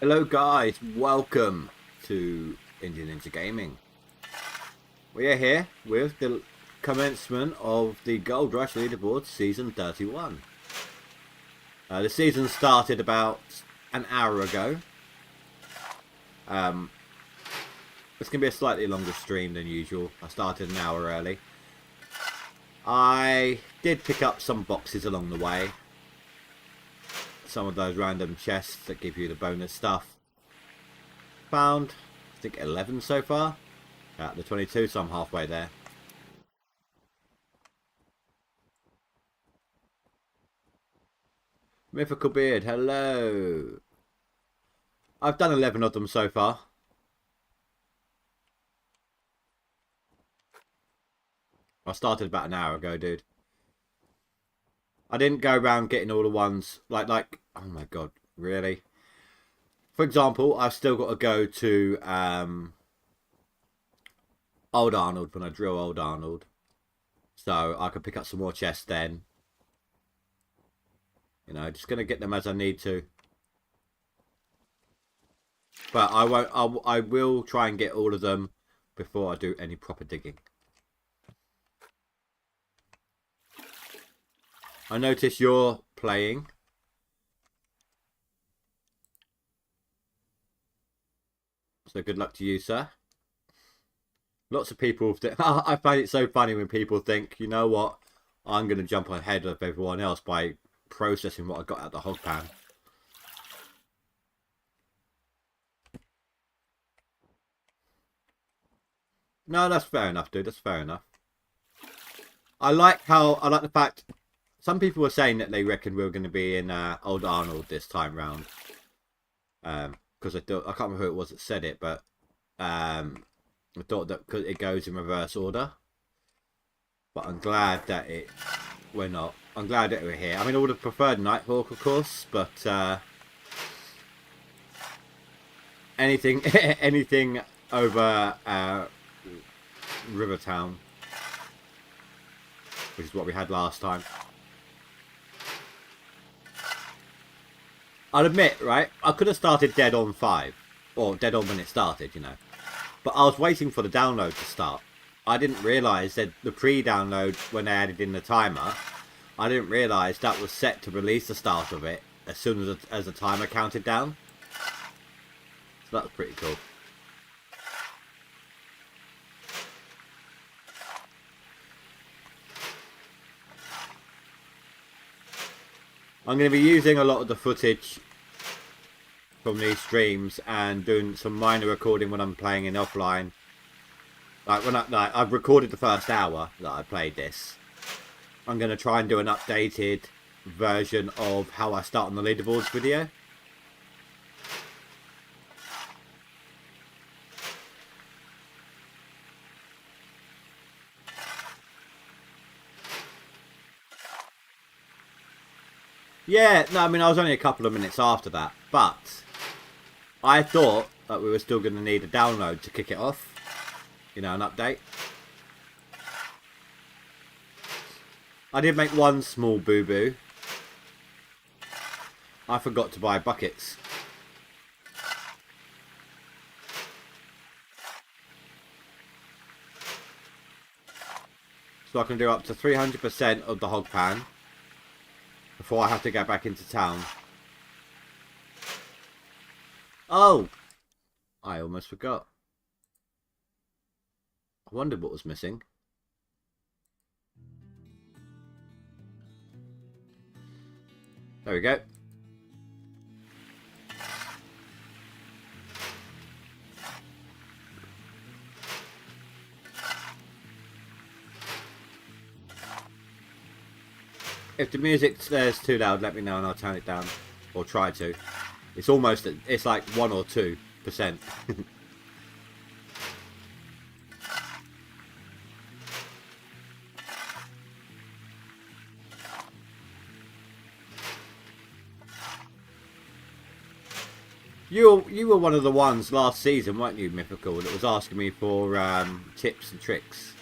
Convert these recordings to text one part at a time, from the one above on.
Hello guys, welcome to Indian Ninja Gaming. We are here with the commencement of the GoldRush Leaderboards Season 31. The season started about an hour ago. It's going to be a slightly longer stream than usual. I started an hour early. I did pick up some boxes along the way. Some of those random chests that give you the bonus stuff. Found, I think, 11 so far. Out of the 22, so I'm halfway there. Mythical Beard, hello. I've done 11 of them so far. I started about an hour ago, dude. I didn't go around getting all the ones like oh my god, really? For example, I've still got to go to Old Arnold when I drill Old Arnold. So I can pick up some more chests then. You know, just gonna get them as I need to. But I won't I will try and get all of them before I do any proper digging. I notice you're playing. So good luck to you, sir. Lots of people... I find it so funny when people think, you know what, I'm going to jump ahead of everyone else by processing what I got out of the hog pan. No, that's fair enough, dude. That's fair enough. I like the fact... Some people were saying that they reckon we were going to be in Old Arnold this time round. Because I can't remember who it was that said it, but I thought that it goes in reverse order. But I'm glad that we're not. I'm glad that we're here. I mean, I would have preferred Nighthawk, of course, but anything over Rivertown, which is what we had last time. I'll admit, right, I could have started dead on 5, or dead on when it started, you know. But I was waiting for the download to start. I didn't realise that the pre-download, when they added in the timer, I didn't realise that was set to release the start of it as soon as the timer counted down. So that was pretty cool. I'm going to be using a lot of the footage from these streams and doing some minor recording when I'm playing in offline. Like when I've recorded the first hour that I played this. I'm going to try and do an updated version of how I start on the leaderboards video. Yeah, no, I mean, I was only a couple of minutes after that, but I thought that we were still going to need a download to kick it off. You know, an update. I did make one small boo-boo. I forgot to buy buckets. So I can do up to 300% of the hog pan before I have to go back into town. Oh! I almost forgot. I wondered what was missing. There we go. If the music there's too loud, let me know and I'll turn it down. Or try to. It's almost, it's like 1 or 2%. You were one of the ones last season, weren't you, Mythical, that was asking me for tips and tricks.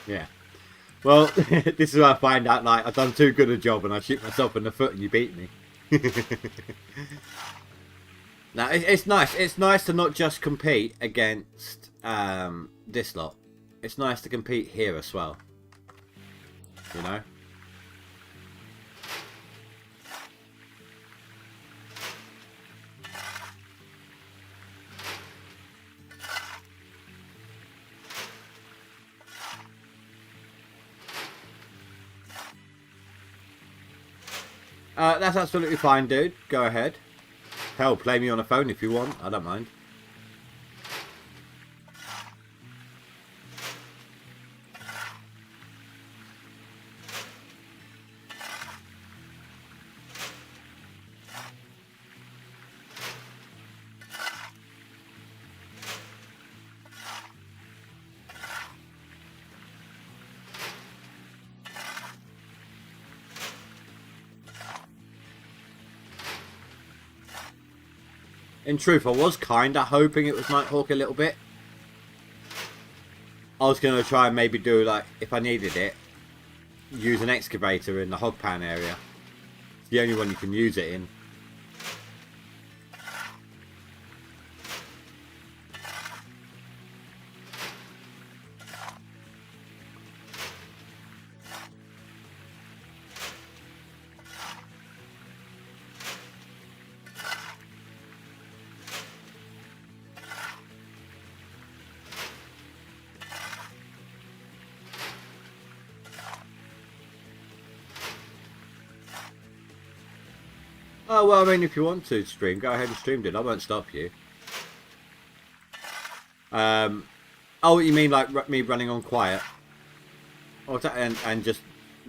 Yeah. Well, this is where I find out, like, I've done too good a job and I shoot myself in the foot and you beat me. Now, it's nice. It's nice to not just compete against this lot. It's nice to compete here as well. You know? That's absolutely fine, dude. Go ahead. Hell, play me on a phone if you want. I don't mind. In truth, I was kind of hoping it was Nighthawk a little bit. I was going to try and maybe do, like, if I needed it, use an excavator in the hog pan area. It's the only one you can use it in. Oh, well, I mean, if you want to stream, go ahead and stream it. I won't stop you. Oh, you mean like me running on quiet? Oh, and just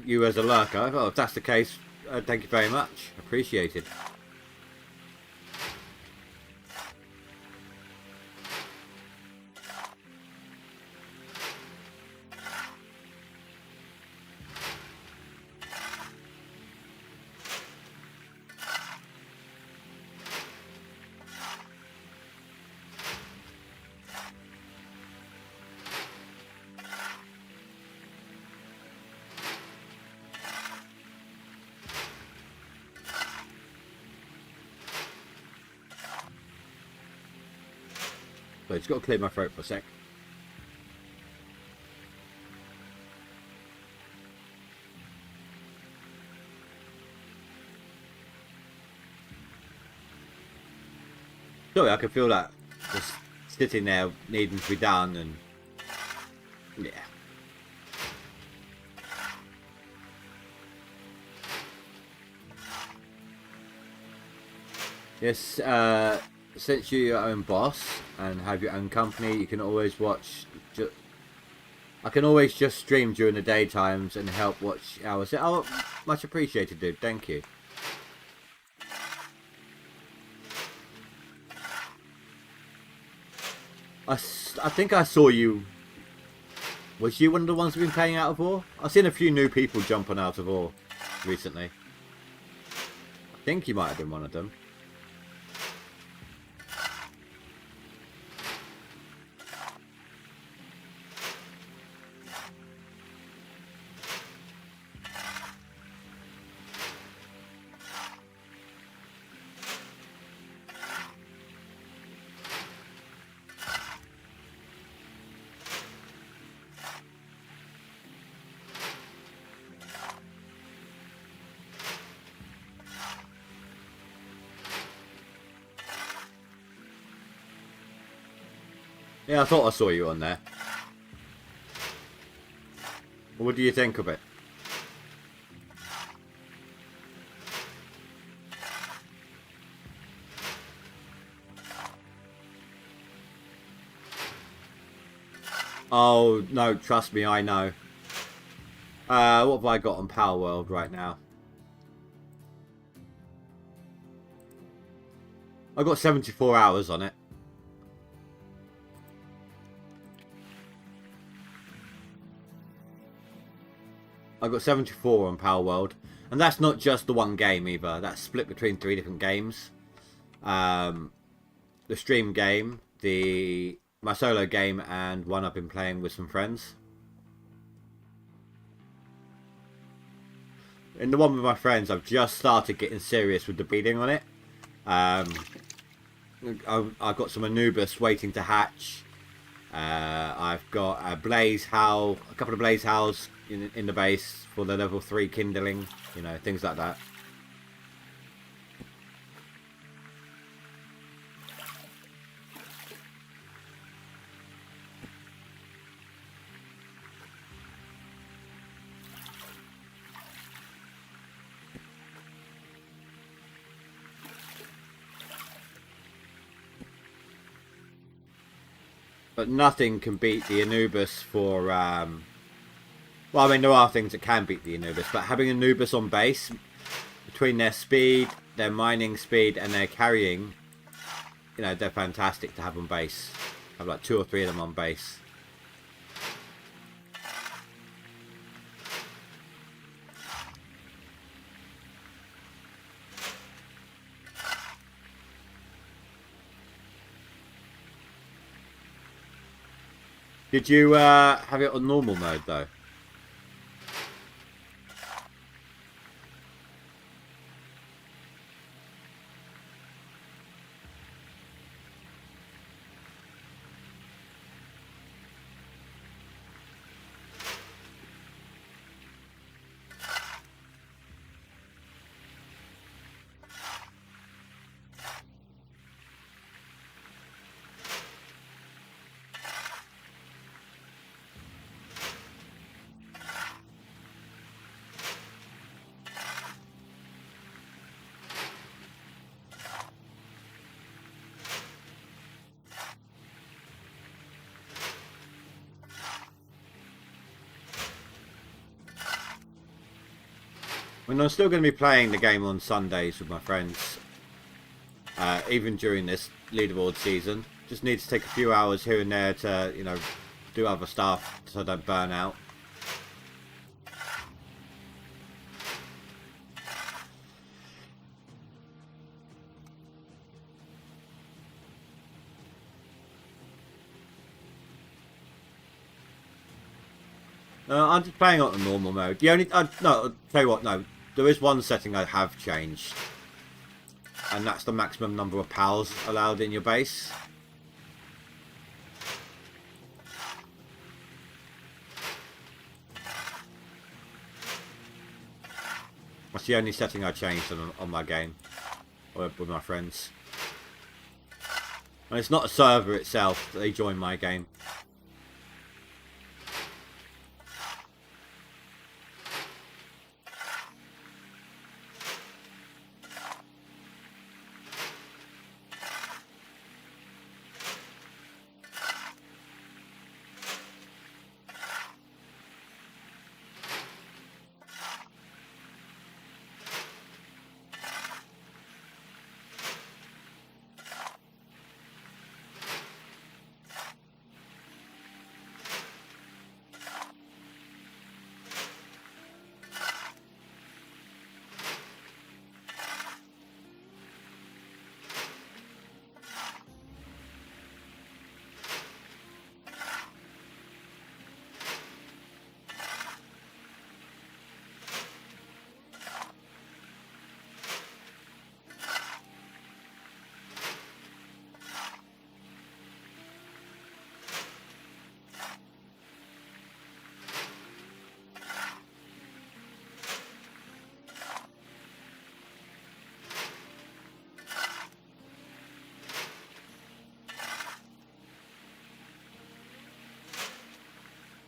you as a lurker? Oh, if that's the case, thank you very much. Appreciated. But it's got to clear my throat for a sec. Sorry, I can feel that just sitting there needing to be done, and yeah. Yes, since you're your own boss and have your own company, you can always watch. I can always just stream during the daytimes and help watch hours. Oh, much appreciated, dude. Thank you. I think I saw you. Was you one of the ones who've been playing out of ore? I've seen a few new people jumping out of ore recently. I think you might have been one of them. Yeah, I thought I saw you on there. What do you think of it? Oh, no, trust me, I know. What have I got on Power World right now? I've got 74 hours on it. I've got 74 on Power World. And that's not just the one game either. That's split between 3 different games. The stream game, my solo game, and one I've been playing with some friends. In the one with my friends, I've just started getting serious with the beading on it. I've got some Anubis waiting to hatch. I've got a Blaze Howl, a couple of Blaze Howls in the base for the level 3 kindling, you know, things like that. But nothing can beat the Anubis for, well, I mean, there are things that can beat the Anubis, but having Anubis on base, between their speed, their mining speed, and their carrying, you know, they're fantastic to have on base. I have like 2 or 3 of them on base. Did you have it on normal mode though? I mean, I'm still going to be playing the game on Sundays with my friends, even during this leaderboard season. Just need to take a few hours here and there to, you know, do other stuff so I don't burn out. I'm just playing on the normal mode. The only, no, I'll tell you what, no, there is one setting I have changed, and that's the maximum number of pals allowed in your base. That's the only setting I changed on my game, with my friends. And it's not a server itself, they join my game.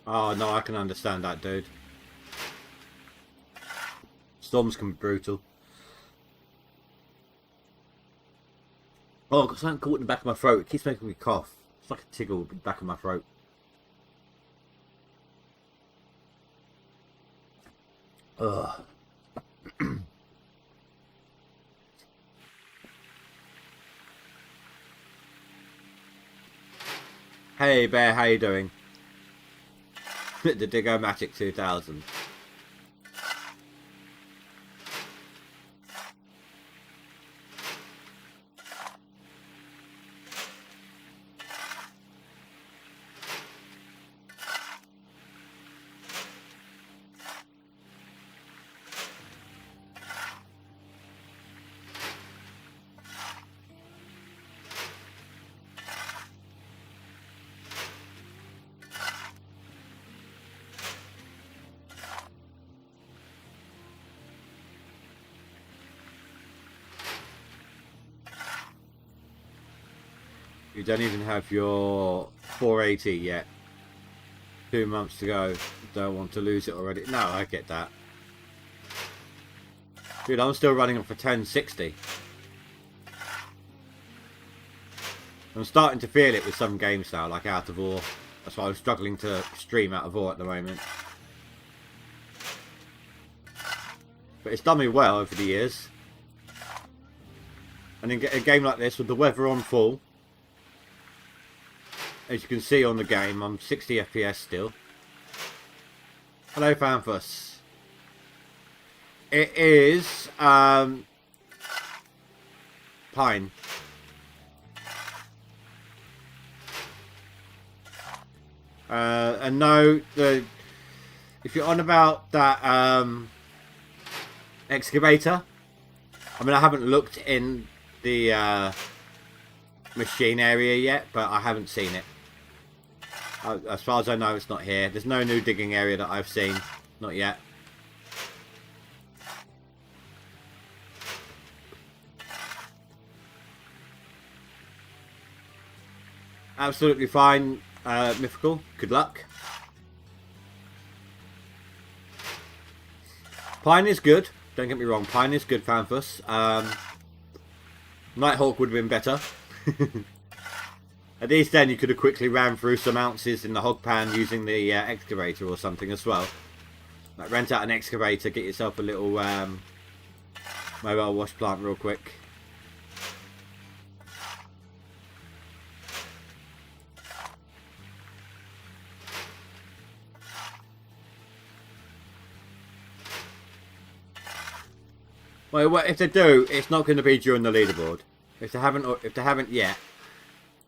Oh no, I can understand that, dude. Storms can be brutal. Oh, I've got something caught in the back of my throat. It keeps making me cough. It's like a tickle in the back of my throat. Ugh. Hey Bear, how you doing? The Digomatic 2000. You don't even have your 480 yet. 2 months to go. Don't want to lose it already. No, I get that. Dude, I'm still running up for 1060. I'm starting to feel it with some games now, like Out of War. That's why I'm struggling to stream Out of War at the moment. But it's done me well over the years. And in a game like this with the weather on full, as you can see on the game, I'm 60 FPS still. Hello, Fanfus. It is Pine. And no, if you're on about that excavator, I mean, I haven't looked in the machine area yet, but I haven't seen it. As far as I know, it's not here. There's no new digging area that I've seen. Not yet. Absolutely fine, Mythical. Good luck. Pine is good. Don't get me wrong. Pine is good, Fanfus. Nighthawk would have been better. At least then you could have quickly ran through some ounces in the hog pan using the excavator or something as well. Like rent out an excavator, get yourself a little mobile wash plant real quick. Well, if they do, it's not going to be during the leaderboard. If they haven't yet,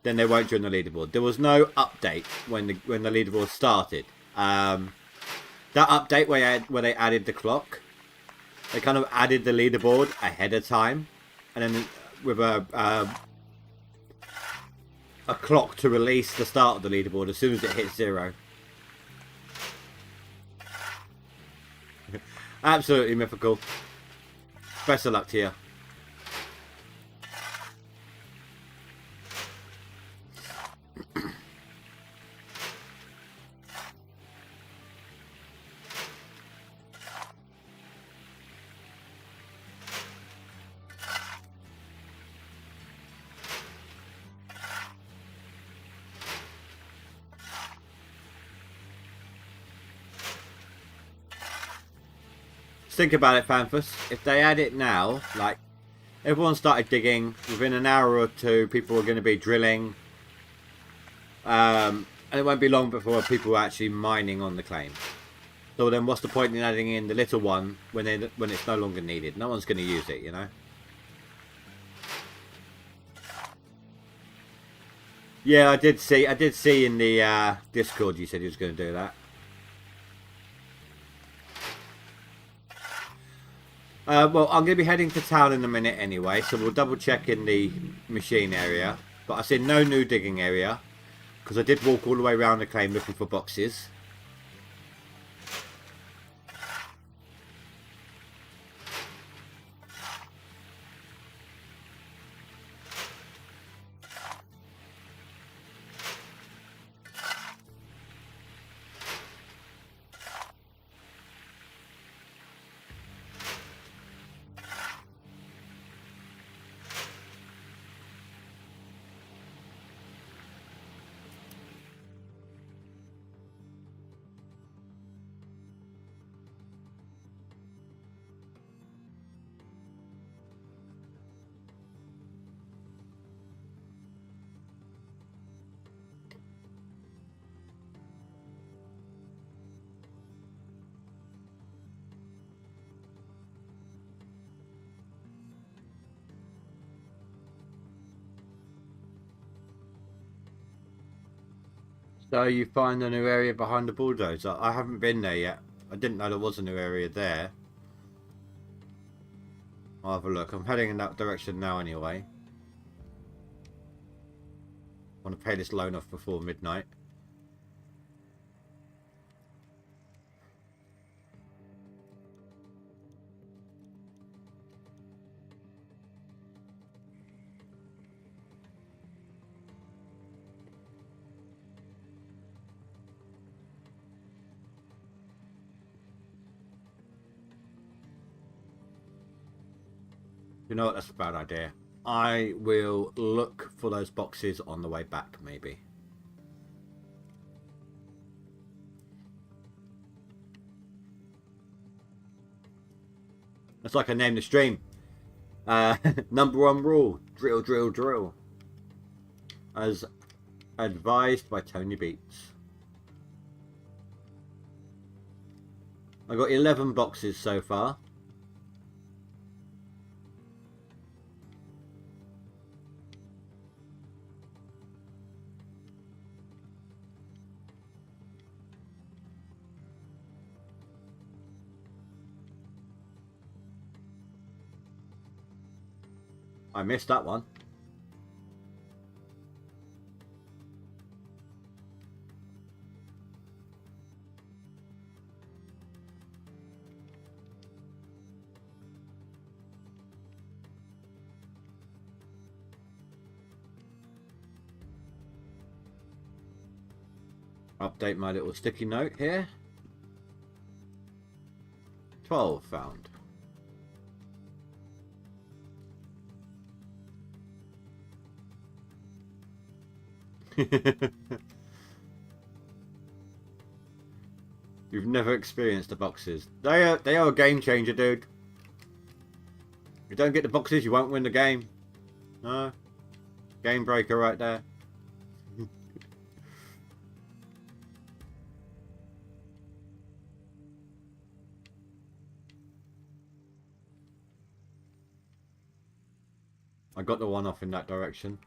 then they won't during the leaderboard. There was no update when the leaderboard started. That update where they added the clock, they kind of added the leaderboard ahead of time, and then with a clock to release the start of the leaderboard as soon as it hits 0. Absolutely Mythical. Best of luck to you. Think about it, Fanfus. If they add it now, like everyone started digging within an hour or two, people are going to be drilling, and it won't be long before people are actually mining on the claim. So then, what's the point in adding in the little one when it's no longer needed? No one's going to use it, you know. Yeah, I did see in the Discord you said you was going to do that. Well, I'm going to be heading to town in a minute anyway, so we'll double check in the machine area. But I see no new digging area, because I did walk all the way around the claim looking for boxes. So you find a new area behind the bulldozer. I haven't been there yet. I didn't know there was a new area there. I'll have a look. I'm heading in that direction now anyway. I want to pay this loan off before midnight. You know what? That's a bad idea. I will look for those boxes on the way back, maybe. That's like I named the stream. Number one rule: drill, drill, drill. As advised by Tony Beats. I got 11 boxes so far. I missed that one. Update my little sticky note here. 12 found. You've never experienced the boxes. They are a game changer, dude. If you don't get the boxes, you won't win the game. No. Game breaker right there. I got the one off in that direction.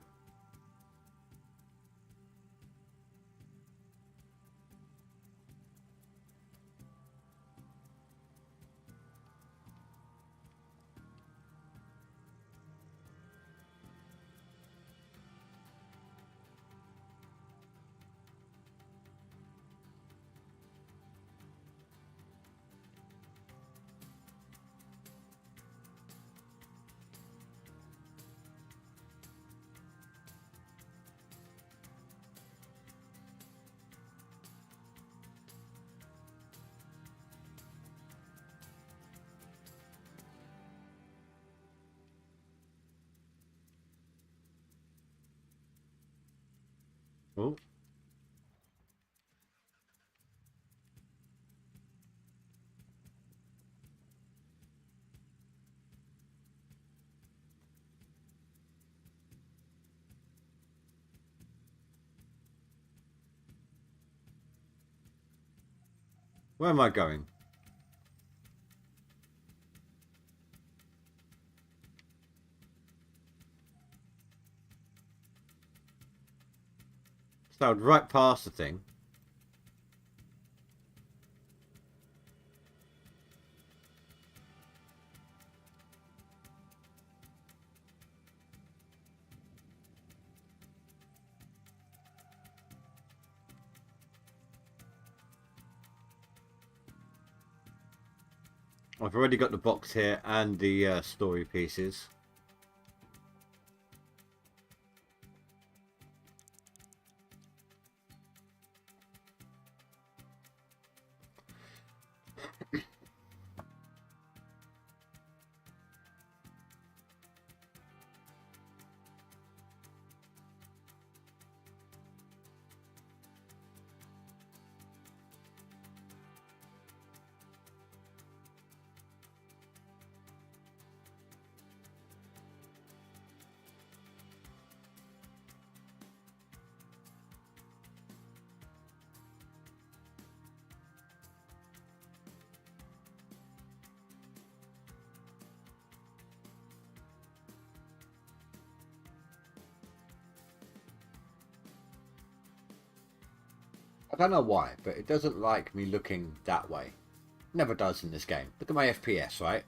Oh. Where am I going? Sailed right past the thing. I've already got the box here and the story pieces. I don't know why, but it doesn't like me looking that way. Never does in this game. Look at my FPS, right?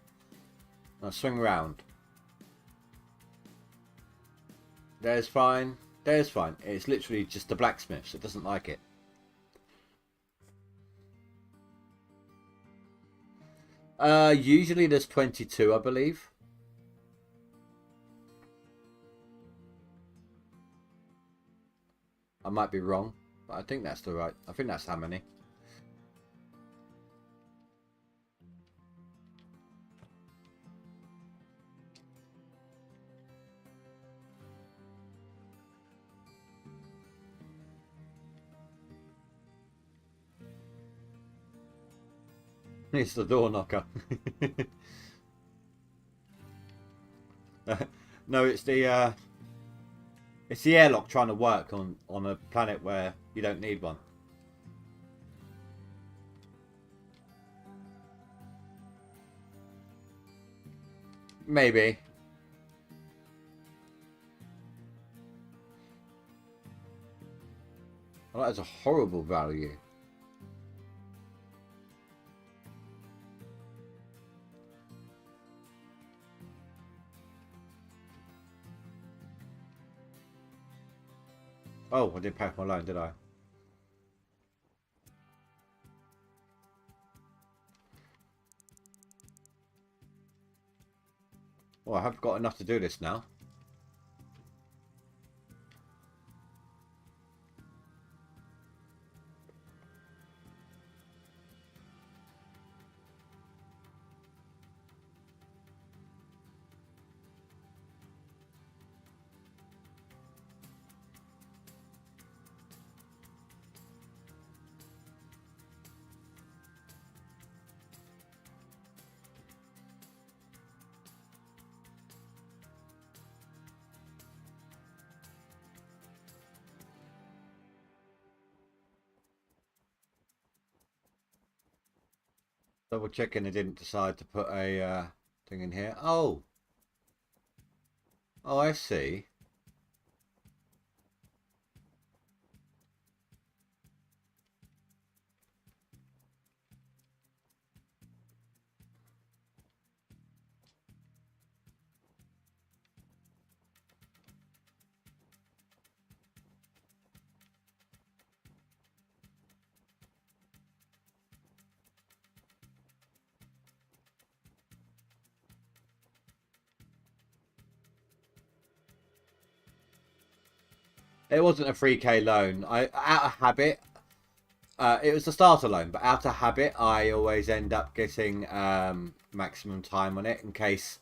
I'll swing round. There's fine. There's fine. It's literally just the blacksmiths. It doesn't like it. Usually there's 22, I believe. I might be wrong, but I think that's the right. I think that's how many. It's the door knocker. No, it's the airlock trying to work on a planet where you don't need one. Maybe. Well, that's a horrible value. Oh, I didn't pay for my loan, did I? Well, I have got enough to do this now. Double checking I didn't decide to put a thing in here. Oh. Oh, I see. It wasn't a 3K loan. I out of habit. It was a starter loan, but out of habit, I always end up getting maximum time on it in case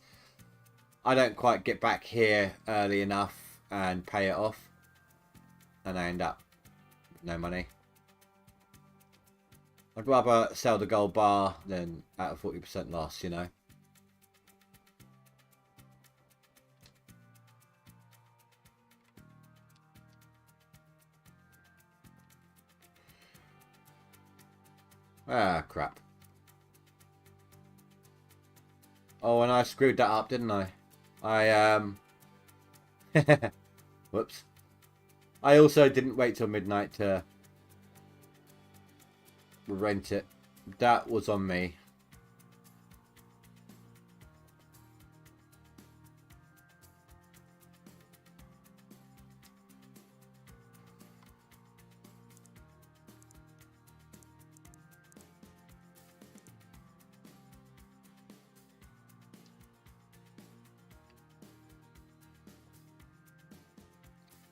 I don't quite get back here early enough and pay it off, and I end up with no money. I'd rather sell the gold bar than at a 40% loss, you know. Ah, crap. Oh, and I screwed that up, didn't I? Whoops. I also didn't wait till midnight to rent it. That was on me.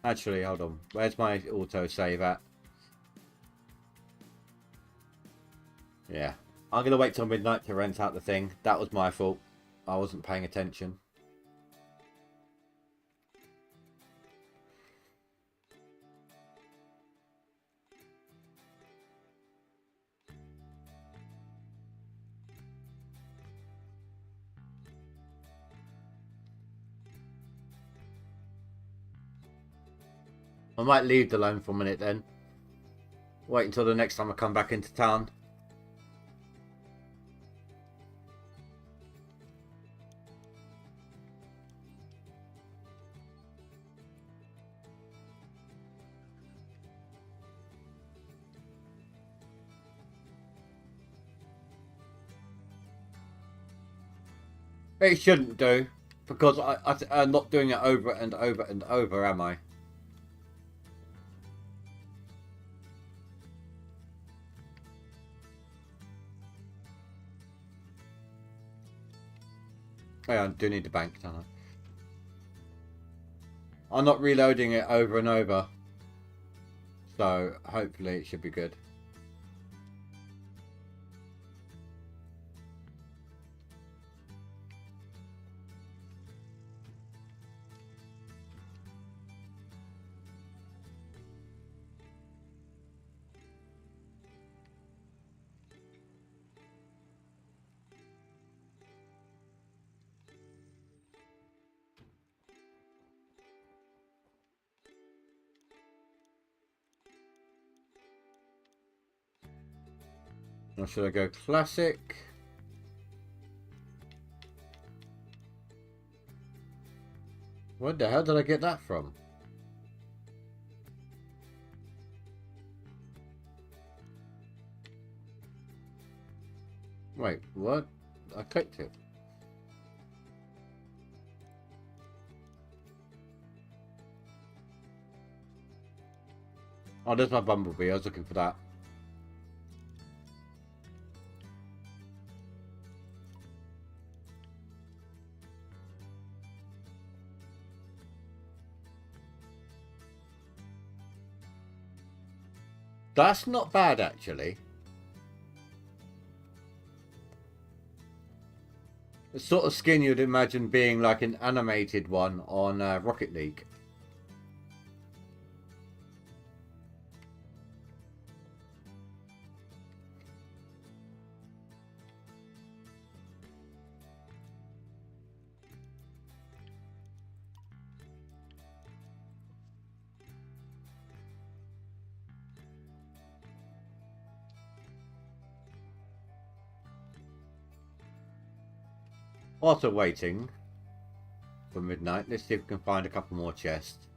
Actually, hold on. Where's my auto save at? Yeah. I'm going to wait till midnight to rent out the thing. That was my fault. I wasn't paying attention. I might leave the loan for a minute then. Wait until the next time I come back into town. It shouldn't do, because I'm not doing it over and over and over, am I? Oh, yeah, I do need the bank, don't I? I'm not reloading it over and over, so hopefully it should be good. Now should I go classic? Where the hell did I get that from? Wait, what? I clicked it. Oh, there's my bumblebee. I was looking for that. That's not bad, actually. The sort of skin you'd imagine being like an animated one on Rocket League. Also waiting for midnight. Let's see if we can find a couple more chests.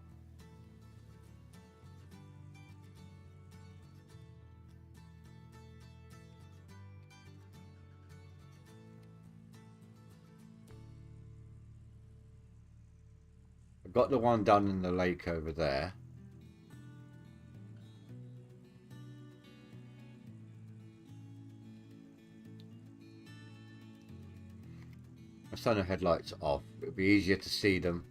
I've got the one down in the lake over there. My sun headlights off. It'll be easier to see them.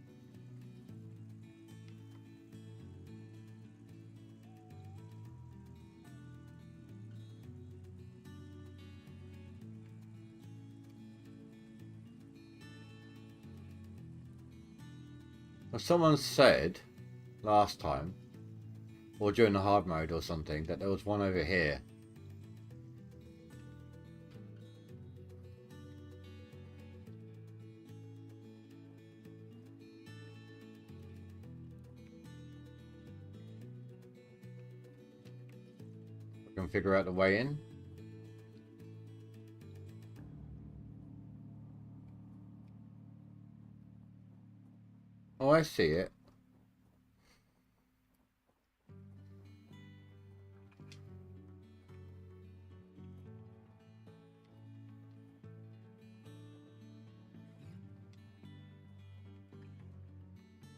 Well, someone said last time, or during the hard mode or something, that there was one over here. I can figure out the way in. Oh, I see it.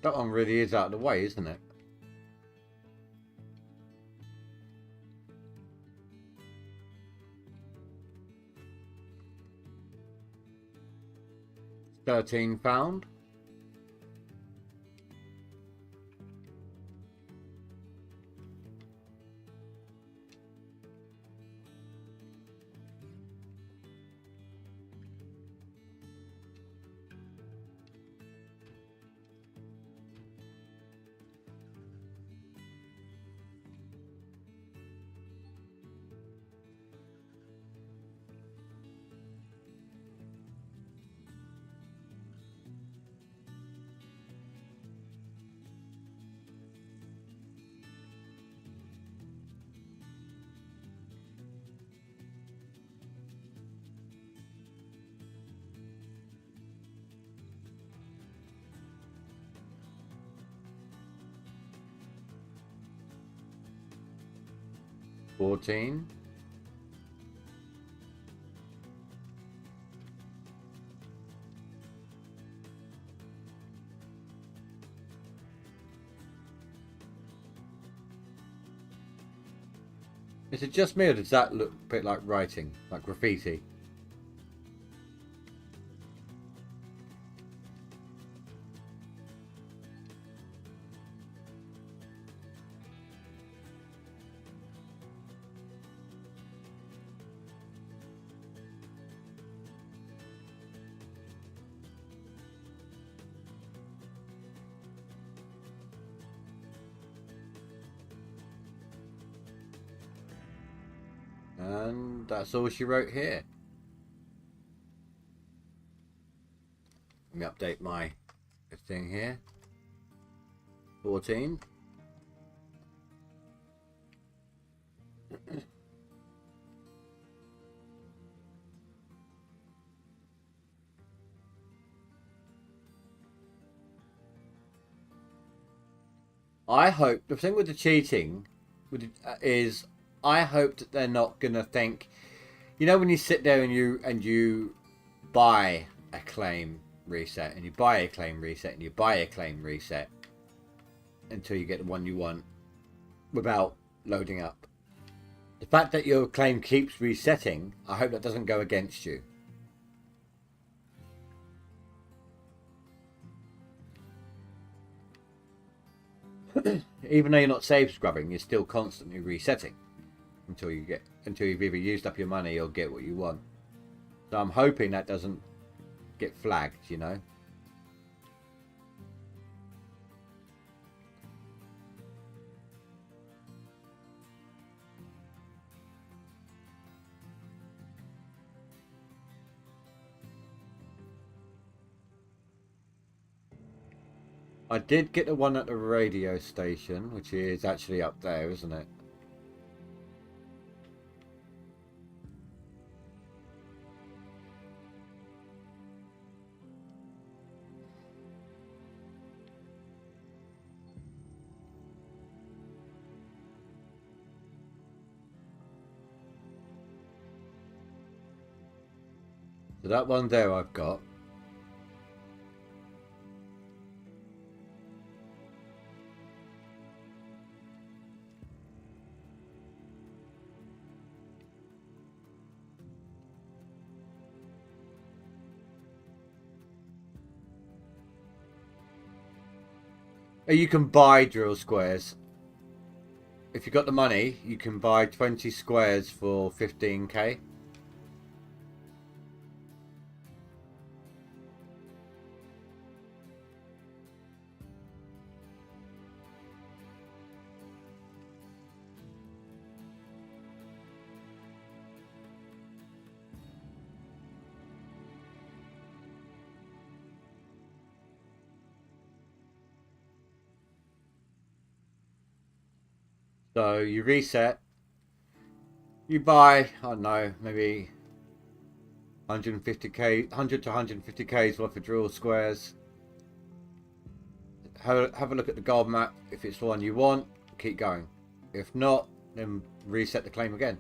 That one really is out of the way, isn't it? $13 found. $14. Is it just me or does that look a bit like writing, like graffiti? And that's all she wrote here. Let me update my thing here. 14. I hope the thing with the cheating is I hope that they're not gonna think, you know, when you sit there and you buy a claim reset and you buy a claim reset and you buy a claim reset until you get the one you want without loading up. The fact that your claim keeps resetting, I hope that doesn't go against you. Even though you're not save scrubbing, you're still constantly resetting until you've either used up your money or get what you want. So I'm hoping that doesn't get flagged, you know. I did get the one at the radio station, which is actually up there, isn't it? So that one there I've got. You can buy drill squares. If you've got the money, you can buy 20 squares for 15k. So you reset, you buy, I don't know, maybe 150k, 100 to 150k's worth of drill squares. Have a look at the gold map. If it's the one you want, keep going. If not, then reset the claim again.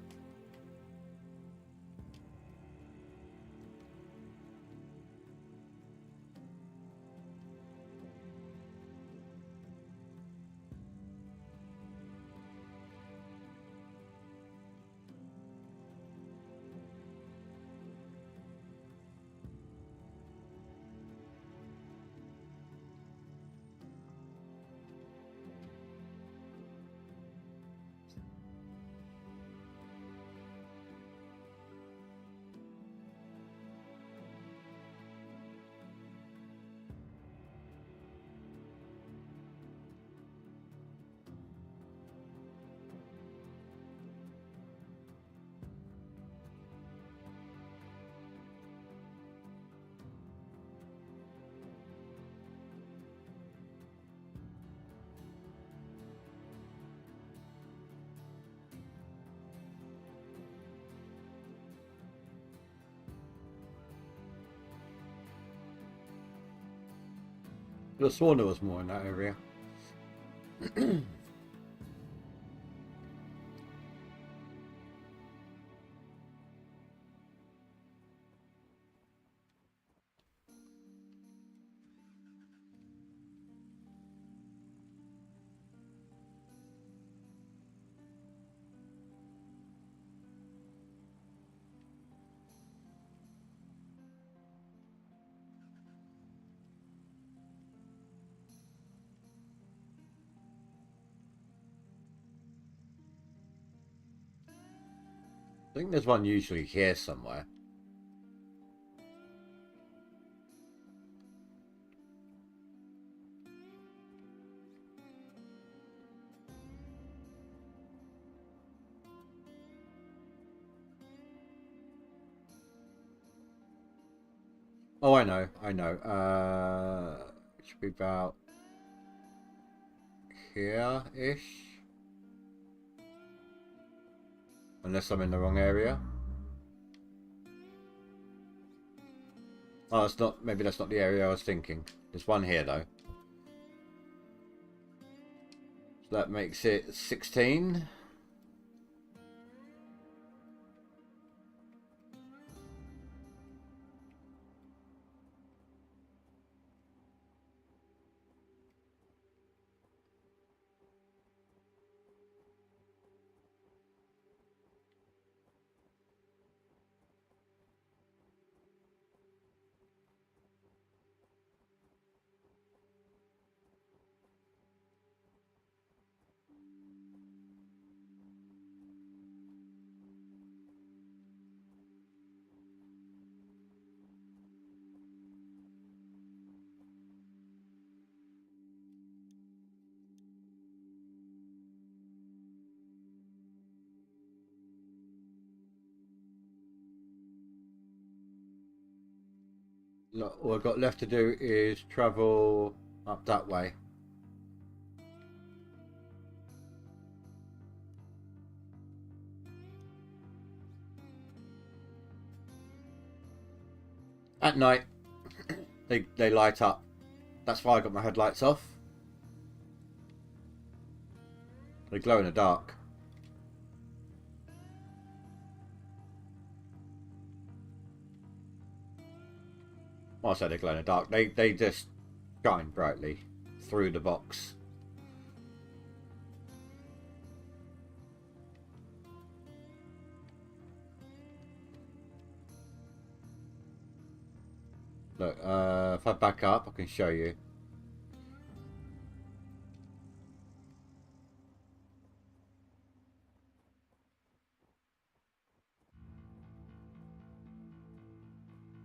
I sworn there was more in that area. I think there's one usually here somewhere. Oh, I know, I know. It should be about here-ish. Unless I'm in the wrong area. Oh, that's not, maybe that's not the area I was thinking. There's one here though. So that makes it 16. Look, all I've got left to do is travel up that way. At night, they light up. That's why I got my headlights off. They glow in the dark. Well, I say they glow in the dark. They just shine brightly through the box. Look, if I back up, I can show you.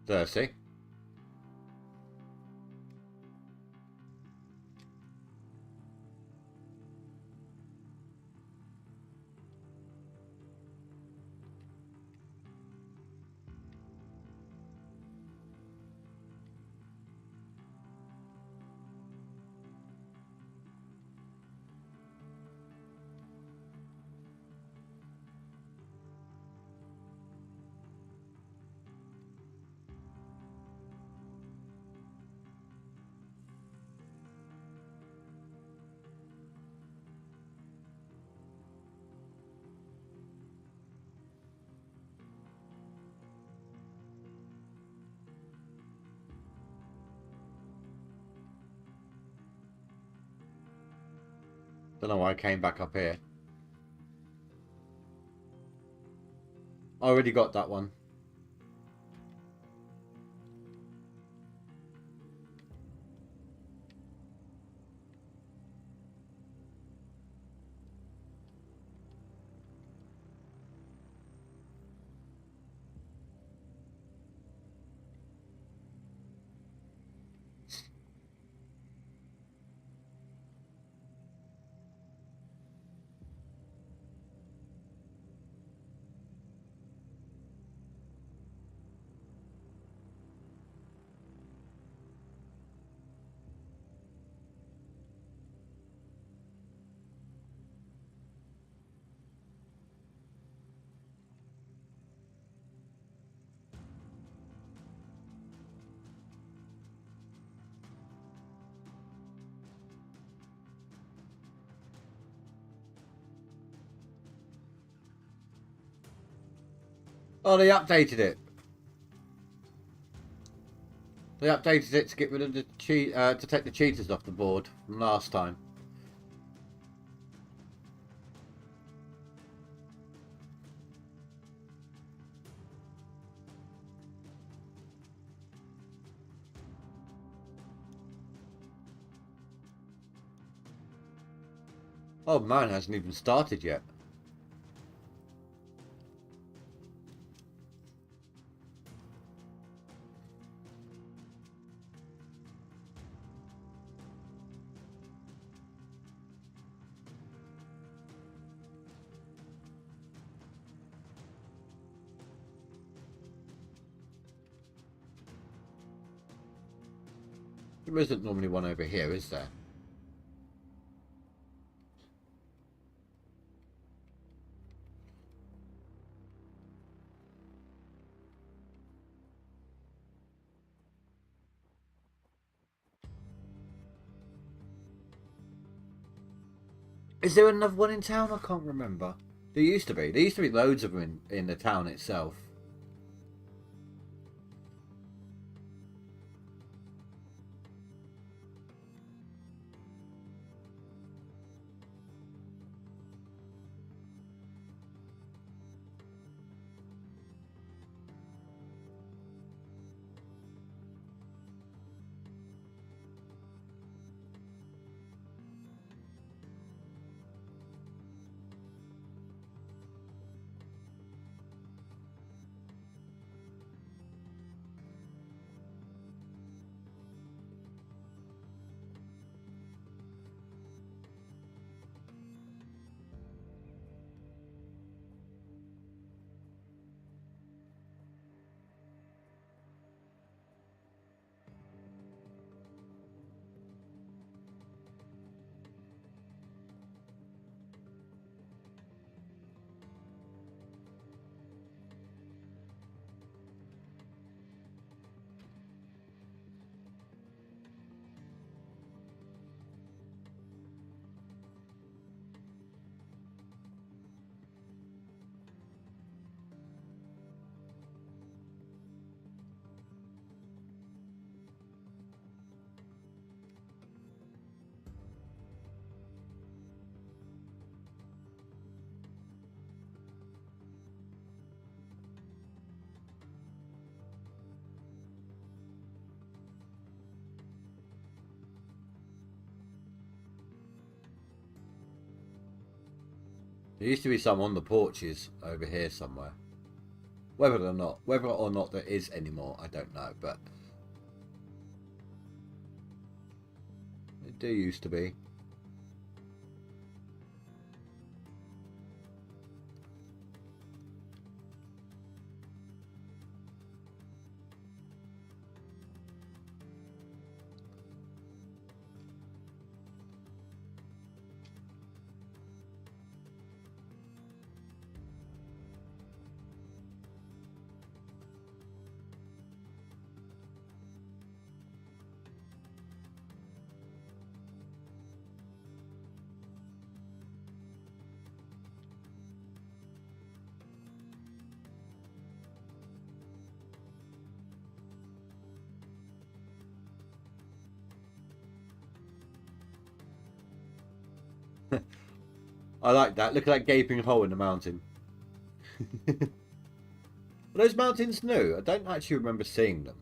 There, see? Don't know why I came back up here. I already got that one. Oh, they updated it. They updated it to get rid of the to take the cheaters off the board from last time. Oh man, it hasn't even started yet. There isn't normally one over here, is there? Is there another one in town? I can't remember. There used to be. There used to be loads of them in the town itself. There used to be some on the porches over here somewhere. Whether or not there is anymore, I don't know, but it do used to be. I like that. Look at that gaping hole in the mountain. Are those mountains new? I don't actually remember seeing them.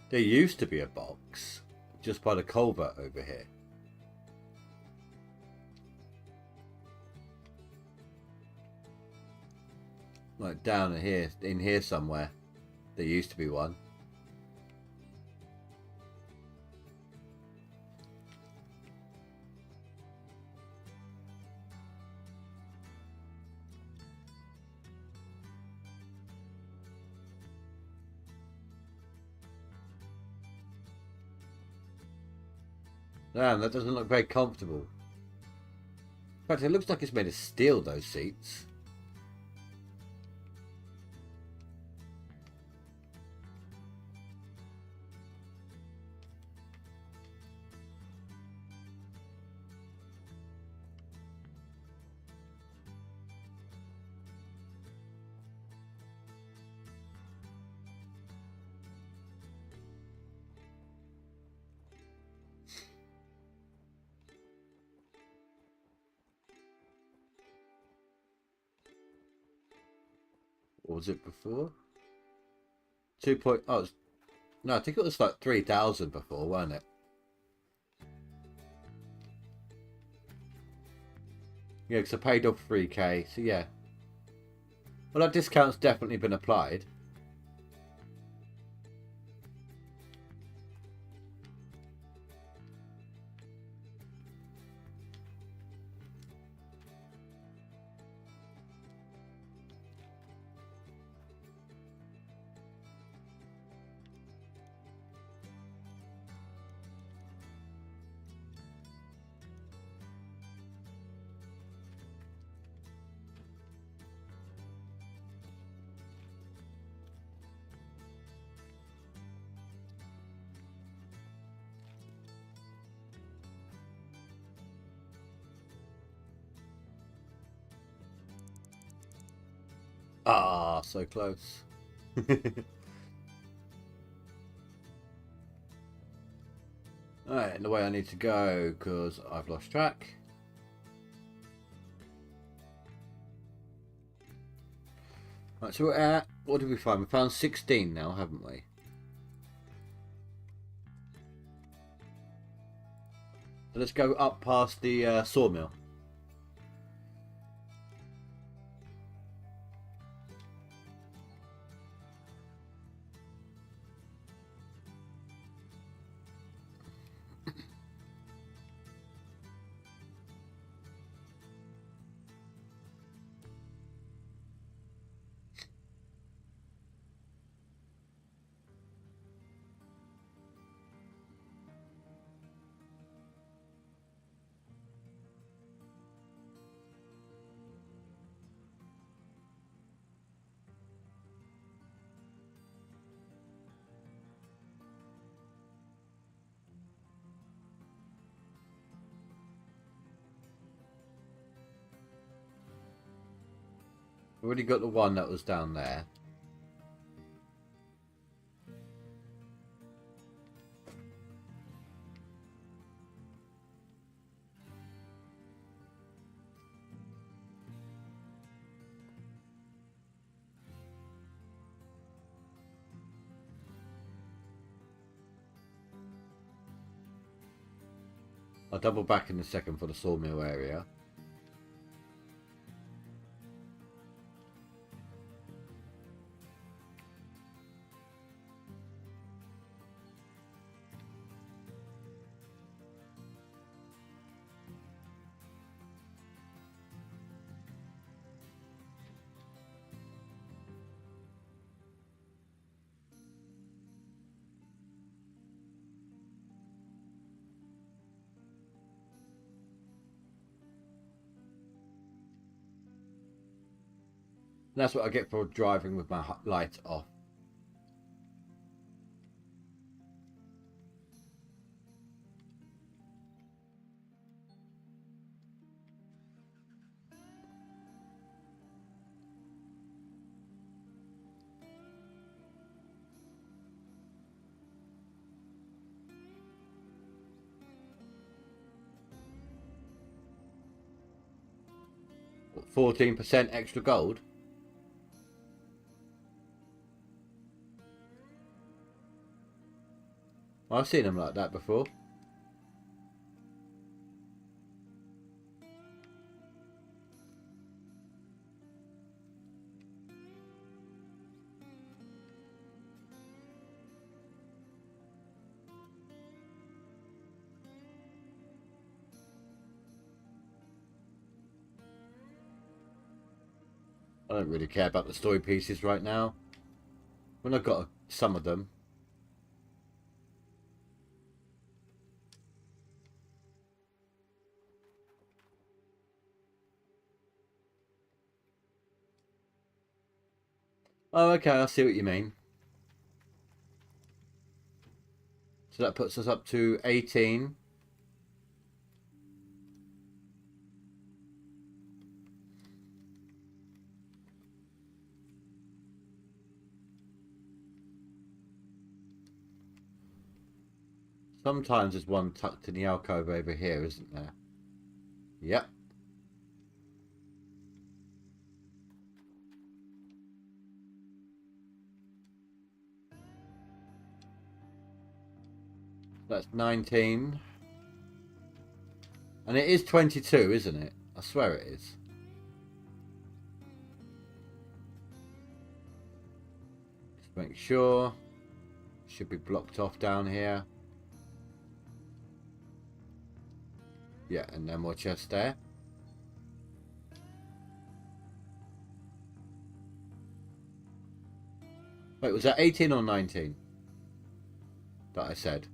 There used to be a box just by the culvert over here. Like down in here somewhere. There used to be one. Damn, that doesn't look very comfortable. In fact, it looks like it's made of steel, those seats. What was it before? 2 point... Oh, no, I think it was like 3,000 before, wasn't it? Yeah, because I paid off 3k. So yeah. Well, that discount's definitely been applied. Ah, so close. Alright, and the way I need to go, because I've lost track. Right, so we're at, what did we find? We found 16 now, haven't we? So let's go up past the sawmill. We've already got the one that was down there. I'll double back in a second for the sawmill area. That's what I get for driving with my light off. What, 14% extra gold? I've seen them like that before. I don't really care about the story pieces right now. When I've got some of them. Oh, okay, I see what you mean. So that puts us up to 18. Sometimes there's one tucked in the alcove over here, isn't there? Yep. That's 19. And it is 22, isn't it? I swear it is. Just make sure. Should be blocked off down here. Yeah, and no more chests there. Wait, was that 18 or 19 that I said?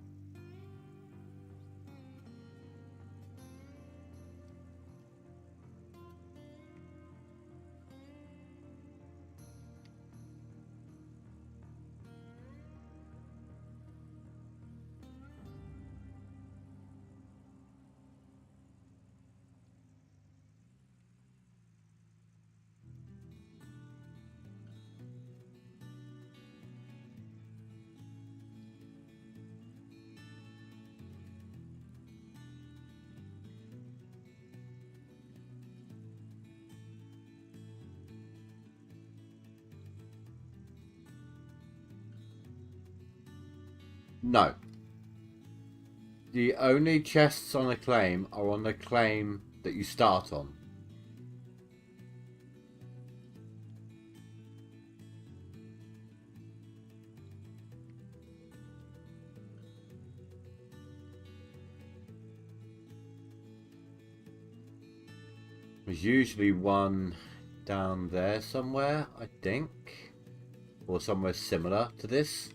No. The only chests on a claim are on the claim that you start on. There's usually one down there somewhere, I think. Or somewhere similar to this.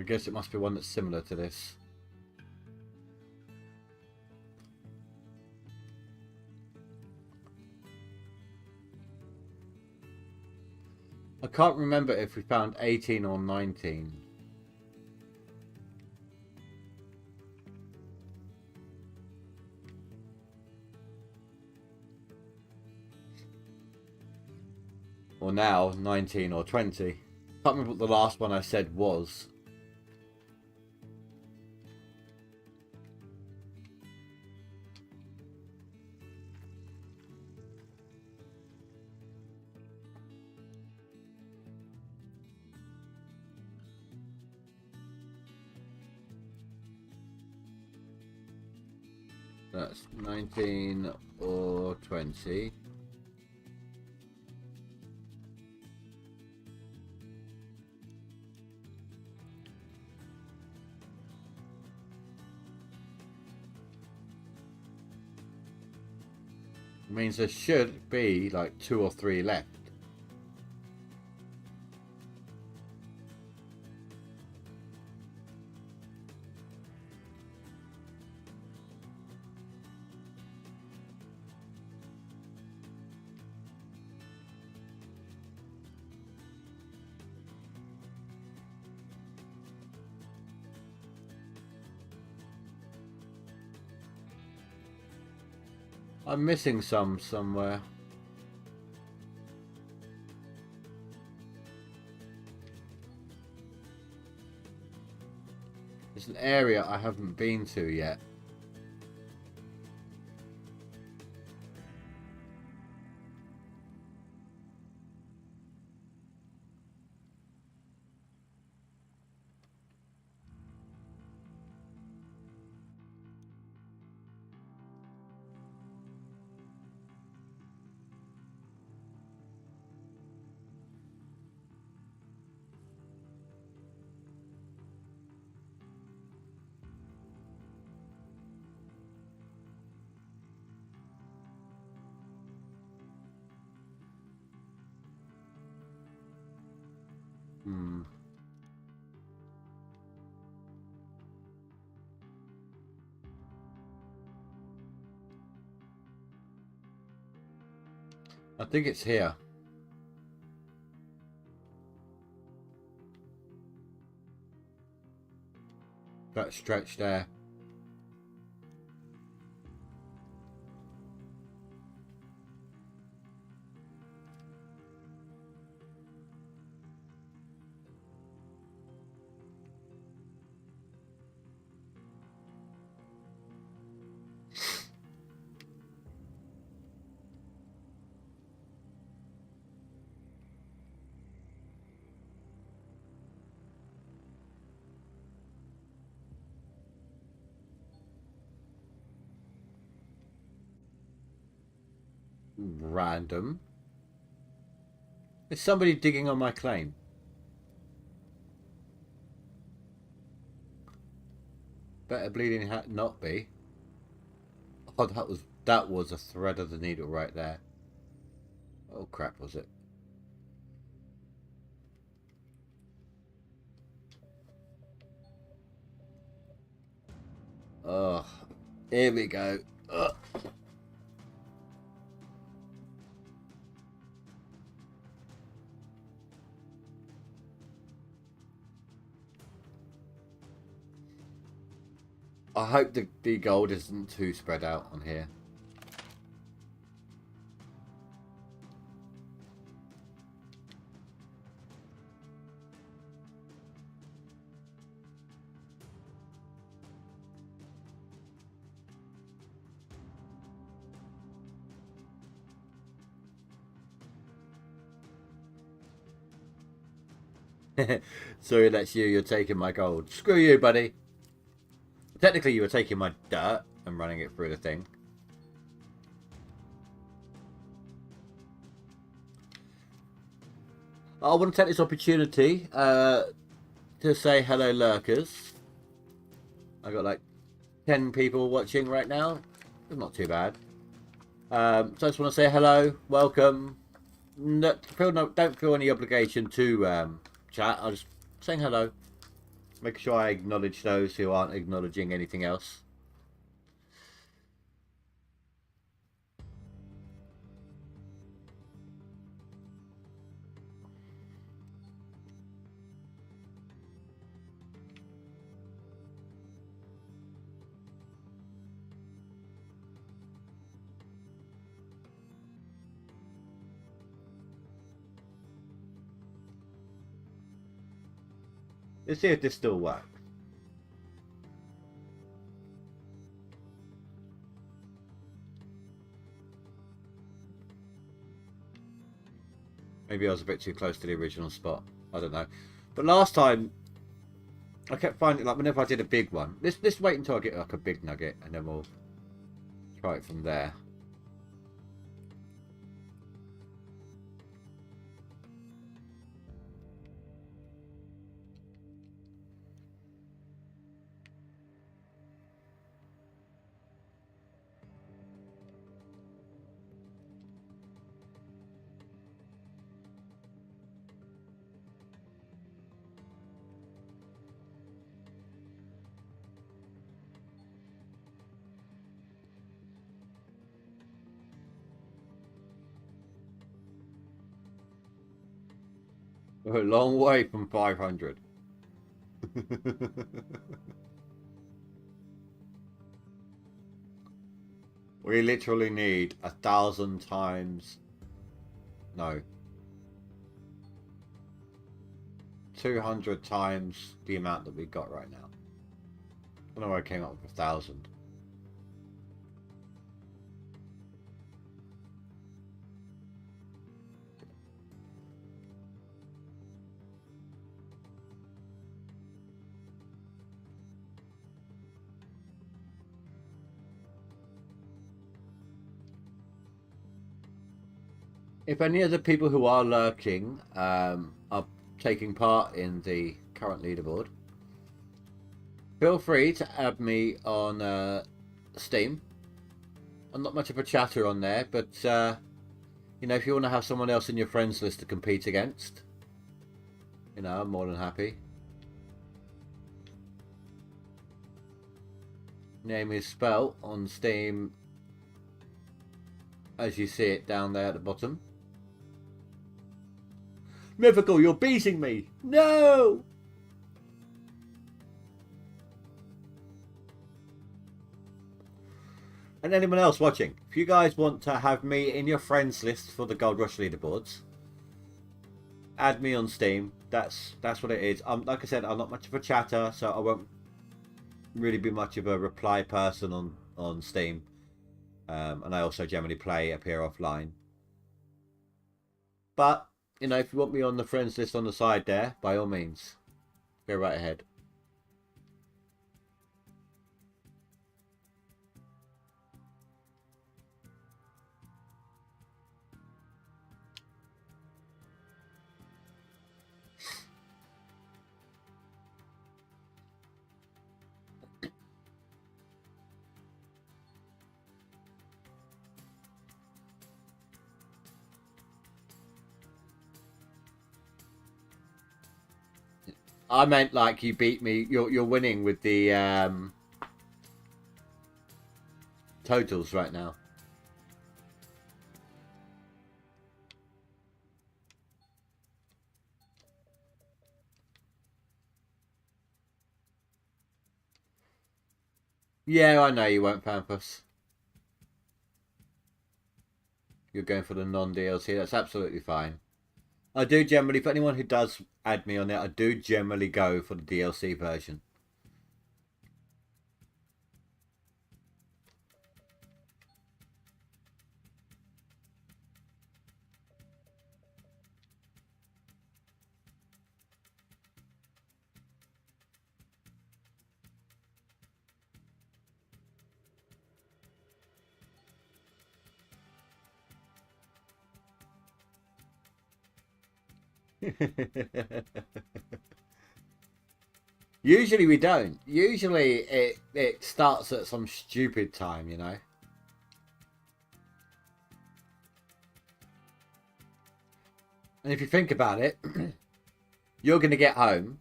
I guess it must be one that's similar to this. I can't remember if we found 18 or 19. Or now 19 or 20. I can't remember what the last one I said was. That's 19 or 20. It means there should be like 2 or 3 left. I'm missing some somewhere. It's an area I haven't been to yet. I think it's here. That stretch there. random. Is somebody digging on my claim? Better bleeding hat not be. Oh, that was a thread of the needle right there. Oh crap, was it? Oh, here we go. Ugh. I hope the gold isn't too spread out on here. Sorry, that's you. You're taking my gold. Screw you, buddy. Technically, you were taking my dirt and running it through the thing. I want to take this opportunity to say hello, lurkers. I got like 10 people watching right now. It's not too bad. So I just want to say hello, welcome. Don't feel any obligation to chat. I'm just saying hello. Make sure I acknowledge those who aren't acknowledging anything else. Let's see if this still works. Maybe I was a bit too close to the original spot. I don't know. But last time, I kept finding, like, whenever I did a big one. Let's wait until I get, like, a big nugget, and then we'll try it from there. We're a long way from 500. We literally need 1,000 times. No. 200 times the amount that we got right now. I don't know where I came up with 1,000. If any of the people who are lurking are taking part in the current leaderboard, feel free to add me on Steam. I'm not much of a chatter on there, but you know, if you want to have someone else in your friends list to compete against, you know, I'm more than happy. Name is spelled on Steam as you see it down there at the bottom. Mythical, you're beating me! No! And anyone else watching, if you guys want to have me in your friends list for the GoldRush leaderboards, add me on Steam. That's what it is. Like I said, I'm not much of a chatter, so I won't really be much of a reply person on Steam. And I also generally play appear offline. But, you know, if you want me on the friends list on the side there, by all means, go right ahead. I meant like you beat me. You're winning with the totals right now. Yeah, I know you won't, Pampus. You're going for the non-DLC. That's absolutely fine. I do generally, for anyone who does add me on it, I do generally go for the DLC version. Usually we don't. Usually it starts at some stupid time, you know. And if you think about it, you're gonna get home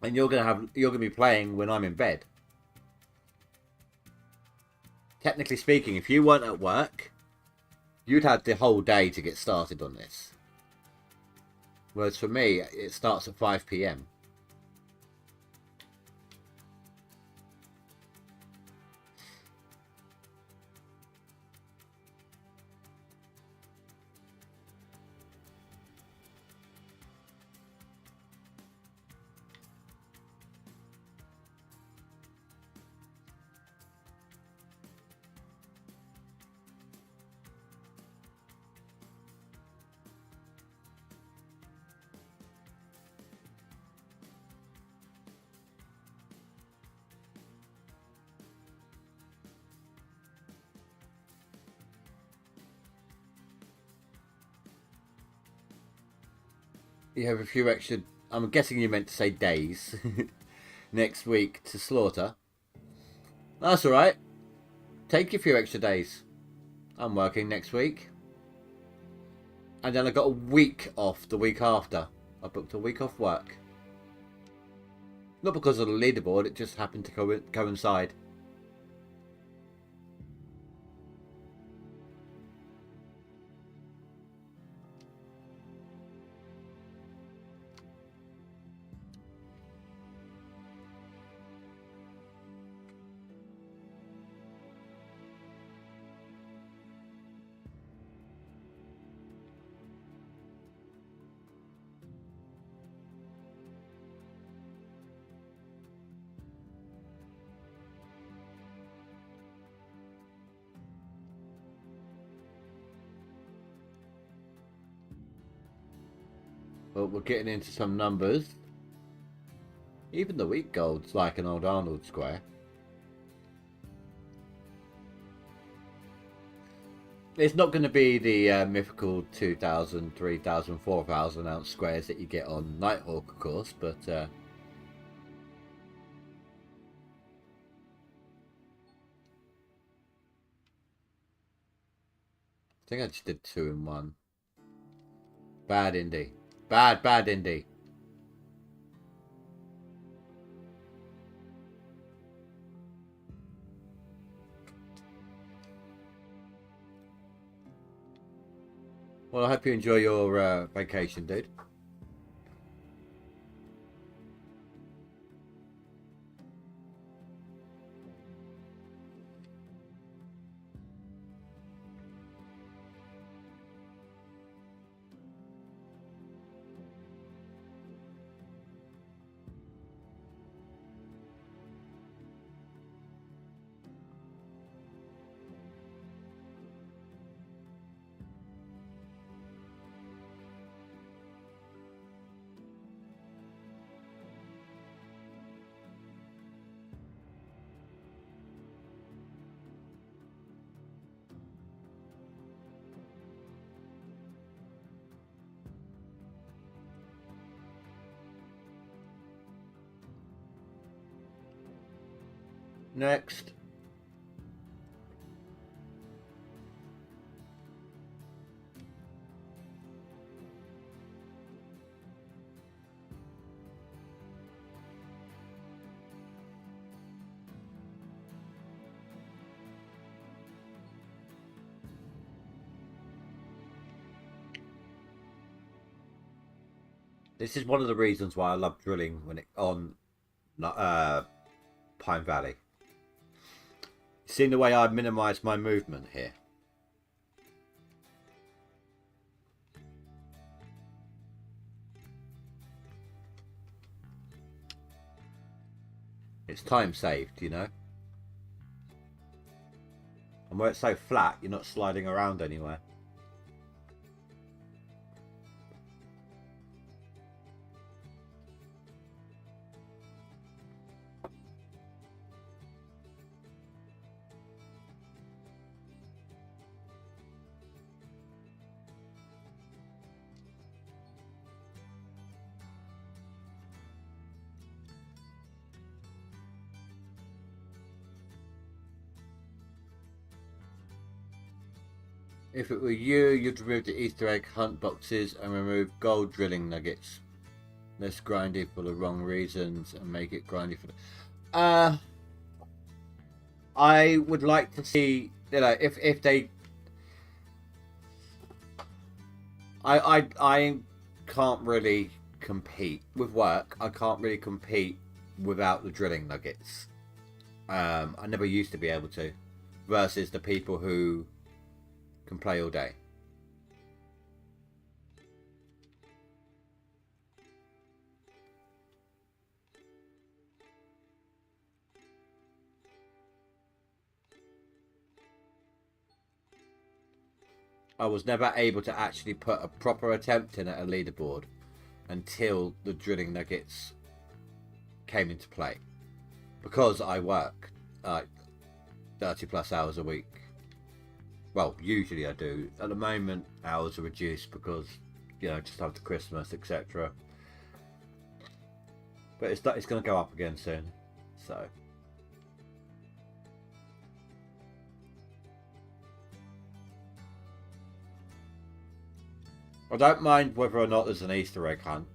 and you're gonna be playing when I'm in bed. Technically speaking, if you weren't at work, you'd have the whole day to get started on this. Whereas for me, it starts at 5 PM. You have a few extra... I'm guessing you meant to say days. Next week to slaughter. That's alright. Take a few extra days. I'm working next week. And then I got a week off the week after. I booked a week off work. Not because of the leaderboard, it just happened to coincide. But we're getting into some numbers. Even the week gold's like an old Arnold square. It's not going to be the mythical 2,000, 3,000, 4,000 ounce squares that you get on Nighthawk, of course, but... I think I just did 2 in 1. Bad indie. Bad indie. Well, I hope you enjoy your vacation, dude. Next. This is one of the reasons why I love drilling when it on Pine Valley. Seeing the way I minimise my movement here. It's time saved, you know. And where it's so flat, you're not sliding around anywhere. If it were you, you'd remove the Easter egg hunt boxes and remove gold drilling nuggets. Less grindy for the wrong reasons and make it grindy for the... I would like to see, you know, if they... I can't really compete with work. I can't really compete without the drilling nuggets. I never used to be able to. Versus the people who can play all day. I was never able to actually put a proper attempt in at a leaderboard until the drilling nuggets came into play. Because I work 30 plus hours a week. Well, usually I do. At the moment, hours are reduced because, you know, just after Christmas, etc. But it's going to go up again soon. So. I don't mind whether or not there's an Easter egg hunt.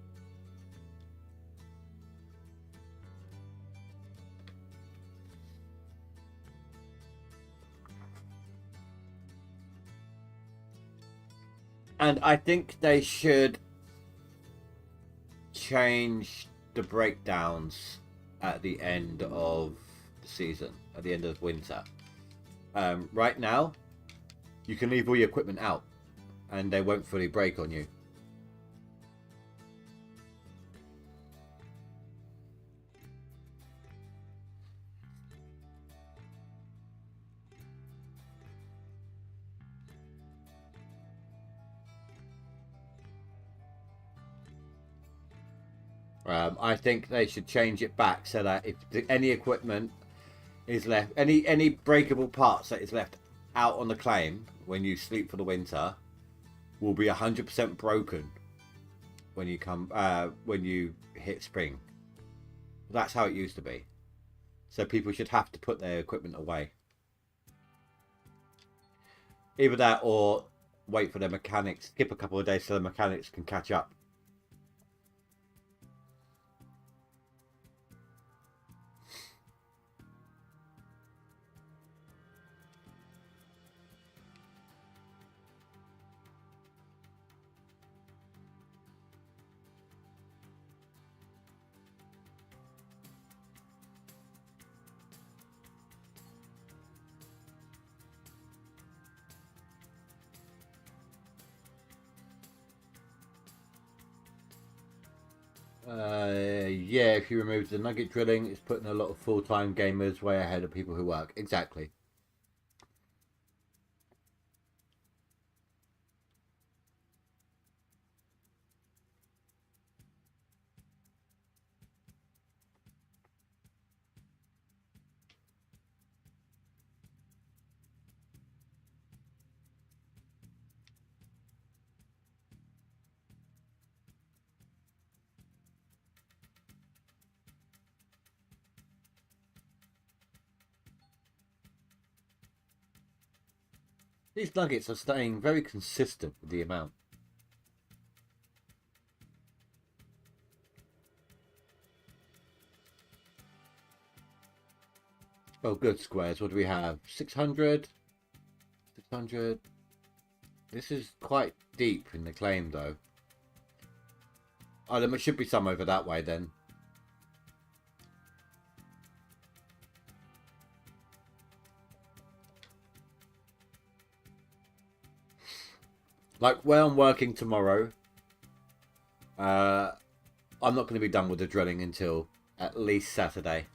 And I think they should change the breakdowns at the end of the season, at the end of winter. Right now, you can leave all your equipment out and they won't fully break on you. I think they should change it back so that if any equipment is left, any breakable parts that is left out on the claim when you sleep for the winter will be 100% broken when you hit spring. That's how it used to be. So people should have to put their equipment away. Either that or wait for their mechanics, skip a couple of days so the mechanics can catch up. Yeah, if you remove the nugget drilling, it's putting a lot of full-time gamers way ahead of people who work. Exactly. These nuggets are staying very consistent with the amount. Oh, good squares. What do we have? 600? 600. This is quite deep in the claim, though. Oh, there should be some over that way then. Like where I'm working tomorrow, I'm not going to be done with the drilling until at least Saturday.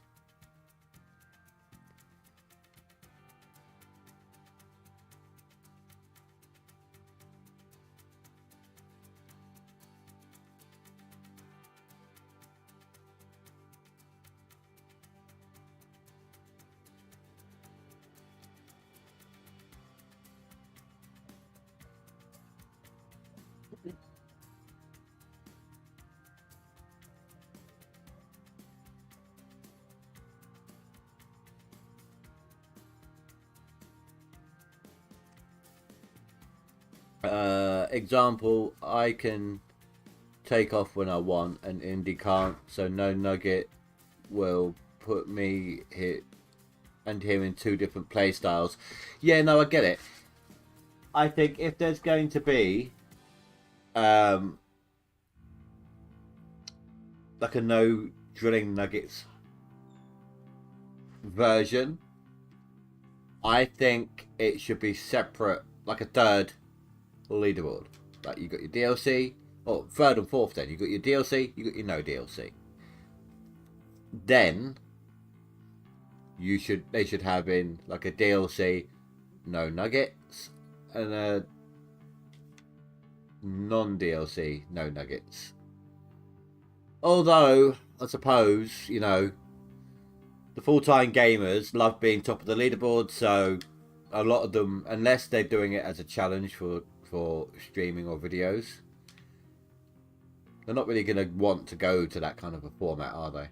Example, I can take off when I want and Indy can't, so no nugget will put me here and him in two different play styles. Yeah, no, I get it. I think if there's going to be like a no drilling nuggets version, I think it should be separate, like a third leaderboard. Like you got your DLC, or third and fourth. Then you got your DLC, you got your no DLC. Then they should have in like a DLC, no nuggets, and a non-DLC, no nuggets. Although I suppose the full-time gamers love being top of the leaderboard, so a lot of them, unless they're doing it as a challenge for streaming or videos, they're not really going to want to go to that kind of a format, are they?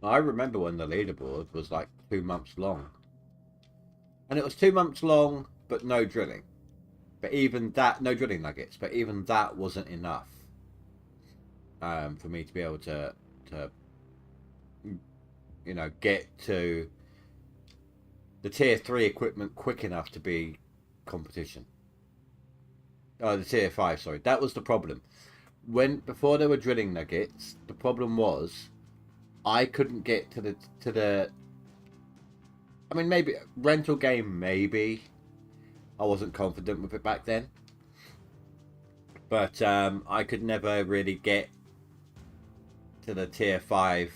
I remember when the leaderboard was like 2 months long. And it was 2 months long, but no drilling. But even that, no drilling nuggets, but even that wasn't enough for me to be able to get to the tier 3 equipment quick enough to be competition. Oh, the tier 5, sorry. That was the problem. Before there were drilling nuggets, the problem was I couldn't get to the I mean, maybe rental game, maybe I wasn't confident with it back then, but I could never really get to the tier 5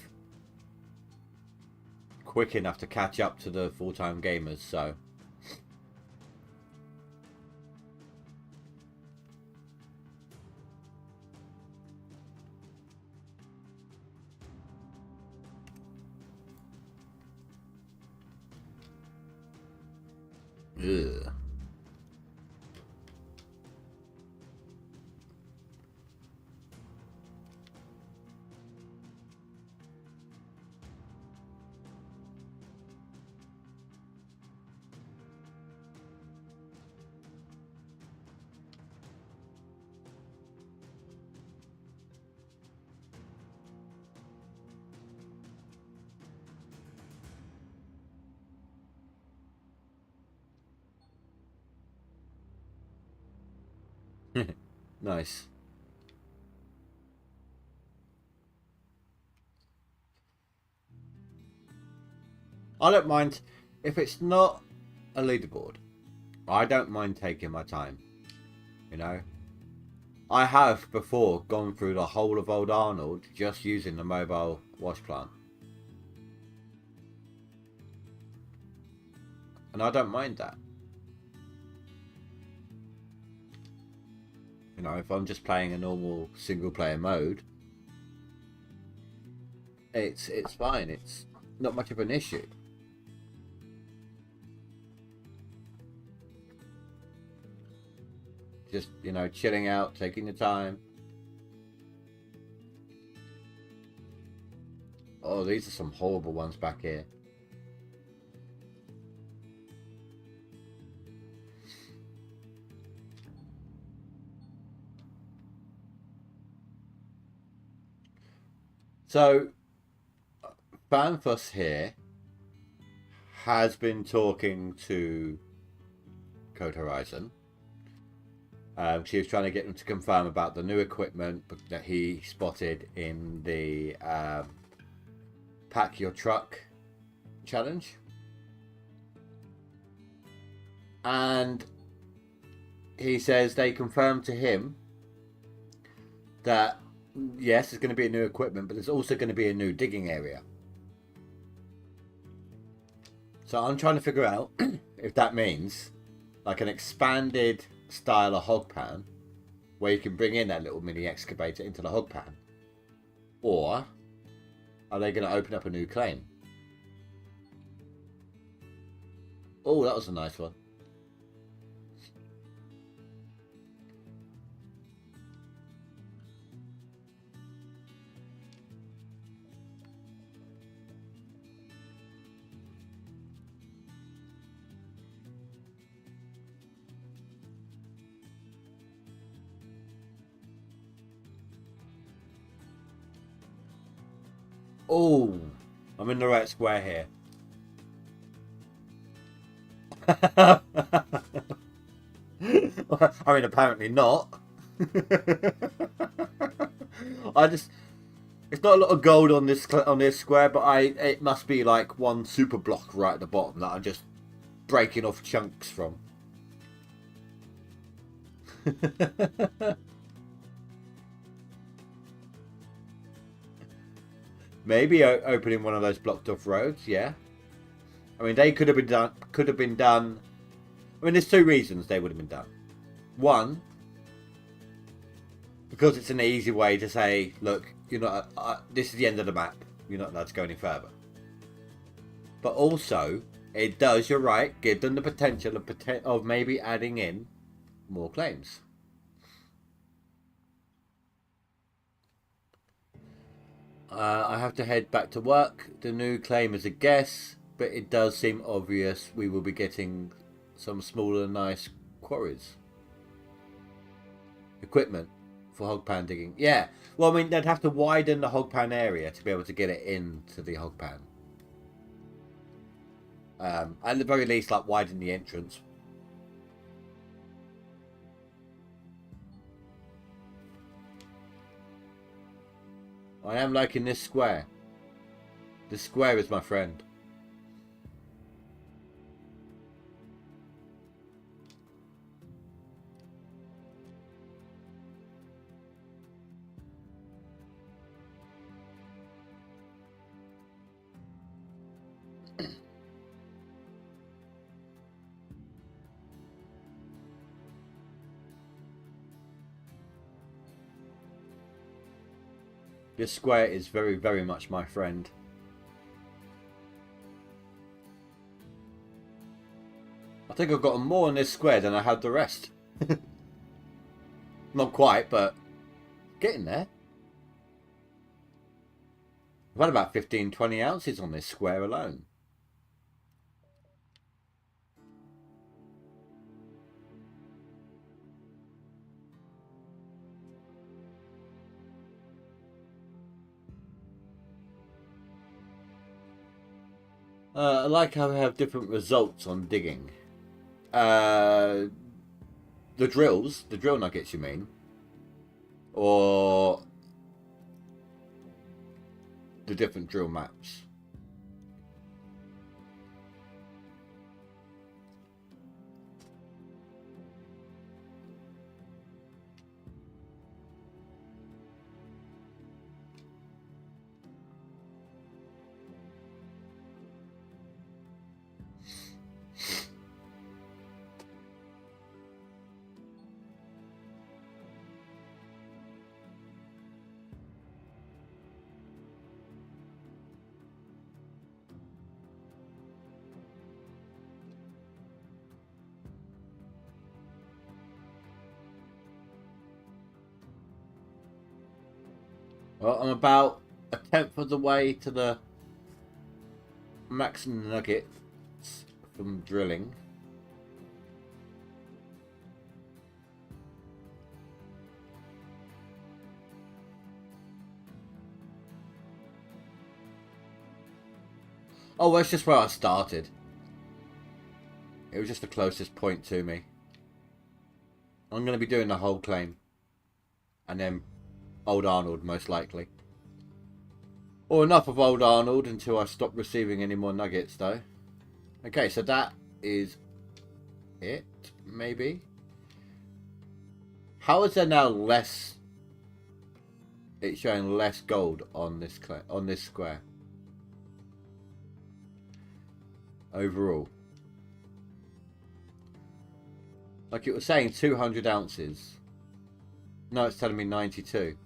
quick enough to catch up to the full-time gamers. So ugh. Nice. I don't mind if it's not a leaderboard. I don't mind taking my time. I have before gone through the whole of Old Arnold just using the mobile wash plant. And I don't mind that. If I'm just playing a normal single player mode, it's fine. It's not much of an issue. Just, you know, chilling out, taking your time. Oh, these are some horrible ones back here. So, Banfuss here has been talking to Code Horizon. She was trying to get them to confirm about the new equipment that he spotted in the Pack Your Truck challenge. And he says they confirmed to him that yes, there's going to be a new equipment, but there's also going to be a new digging area. So I'm trying to figure out if that means like an expanded style of hog pan where you can bring in that little mini excavator into the hog pan, or are they going to open up a new claim? Oh, that was a nice one. Oh, I'm in the right square here. I mean, apparently not. It's not a lot of gold on this square, but it must be like one super block right at the bottom that I'm just breaking off chunks from. Maybe opening one of those blocked off roads, yeah. I mean, they could have been done. I mean, there's two reasons they would have been done. One, because it's an easy way to say, look, you're not. This is the end of the map. You're not allowed to go any further. But also, it does. You're right. Give them the potential of maybe adding in more claims. I have to head back to work. The new claim is a guess, but it does seem obvious we will be getting some smaller, nice quarries. Equipment for hog pan digging. Yeah. Well, I mean, they'd have to widen the hog pan area to be able to get it into the hog pan. At the very least, like widen the entrance. I am liking this square. This square is my friend. This square is very, very much my friend. I think I've gotten more in this square than I had the rest. Not quite, but getting there. I've had about 15-20 ounces on this square alone. I like how we have different results on digging. The drill nuggets, you mean? Or the different drill maps? Well, I'm about a tenth of the way to the maximum nuggets from drilling. Oh, that's just where I started. It was just the closest point to me. I'm going to be doing the whole claim. And then Old Arnold, most likely. Or enough of Old Arnold until I stop receiving any more nuggets, though. Okay, so that is it, maybe. How is there now less? It's showing less gold on this square. Overall. Like it was saying 200 ounces. No, it's telling me 92.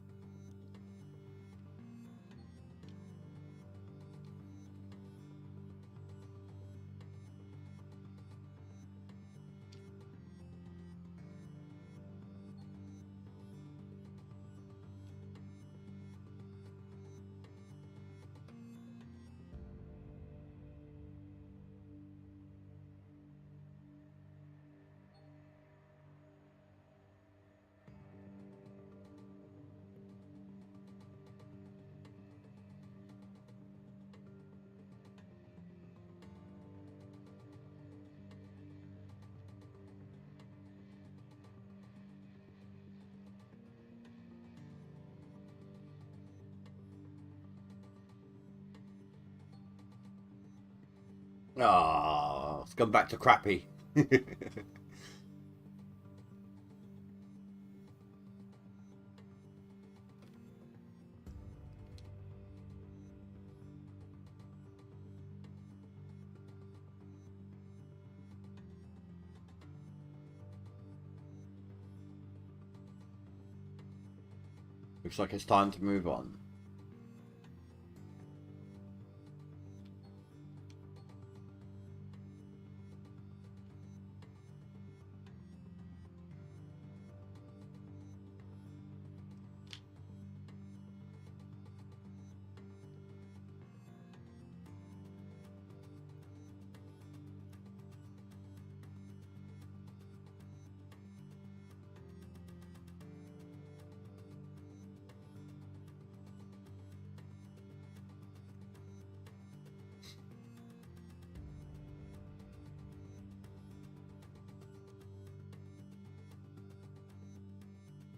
Ah, it's gone back to crappy. Looks like it's time to move on.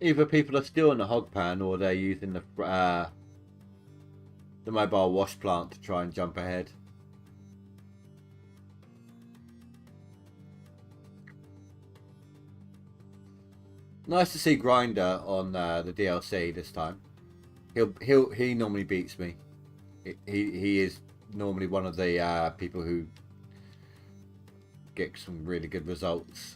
Either people are still in the hog pan or they're using the mobile wash plant to try and jump ahead. Nice to see Grinder on the DLC this time. He normally beats me. He is normally one of the people who get some really good results.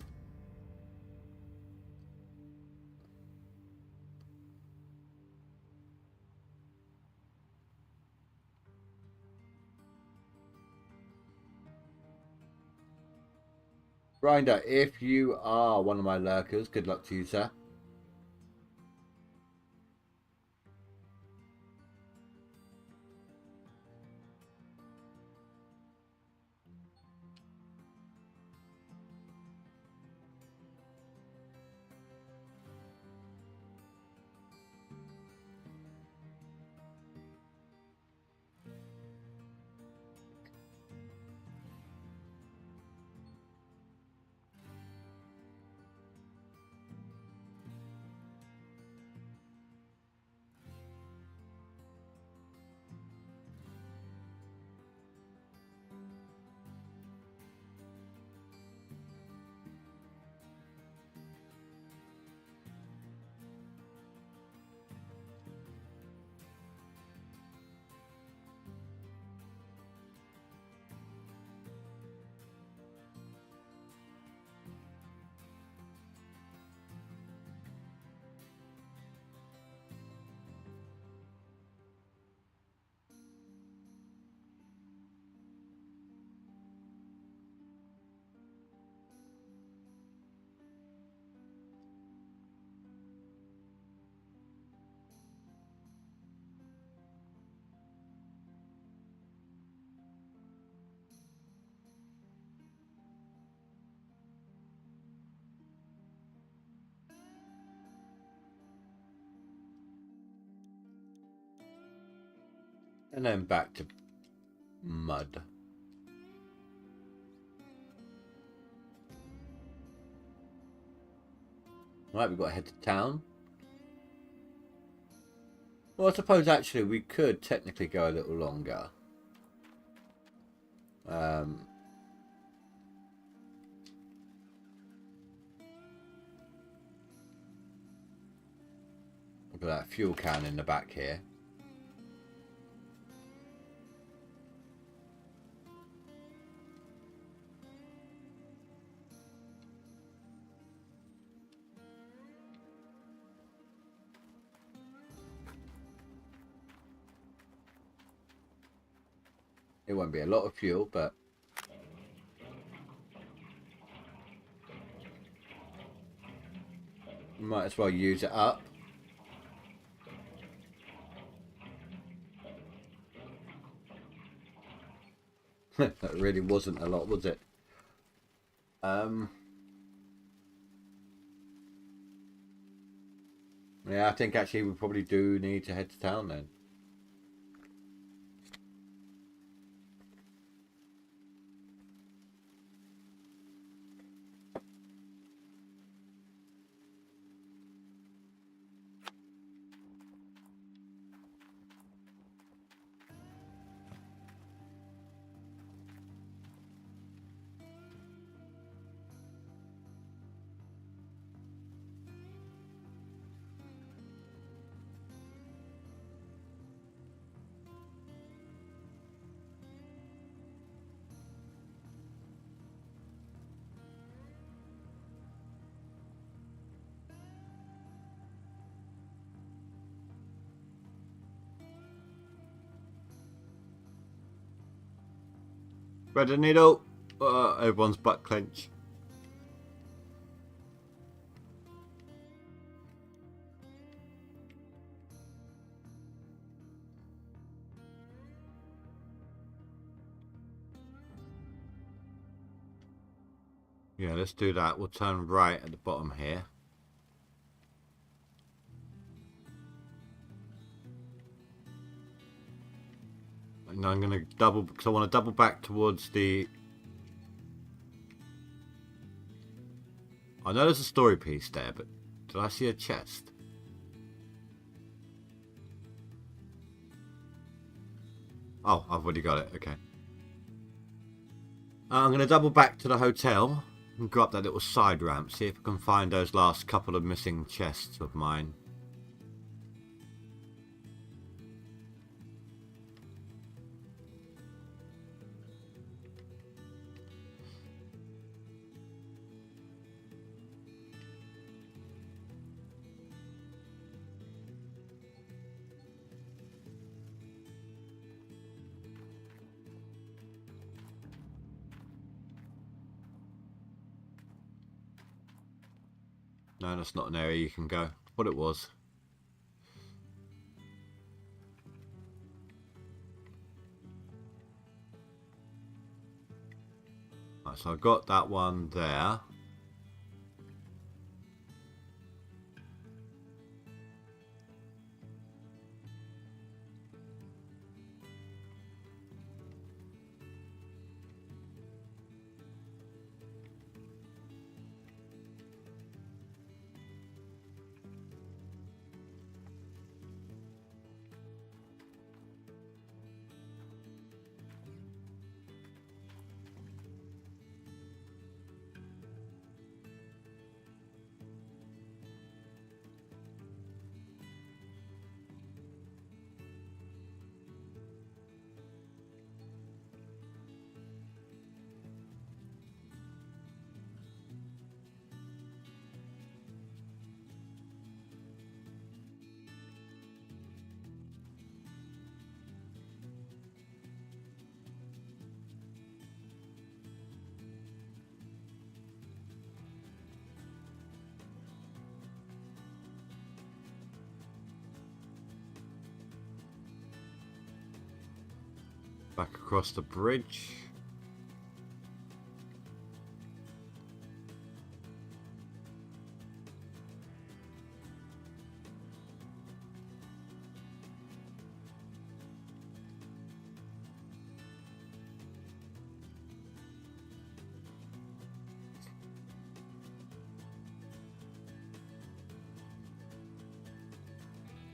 Grinder, if you are one of my lurkers, good luck to you, sir. And then back to mud. Right, we've got to head to town. Well, I suppose actually we could technically go a little longer. Look at that fuel can in the back here. It won't be a lot of fuel, but you might as well use it up. That really wasn't a lot, was it? Yeah, I think actually we probably do need to head to town then. Thread a needle. Everyone's butt clench. Yeah, let's do that. We'll turn right at the bottom here. And I'm going to double, because I want to double back towards the... I know there's a story piece there, but did I see a chest? Oh, I've already got it. Okay. I'm going to double back to the hotel and go up that little side ramp, see if I can find those last couple of missing chests of mine. No, that's not an area you can go. What it was. Right, so I've got that one there. Back across the bridge.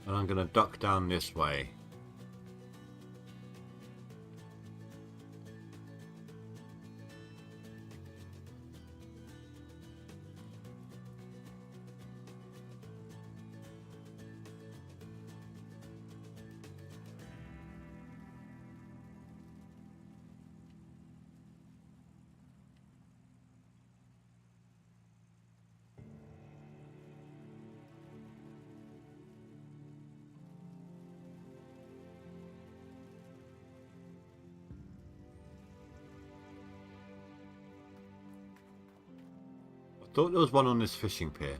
And I'm going to duck down this way. I thought there was one on this fishing pier.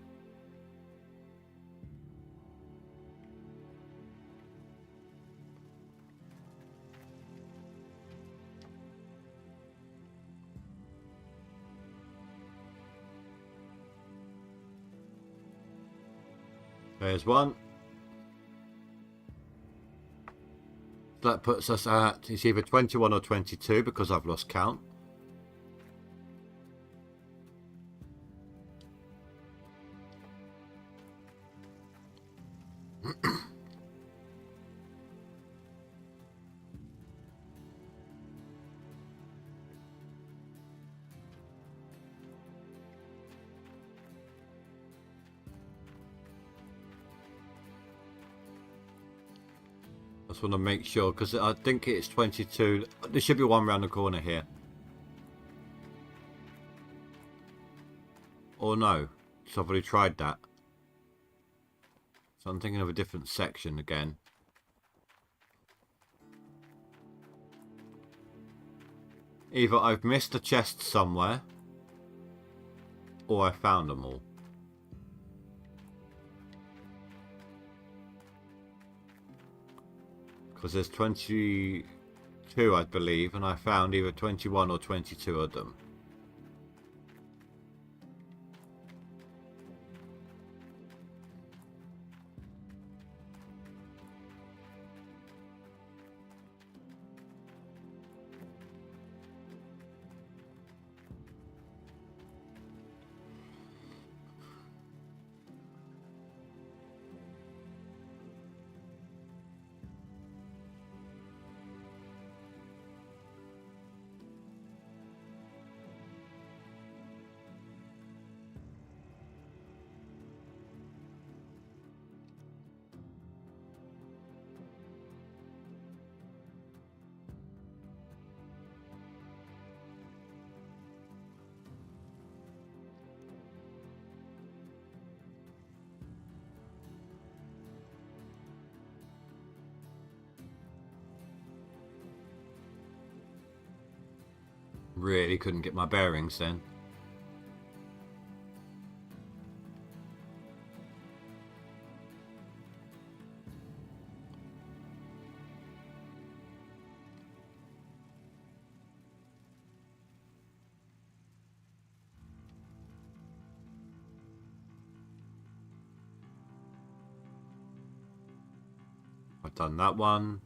There's one. That puts us at, it's either 21 or 22 because I've lost count. I just want to make sure, because I think it's 22. There should be one around the corner here. Or no, so I've already tried that. So I'm thinking of a different section again. Either I've missed a chest somewhere, or I found them all. Because there's 22, I believe, and I found either 21 or 22 of them. Really couldn't get my bearings then. I've done that one.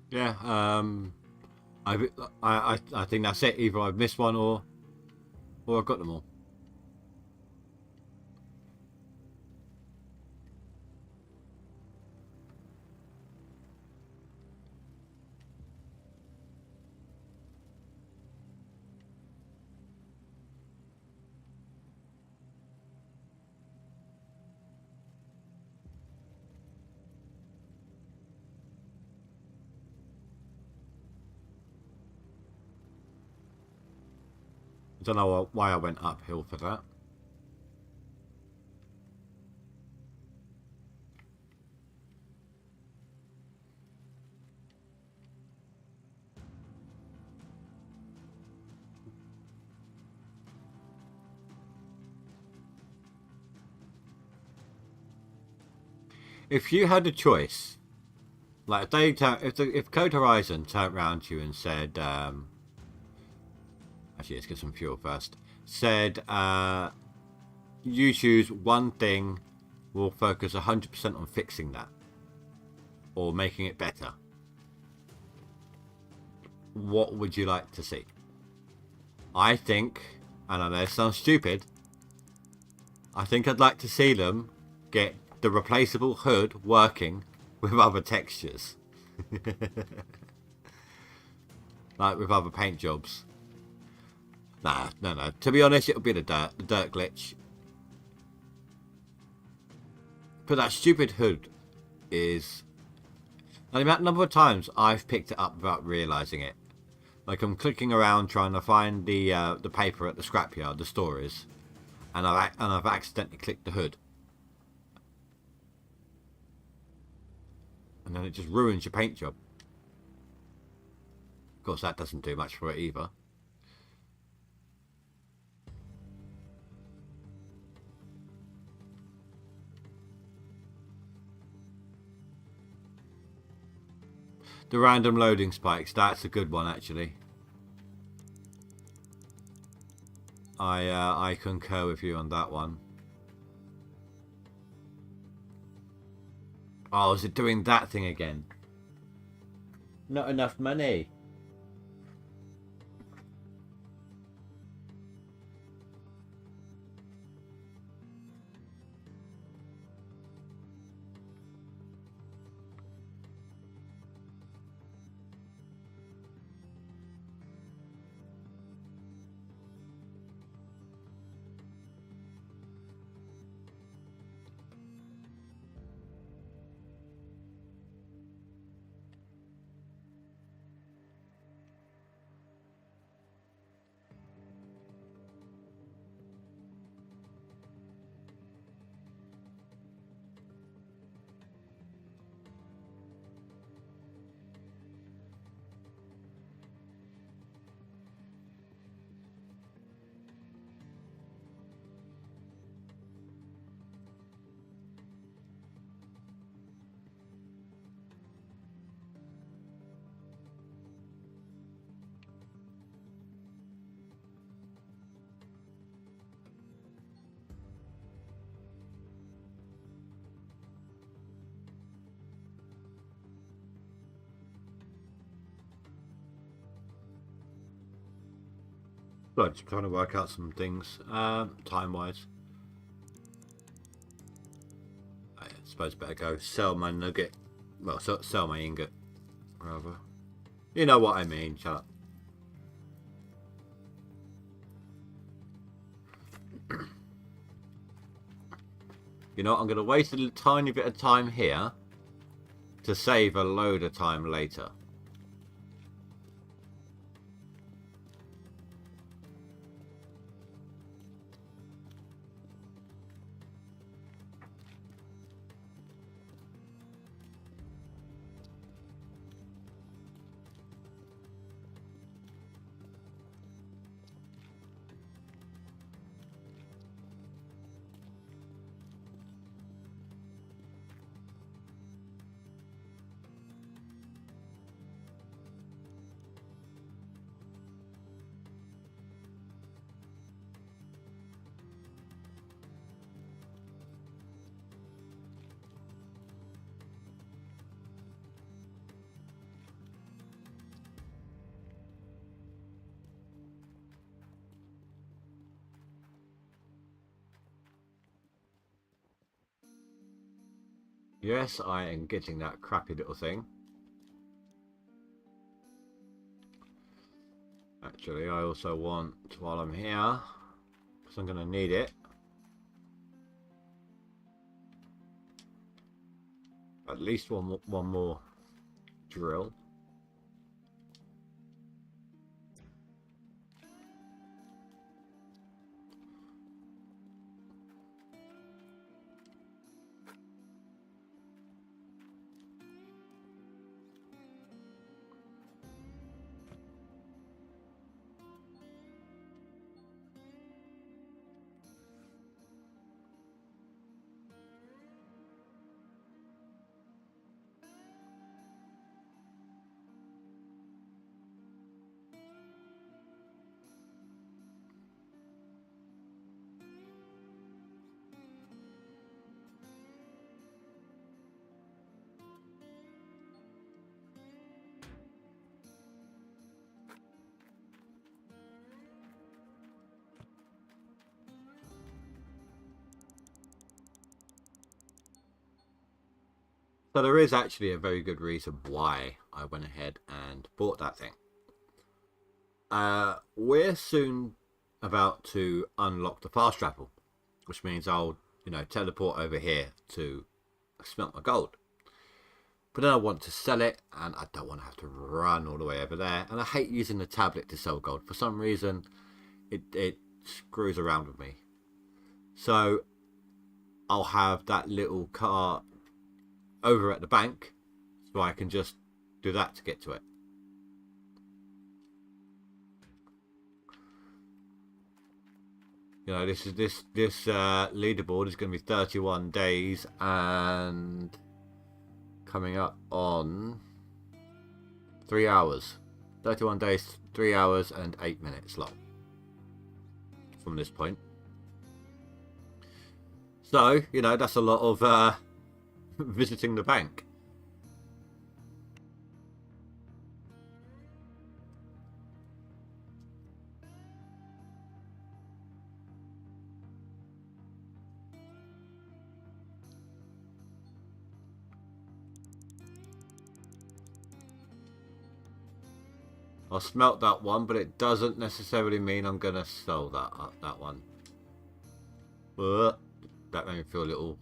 Yeah, I think that's it. Either I've missed one or I've got them all. Don't know why I went uphill for that. If you had a choice, like if Code Horizon turned around to you and said, actually, let's get some fuel first. Said, you choose one thing, we'll focus 100% on fixing that or making it better. What would you like to see? I think, and I know it sounds stupid, I think I'd like to see them get the replaceable hood working with other textures. Like with other paint jobs. Nah, no. To be honest, it'll be the dirt glitch. But that stupid hood is... the amount number of times I've picked it up without realising it. Like I'm clicking around trying to find the paper at the scrapyard, the stories, and I've accidentally clicked the hood. And then it just ruins your paint job. Of course, that doesn't do much for it either. The random loading spikes, that's a good one actually. I concur with you on that one. Oh, is it doing that thing again? Not enough money. Well, just trying to work out some things, time-wise. I suppose better go sell my nugget. Well, sell my ingot, rather. You know what I mean, shut up. You know what, I'm going to waste a tiny bit of time here to save a load of time later. Yes, I am getting that crappy little thing. Actually, I also want, while I'm here, because I'm going to need it, at least one more drill. So there is actually a very good reason why I went ahead and bought that thing. We're soon about to unlock the fast travel, which means I'll, teleport over here to smelt my gold. But then I want to sell it, and I don't want to have to run all the way over there. And I hate using the tablet to sell gold. For some reason, it screws around with me. So I'll have that little car over at the bank, so I can just do that to get to it. This leaderboard is going to be 31 days and coming up on 3 hours. 31 days, 3 hours and 8 minutes long from this point. So, that's a lot of visiting the bank. I'll smelt that one, but it doesn't necessarily mean I'm going to sell that one. That made me feel a little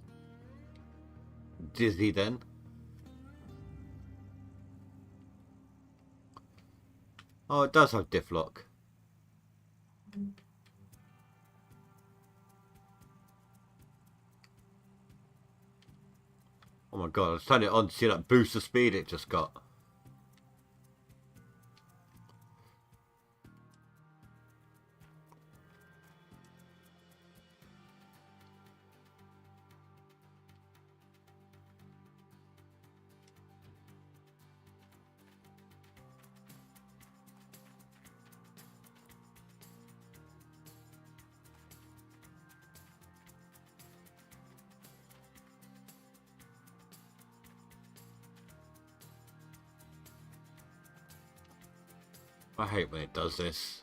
dizzy then. Oh, it does have diff lock. Oh my god, I turned it on to see that boost of speed it just got. I hate when it does this.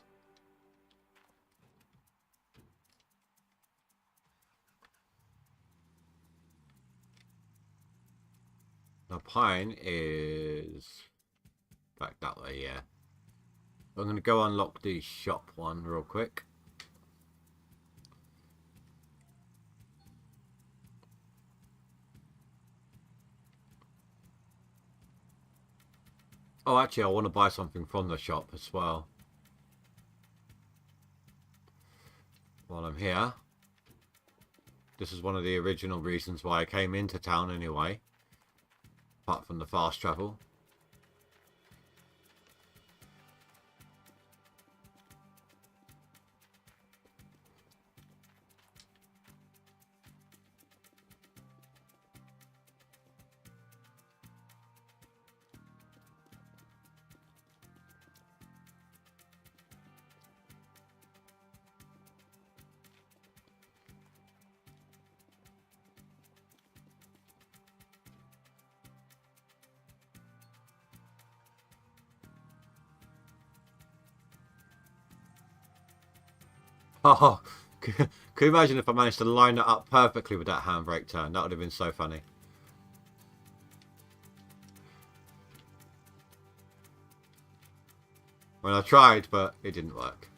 Now Pine is back that way, yeah. I'm going to go unlock the shop one real quick. Oh, actually, I want to buy something from the shop as well. While I'm here. This is one of the original reasons why I came into town anyway. Apart from the fast travel. Oh, could you imagine if I managed to line it up perfectly with that handbrake turn? That would have been so funny. Well, I tried, but it didn't work.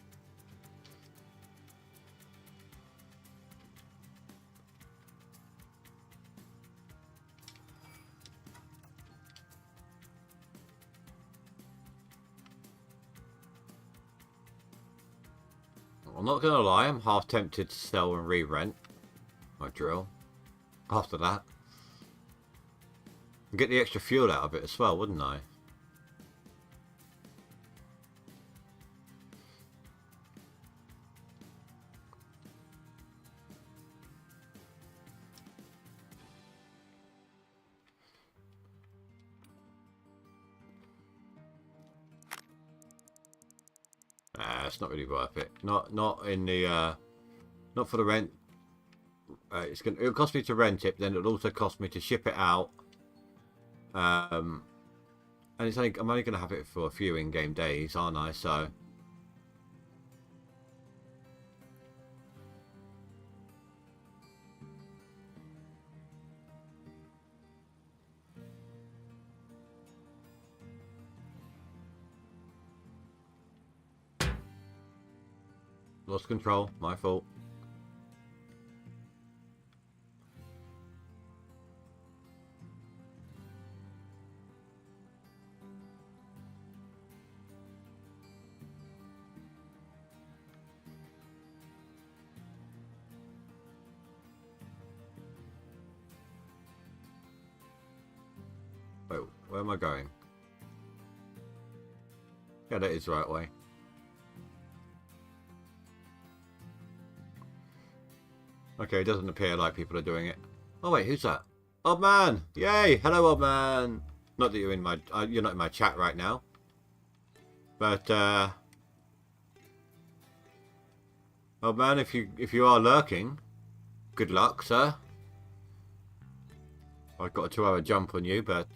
I'm not going to lie, I'm half tempted to sell and re-rent my drill after that. And get the extra fuel out of it as well, wouldn't I? It's not really worth it. Not in the not for the rent. It'll cost me to rent it, but then it'll also cost me to ship it out. And I'm only going to have it for a few in-game days, aren't I? So Lost control. My fault. Wait, where am I going? Yeah, that is the right way. Okay, it doesn't appear like people are doing it. Oh wait, who's that? Old man! Yay! Hello, old man! Not that you're in my you're not in my chat right now. But old man, if you are lurking, good luck, sir. I've got a 2-hour jump on you, but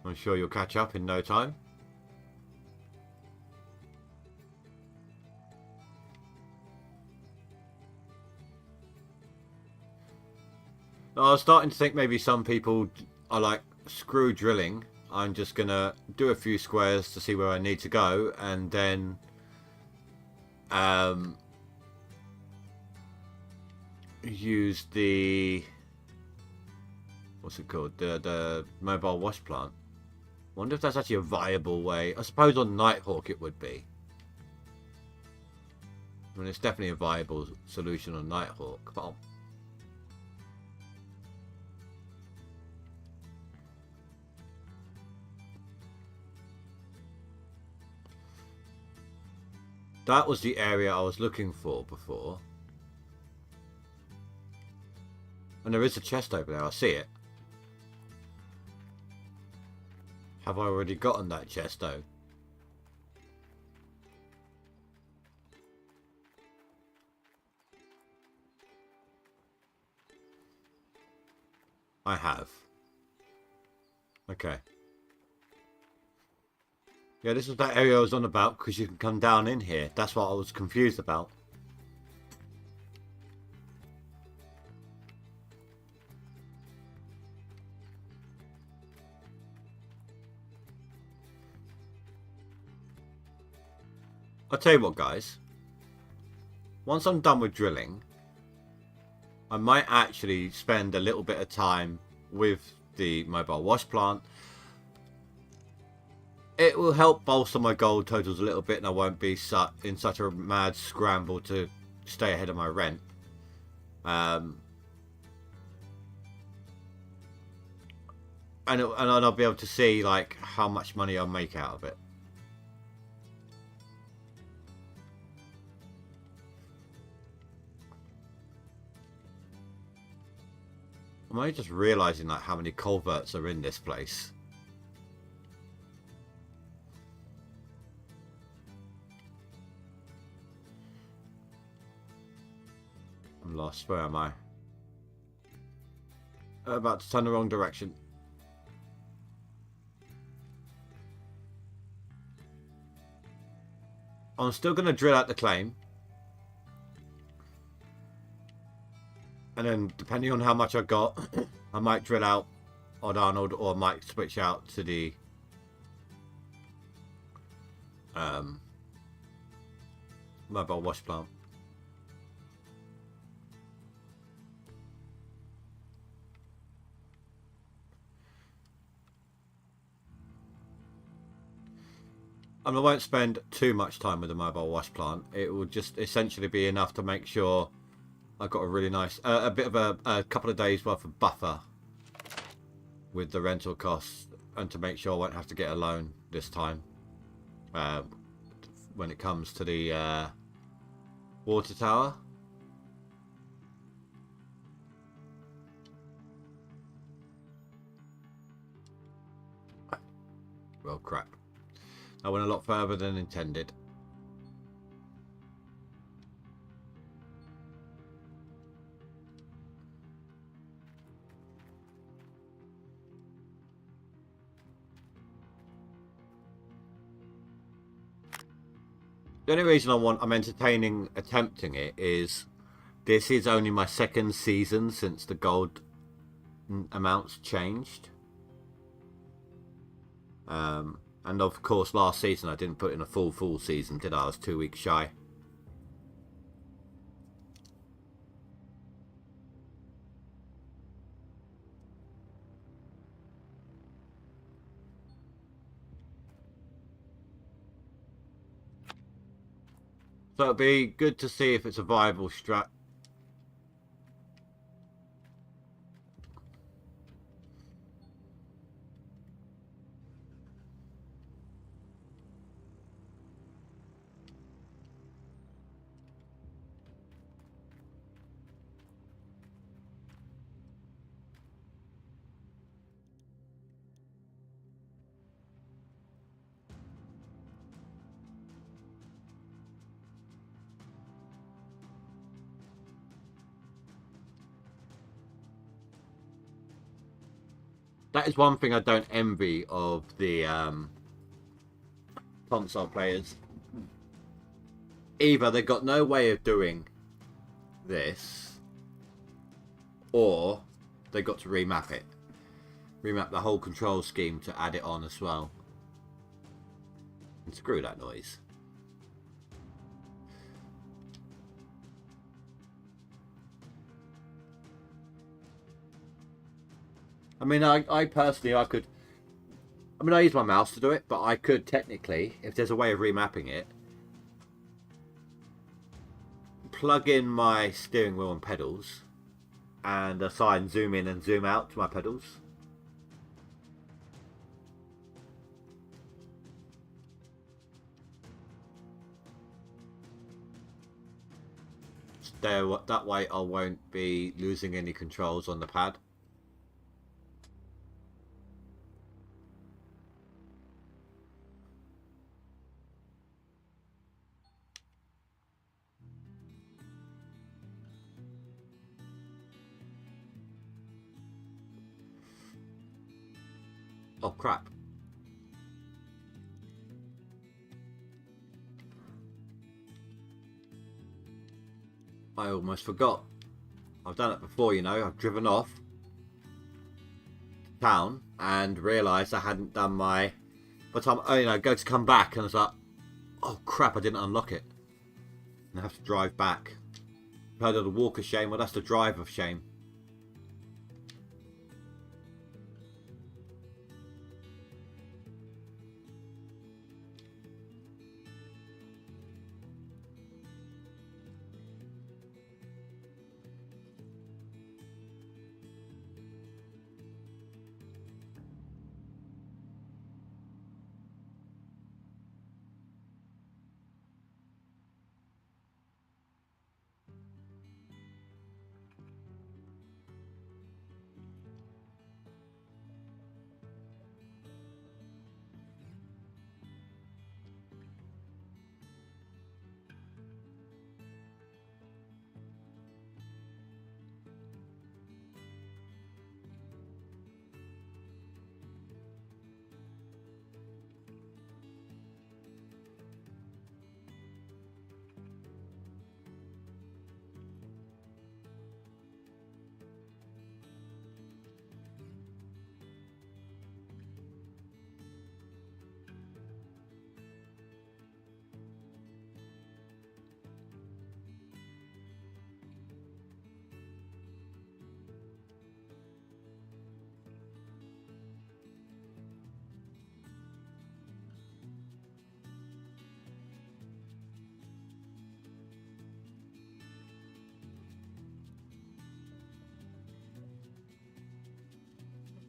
I'm sure you'll catch up in no time. I was starting to think maybe some people are like, screw drilling. I'm just going to do a few squares to see where I need to go, and then use the, what's it called, the mobile wash plant. Wonder if that's actually a viable way. I suppose on Nighthawk it would be. I mean, it's definitely a viable solution on Nighthawk. But that was the area I was looking for before. And there is a chest over there. I see it. Have I already gotten that chest though? I have. Okay. Yeah, this is that area I was on about, because you can come down in here. That's what I was confused about. I'll tell you what, guys. Once I'm done with drilling, I might actually spend a little bit of time with the mobile wash plant. It will help bolster my gold totals a little bit, and I won't be in such a mad scramble to stay ahead of my rent. And I'll be able to see like how much money I'll make out of it. Am I just realizing like how many culverts are in this place? I'm lost. Where am I? About to turn the wrong direction. I'm still going to drill out the claim. And then, depending on how much I got, I might drill out Odd Arnold, or I might switch out to the mobile wash plant. And I won't spend too much time with the mobile wash plant. It will just essentially be enough to make sure I've got a really nice, a bit of a couple of days worth of buffer with the rental costs, and to make sure I won't have to get a loan this time when it comes to the water tower. Well, crap. I went a lot further than intended. The only reason I'm entertaining attempting it is this is only my second season since the gold amounts changed. And of course, last season I didn't put in a full season, did I? I was 2 weeks shy. So it'll be good to see if it's a viable strat. That is one thing I don't envy of the console players. Either they've got no way of doing this, or they've got to remap it. Remap the whole control scheme to add it on as well. And screw that noise. I mean, I personally, I use my mouse to do it, but I could technically, if there's a way of remapping it, plug in my steering wheel and pedals and assign zoom in and zoom out to my pedals. That way I won't be losing any controls on the pad. Oh crap. I almost forgot. I've done it before, you know. I've driven off town and realised I hadn't done my... By the time I go to come back and I was like, oh crap, I didn't unlock it. And I have to drive back. Heard of the walk of shame? Well, that's the drive of shame.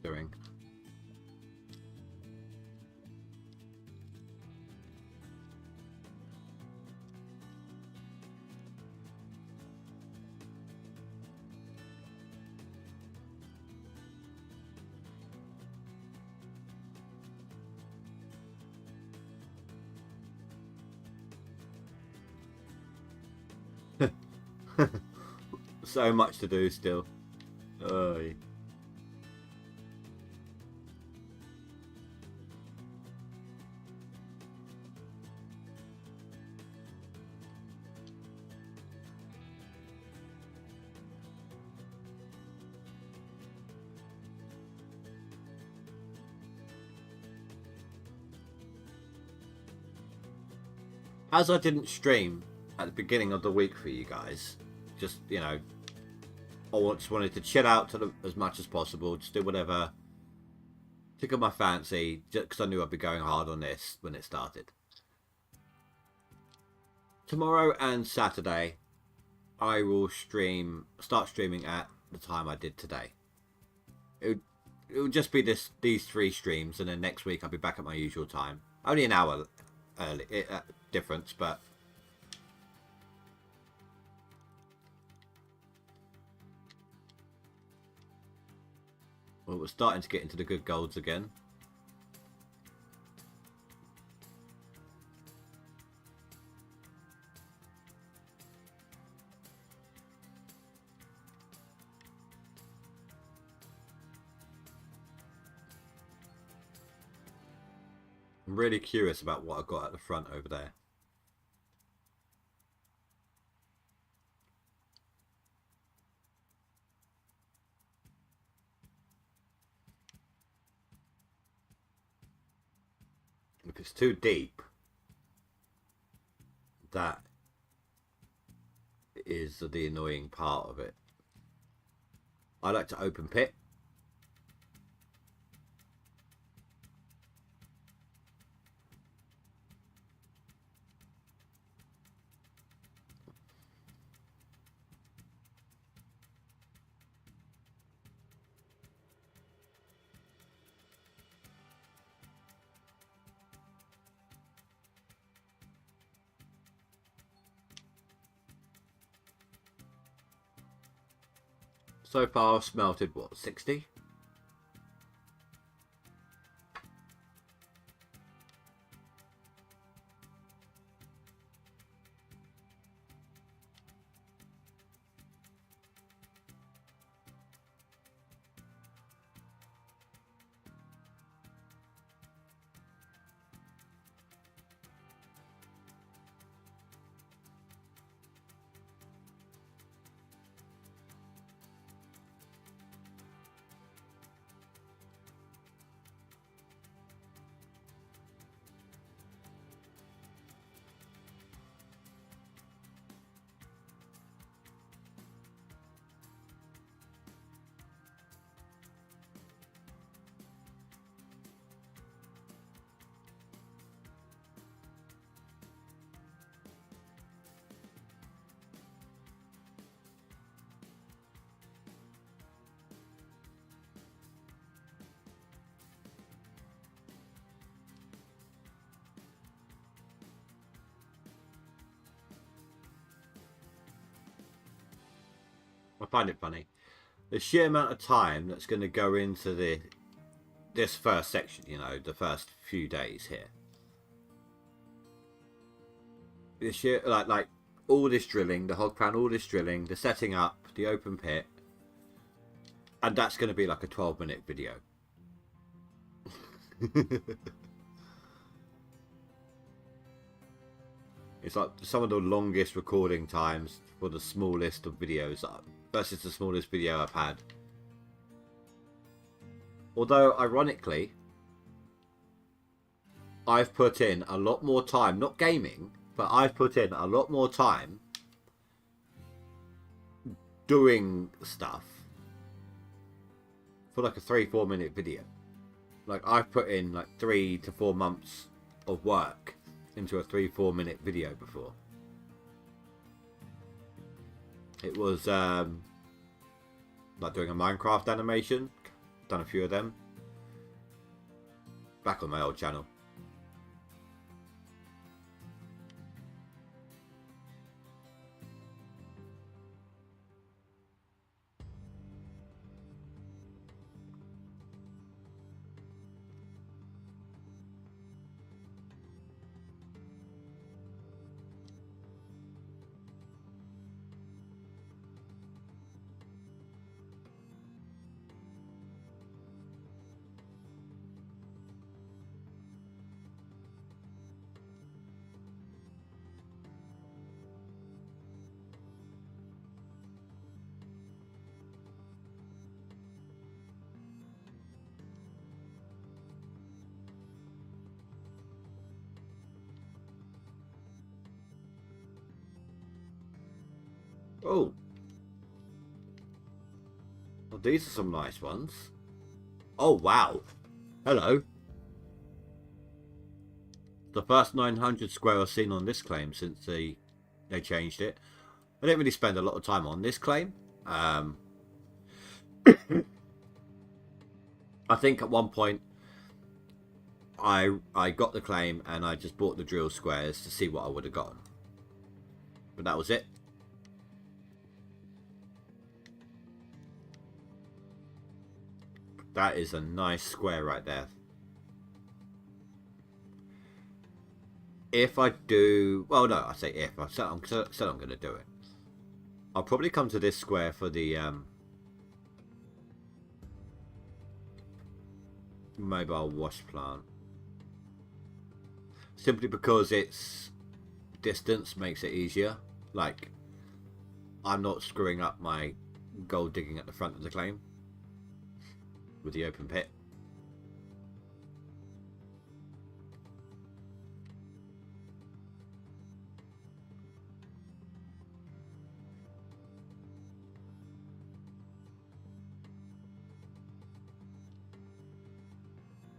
Doing. So much to do still. Oy. as I didn't stream at the beginning of the week for you guys, just, you know, I just wanted to chill out as much as possible, just do whatever tickled my fancy, just because I knew I'd be going hard on this when it started. Tomorrow and Saturday, I will start streaming at the time I did today. It will just be these 3 streams, and then next week I'll be back at my usual time. Only an hour early difference, but well, we're starting to get into the good golds again. I'm really curious about what I've got at the front over there. If it's too deep, that is the annoying part of it. I like to open pit. So far I've smelted, what, 60? I find it funny. The sheer amount of time that's going to go into this first section, you know, the first few days here. The sheer, like all this drilling, the hog pan, all this drilling, the setting up, the open pit. And that's going to be like a 12-minute video. It's like some of the longest recording times for the smallest of videos versus the smallest video I've had. Although, ironically, I've put in a lot more time, not gaming, but I've put in a lot more time doing stuff for like a 3-4 minute video. Like, I've put in like 3 to 4 months of work into a 3-4 minute video before. It was like doing a Minecraft animation. Done a few of them back on my old channel. Oh. Well, these are some nice ones. Oh, wow. Hello. The first 900 square I've seen on this claim since they changed it. I didn't really spend a lot of time on this claim. I think at one point I got the claim and I just bought the drill squares to see what I would have gotten. But that was it. That is a nice square right there. If I do... Well, no, I say if. I said I'm going to do it. I'll probably come to this square for the mobile wash plant. Simply because its distance makes it easier. Like, I'm not screwing up my gold digging at the front of the claim with the open pit.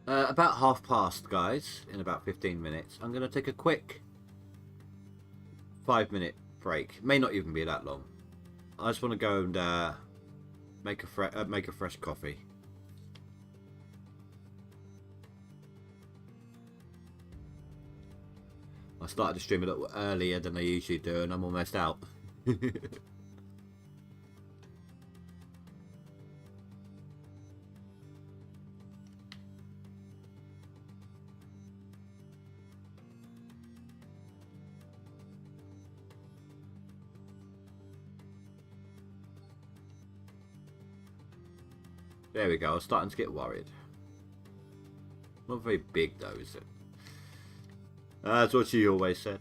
About 1:30, guys, in about 15 minutes. I'm going to take a quick 5-minute break. May not even be that long. I just want to go and make a fresh coffee. I started the stream a little earlier than I usually do, and I'm almost out. There we go. I was starting to get worried. Not very big though, is it? That's what she always said.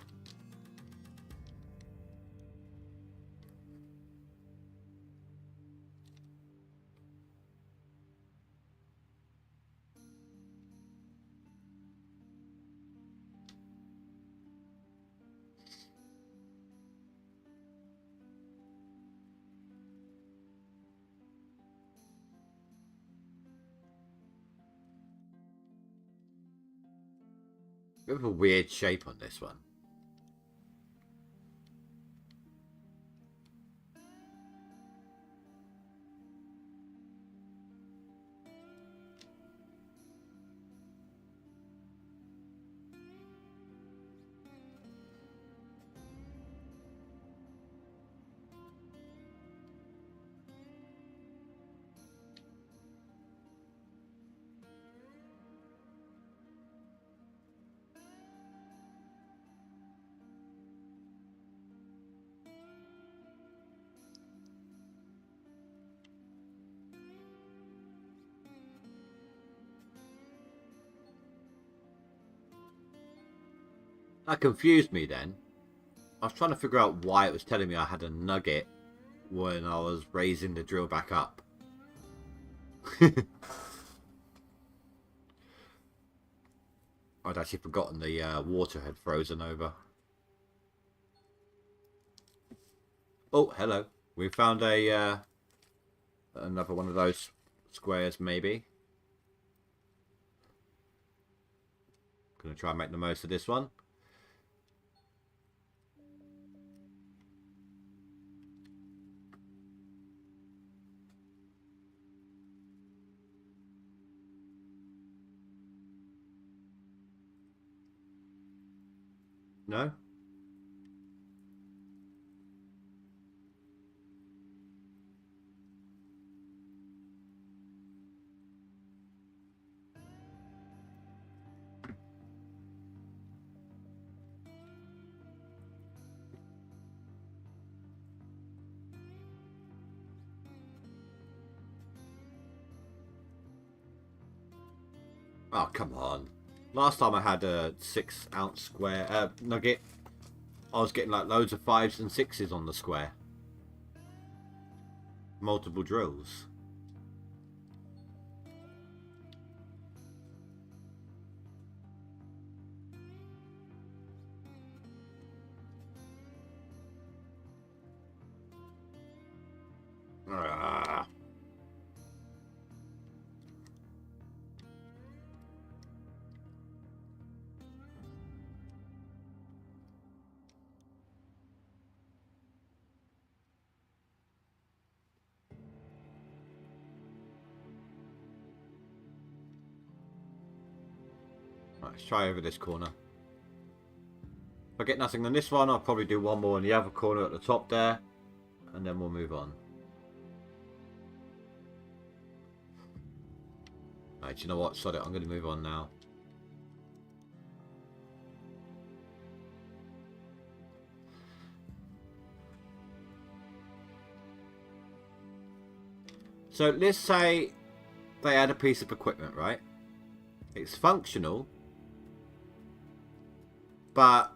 Bit of a weird shape on this one. That confused me then. I was trying to figure out why it was telling me I had a nugget when I was raising the drill back up. I'd actually forgotten the water had frozen over. Oh, hello. We found a another one of those squares, maybe. Gonna try and make the most of this one. No? Oh, come on. Last time I had a 6-ounce square nugget, I was getting like loads of 5s and 6s on the square. Multiple drills. Ah. Right, let's try over this corner. If I get nothing on this one, I'll probably do one more in the other corner at the top there, and then we'll move on. Right, you know what? Sod it, I'm going to move on now. So let's say they had a piece of equipment, right? It's functional, but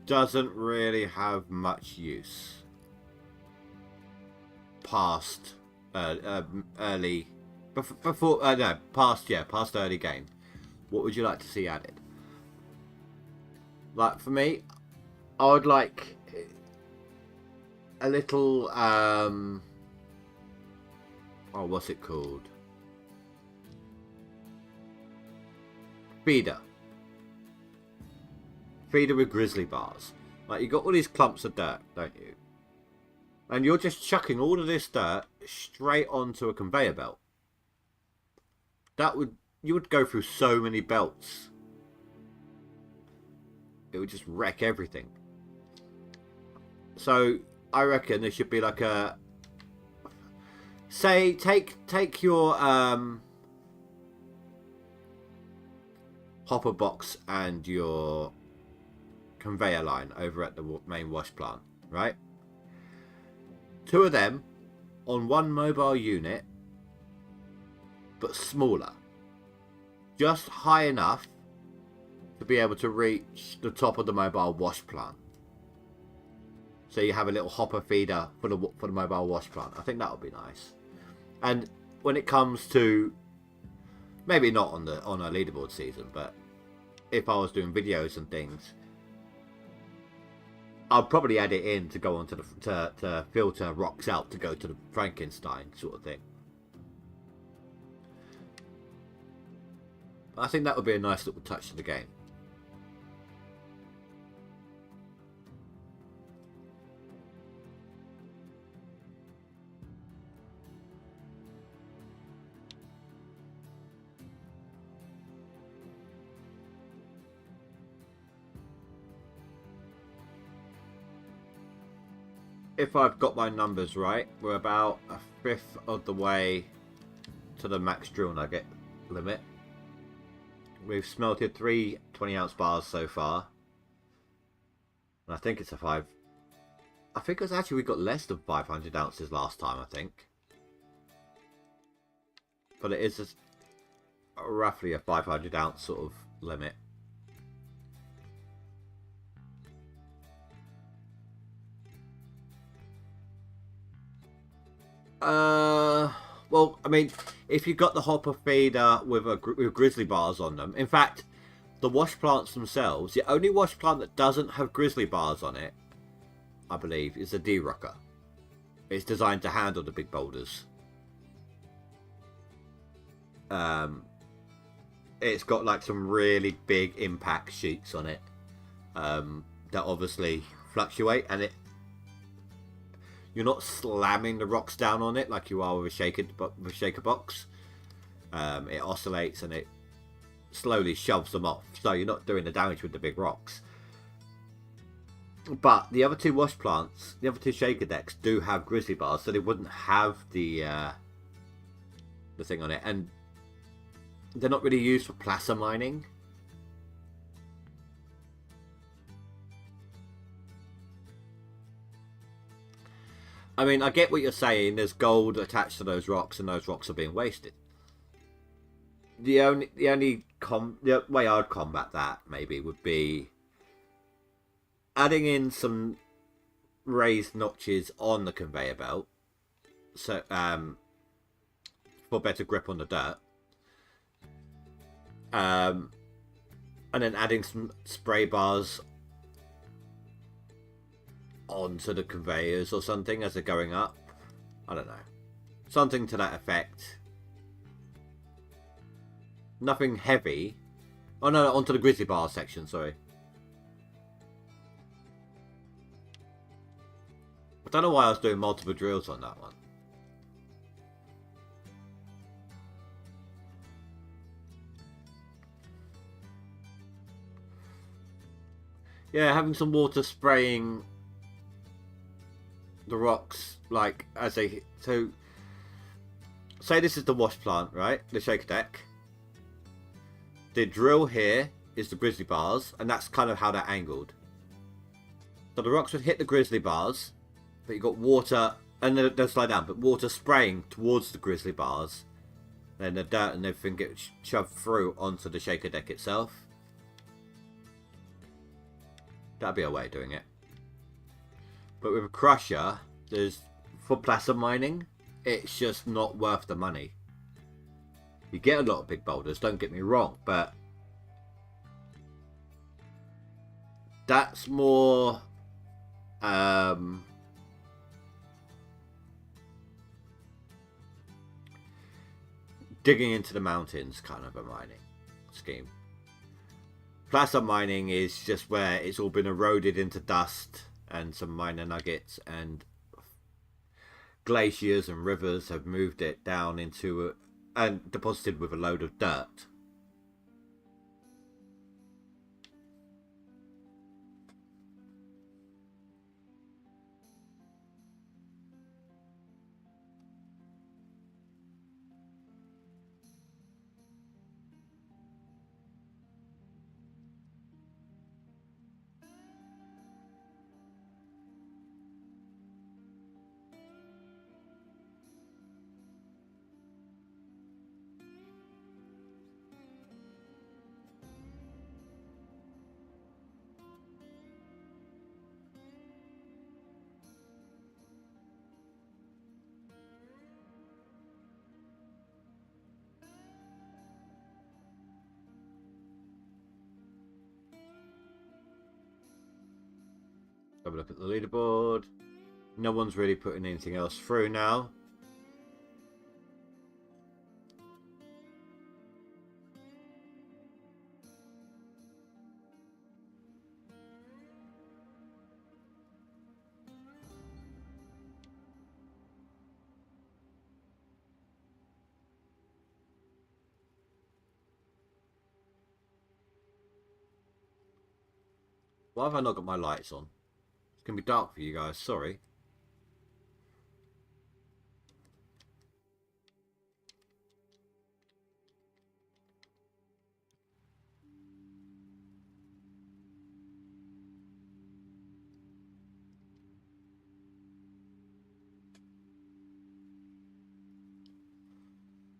doesn't really have much use past early, before no, past early game. What would you like to see added? Like for me, I would like a little oh, what's it called? Feeder with grizzly bars. Like, you got all these clumps of dirt, don't you? And you're just chucking all of this dirt straight onto a conveyor belt. You would go through so many belts. It would just wreck everything. So I reckon there should be like a, say, take your hopper box and your conveyor line over at the main wash plant, right? Two of them on one mobile unit, but smaller, just high enough to be able to reach the top of the mobile wash plant. So you have a little hopper feeder for the mobile wash plant. I think that would be nice. And when it comes to, maybe not on a leaderboard season, but if I was doing videos and things, I'll probably add it in to go on to to filter rocks out to go to the Frankenstein sort of thing. I think that would be a nice little touch to the game. If I've got my numbers right, we're about a fifth of the way to the max drill nugget limit. We've smelted 3 20-ounce bars so far. And I think it's a 5. I think it was actually, we got less than 500 ounces last time, I think. But it is just roughly a 500 ounce sort of limit. Well, I mean, if you got the hopper feeder with grizzly bars on them, in fact, the wash plants themselves, the only wash plant that doesn't have grizzly bars on it, I believe, is the D-Rocker. It's designed to handle the big boulders. It's got like some really big impact sheets on it that obviously fluctuate, and you're not slamming the rocks down on it like you are with a shaker box. It oscillates and it slowly shoves them off, so you're not doing the damage with the big rocks. But the other two wash plants, the other two shaker decks, do have grizzly bars, so they wouldn't have the thing on it, and they're not really used for placer mining. I mean, I get what you're saying. There's gold attached to those rocks, and those rocks are being wasted. The way I'd combat that maybe would be adding in some raised notches on the conveyor belt, so for better grip on the dirt, and then adding some spray bars onto the conveyors or something as they're going up. I don't know. Something to that effect. Nothing heavy. Oh no, onto the grizzly bar section, sorry. I don't know why I was doing multiple drills on that one. Yeah, having some water spraying the rocks, like, as they... So, say this is the wash plant, right? The shaker deck. The drill here is the grizzly bars, and that's kind of how they're angled. So the rocks would hit the grizzly bars, but you got water, and they'll slide down, but water spraying towards the grizzly bars. Then the dirt and everything gets shoved through onto the shaker deck itself. That'd be a way of doing it. But with a crusher, for placer mining, it's just not worth the money. You get a lot of big boulders, don't get me wrong, but that's more digging into the mountains kind of a mining scheme. Placer mining is just where it's all been eroded into dust and some minor nuggets, and glaciers and rivers have moved it down into and deposited with a load of dirt. Have a look at the leaderboard. No one's really putting anything else through now. Why have I not got my lights on? It's going to be dark for you guys, sorry.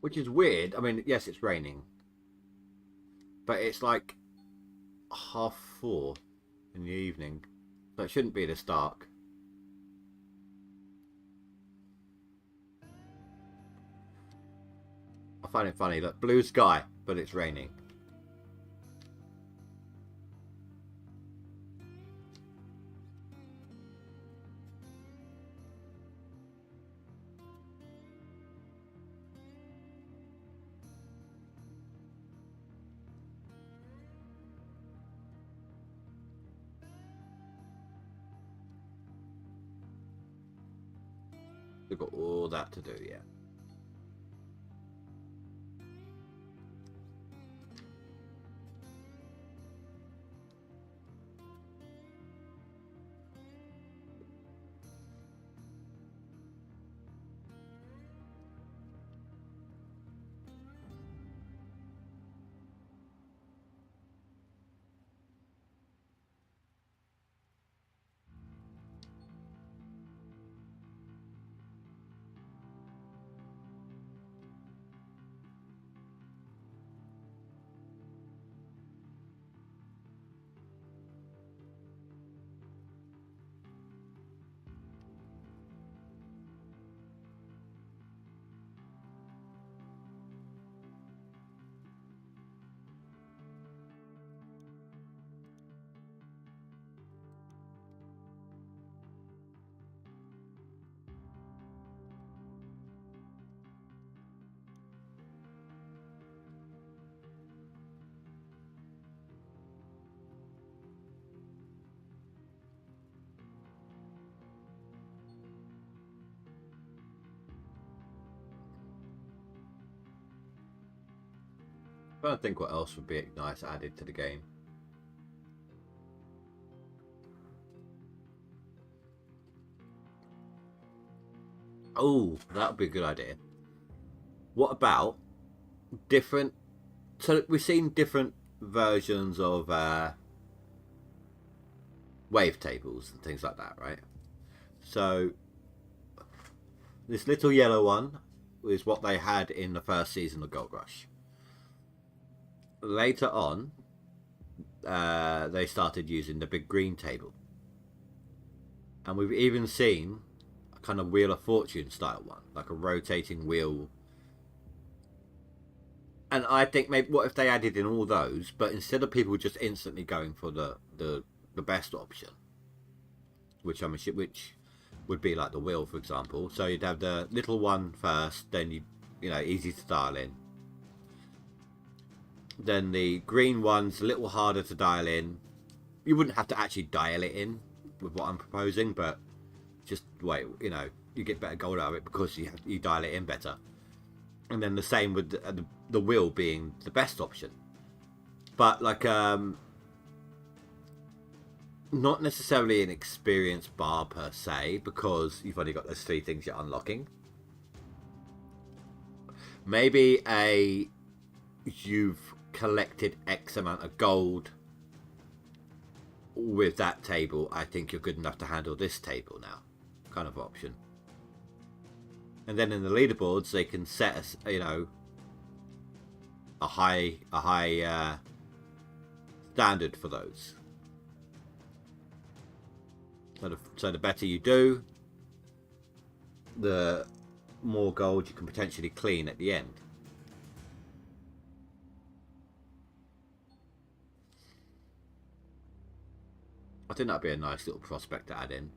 Which is weird. I mean, yes, it's raining. But it's like 4:30 in the evening. So it shouldn't be this dark. I find it funny. Look, blue sky, but it's raining. We've got all that to do yet. I don't think what else would be nice added to the game. Oh, that would be a good idea. What about different... So we've seen different versions of wave tables and things like that, right? So this little yellow one is what they had in the first season of GoldRush. Later on, they started using the big green table. And we've even seen a kind of Wheel of Fortune style one, like a rotating wheel. And I think maybe what if they added in all those, but instead of people just instantly going for the best option, which would be like the wheel, for example. So you'd have the little one first, then you know, easy to dial in. Then the green one's a little harder to dial in. You wouldn't have to actually dial it in with what I'm proposing, but just wait, you know, you get better gold out of it because you dial it in better. And then the same with the wheel being the best option. But like not necessarily an experience bar per se, because you've only got those 3 things you're unlocking. Maybe you've collected X amount of gold with that table. I think you're good enough to handle this table now, kind of option. And then in the leaderboards, they can set a, you know, a high standard for those. So the better you do, the more gold you can potentially clean at the end. I think that'd be a nice little prospect to add in.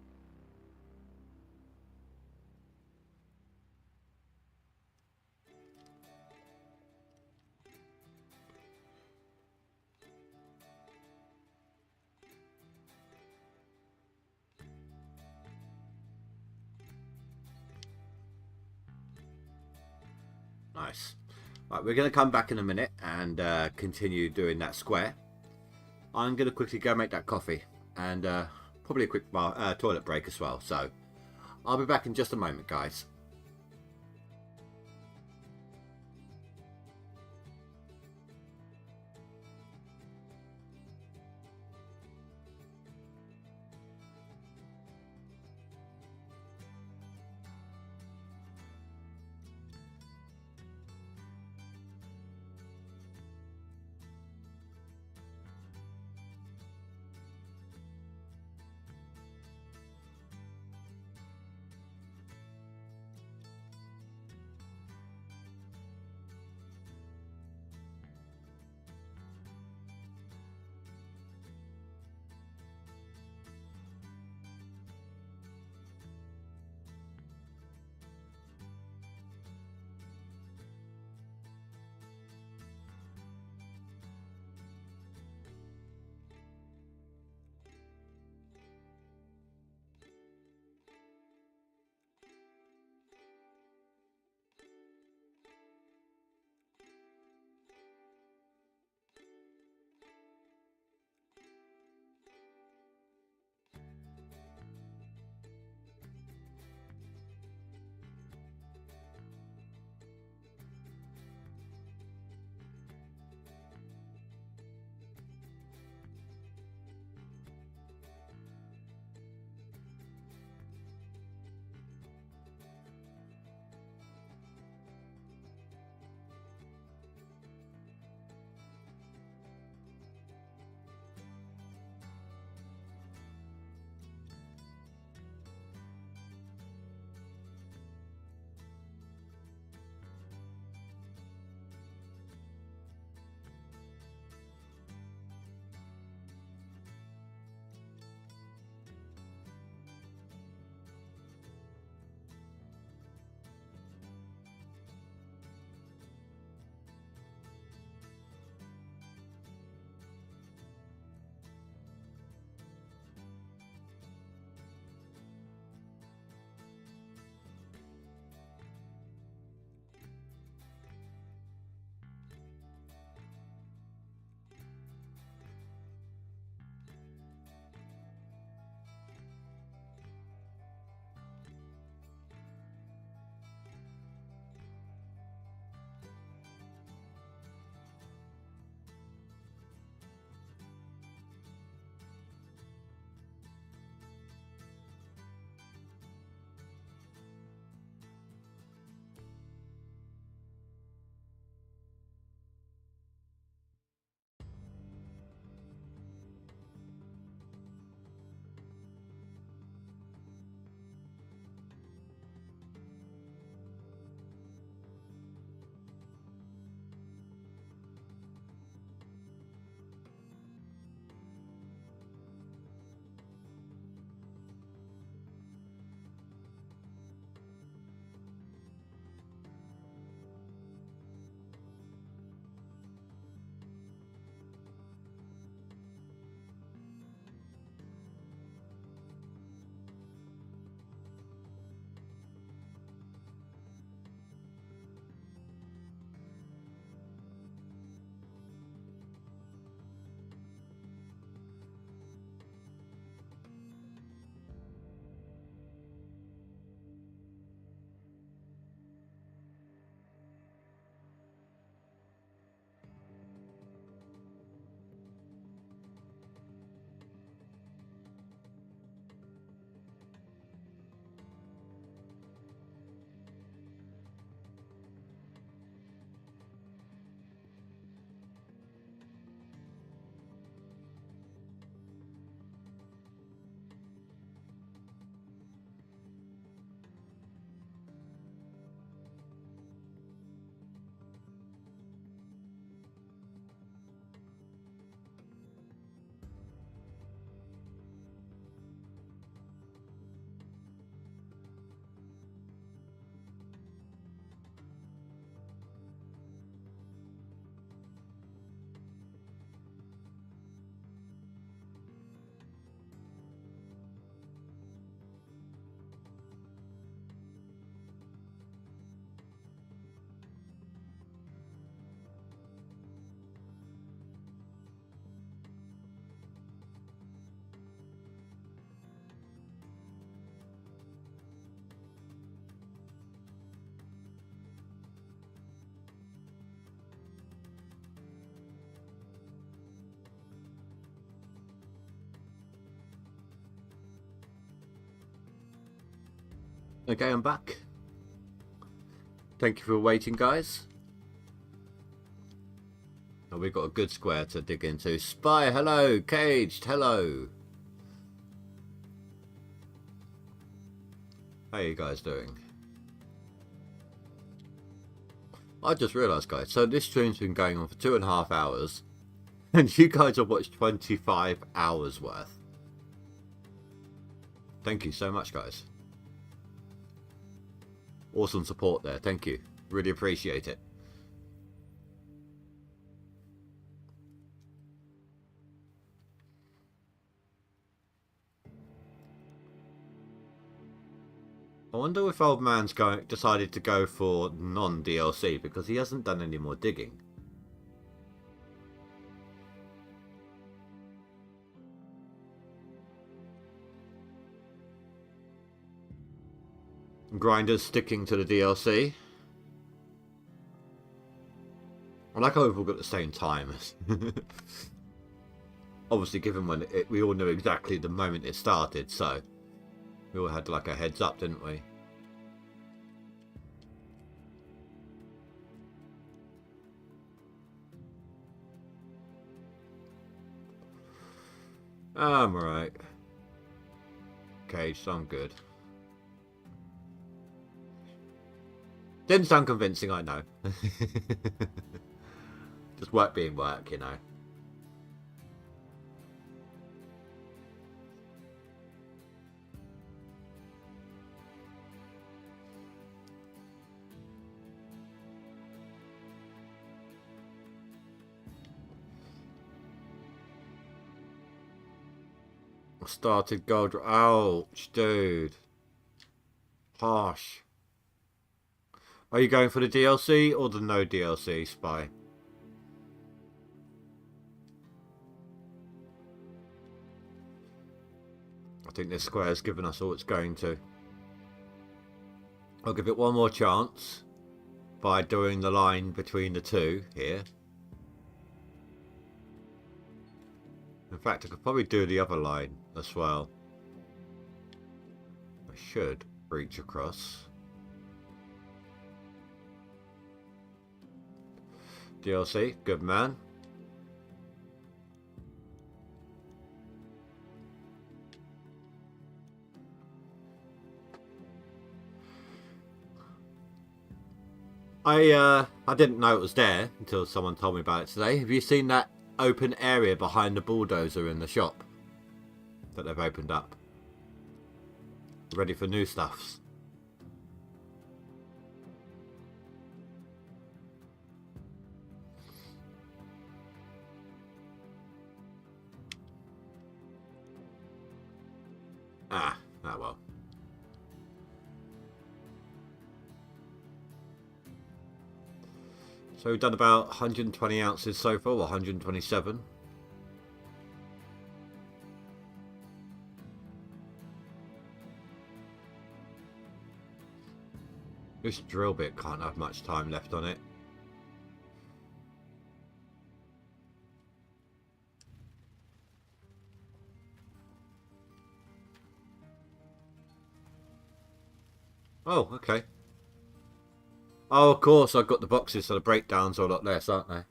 Nice. Right, we're going to come back in a minute and continue doing that square. I'm going to quickly go make that coffee and probably a quick toilet break as well. So I'll be back in just a moment, guys. Okay, I'm back. Thank you for waiting, guys. Oh, we've got a good square to dig into. Spy, hello. Caged, hello. How are you guys doing? I just realised, guys, so this stream's been going on for 2.5 hours, and you guys have watched 25 hours worth. Thank you so much, guys. Awesome support there, thank you. Really appreciate it. I wonder if old man's decided to go for non-DLC because he hasn't done any more digging. Grinders sticking to the DLC. I like how we've all got the same time. Obviously, given when we all knew exactly the moment it started, so we all had like a heads up, didn't we? I'm alright. Okay, so I'm good. Didn't sound convincing, I know. Just work being work, you know. Started gold. Ouch, dude. Harsh. Are you going for the DLC or the no DLC, Spy? I think this square has given us all it's going to. I'll give it one more chance by doing the line between the two here. In fact, I could probably do the other line as well. I should reach across. DLC, good man. I didn't know it was there until someone told me about it today. Have you seen that open area behind the bulldozer in the shop that they've opened up? Ready for new stuffs. Ah, well. So we've done about 120 ounces so far, or 127. This drill bit can't have much time left on it. Oh, okay. Oh, of course, I've got the boxes, so the breakdowns are a lot less, aren't they?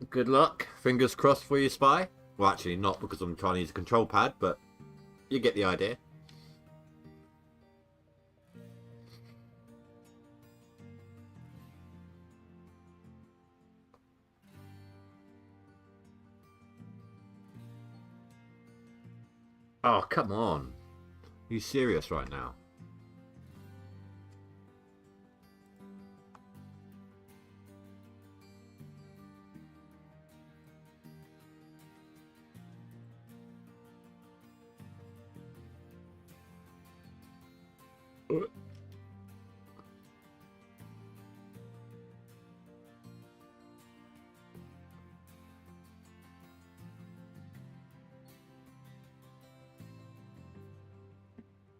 Good luck. Fingers crossed for you, Spy. Well, actually not, because I'm trying to use a control pad, but you get the idea. Oh, come on. Are you serious right now?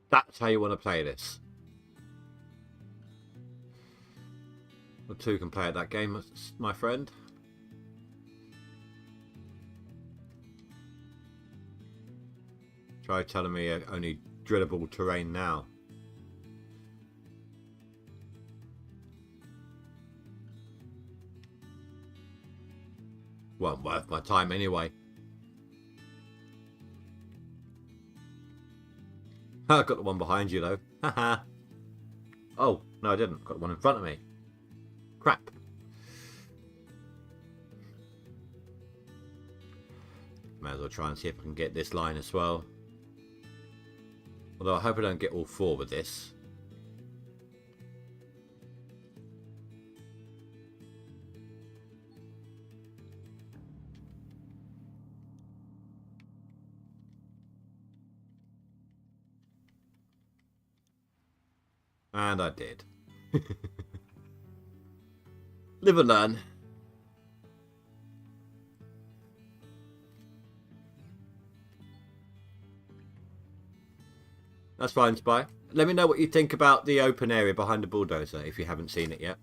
That's how you want to play this. The two can play at that game, my friend. Try telling me only drillable terrain now. Well, worth my time anyway. I got the one behind you though. Haha. Oh, no I didn't. Got the one in front of me. Crap. May as well try and see if I can get this line as well. Although I hope I don't get all four with this. And I did. Live and learn. That's fine, Spy. Let me know what you think about the open area behind the bulldozer if you haven't seen it yet.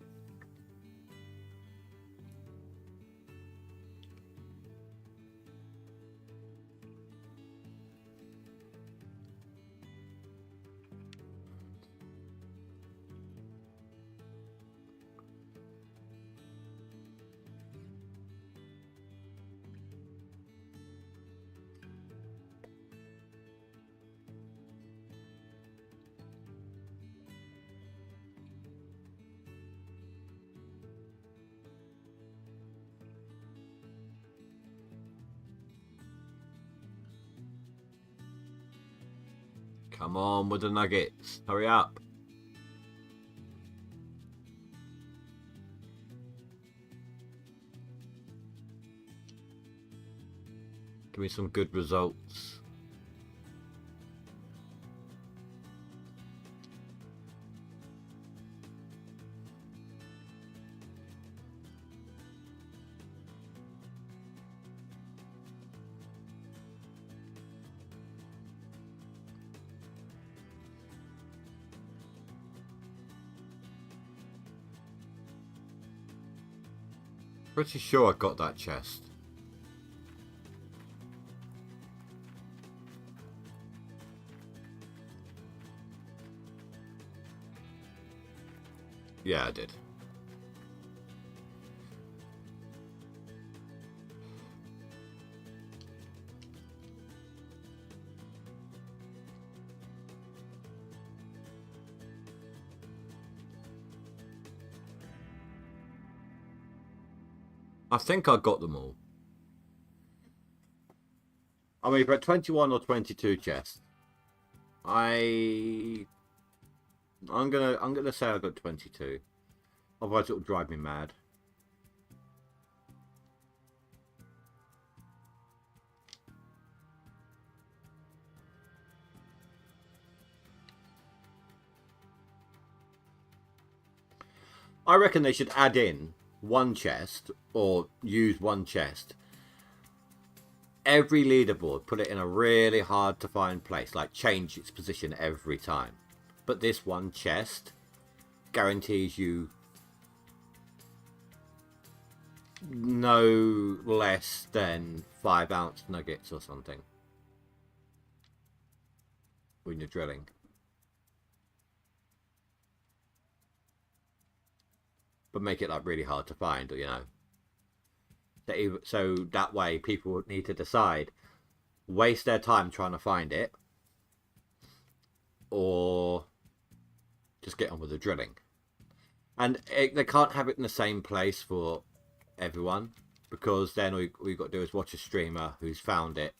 Come on with the nuggets. Hurry up. Give me some good results. Pretty sure I got that chest. Yeah, I did. I think I got them all. I'm either at 21 or 22 chests. I'm gonna say I got 22. Otherwise it'll drive me mad. I reckon they should add in one chest or use one chest every leaderboard, put it in a really hard to find place, like change its position every time. But this one chest guarantees you no less than 5-ounce nuggets or something when you're drilling. But make it like really hard to find, you know. So that way people would need to decide, waste their time trying to find it, or just get on with the drilling. And they can't have it in the same place for everyone, because then all you've got to do is watch a streamer who's found it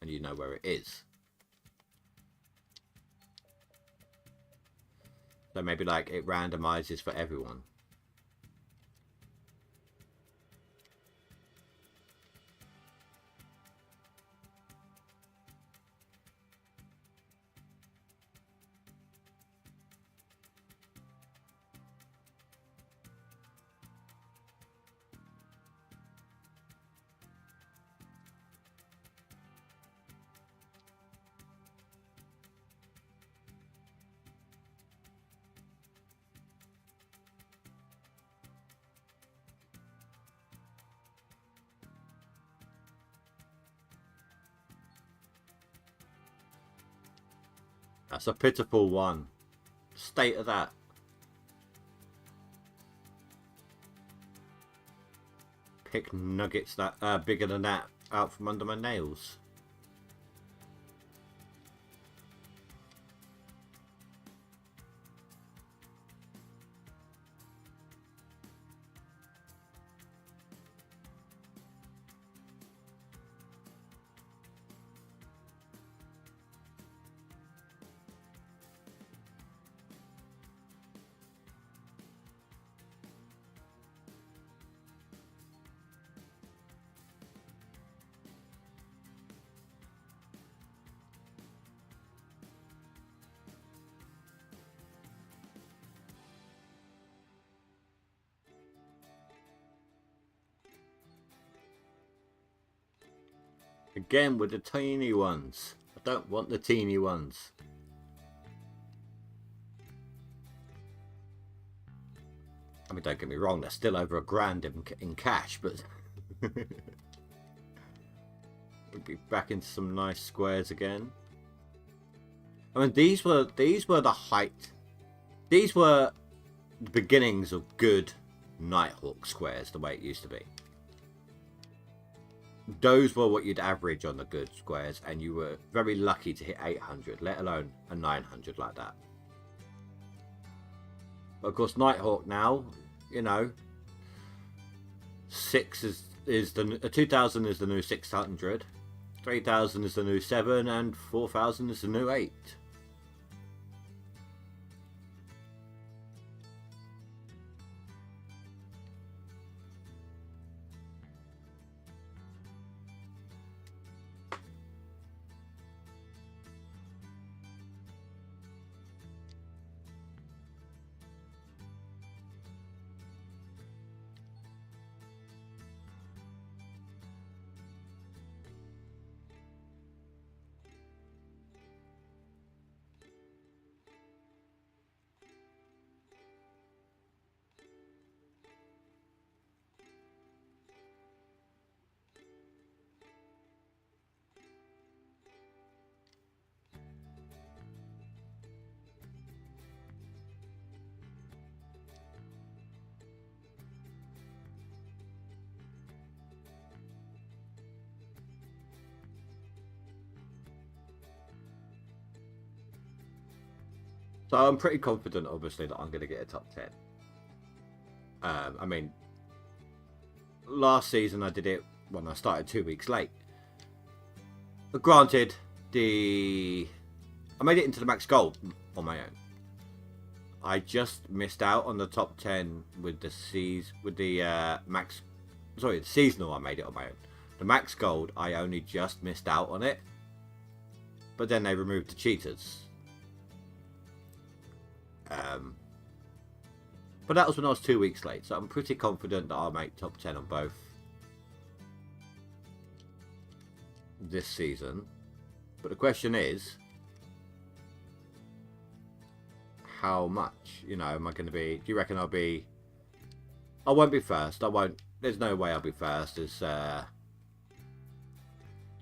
and you know where it is. So maybe like it randomizes for everyone. That's a pitiful one. State of that. Pick nuggets that bigger than that out from under my nails. Again with the teeny ones. I don't want the teeny ones. I mean, don't get me wrong, they're still over £1,000 in cash, but we'll be back into some nice squares again. I mean, these were the height. These were the beginnings of good Nighthawk squares, the way it used to be. Those were what you'd average on the good squares, and you were very lucky to hit 800, let alone a 900 like that. But of course, Nighthawk now, you know, 6 is the 2000 is the new 600, 3000 is the new 7, and 4000 is the new 8. So I'm pretty confident, obviously, that I'm going to get a top 10. I mean, last season I did it when I started 2 weeks late. But granted, I made it into the max gold on my own. I just missed out on the top 10 with the seasonal. I made it on my own. The max gold, I only just missed out on it. But then they removed the cheaters. But that was when I was 2 weeks late, so I'm pretty confident that I'll make top 10 on both this season. But the question is, how much? You know, am I going to be? Do you reckon I'll be? I won't be first. I won't. There's no way I'll be first. There's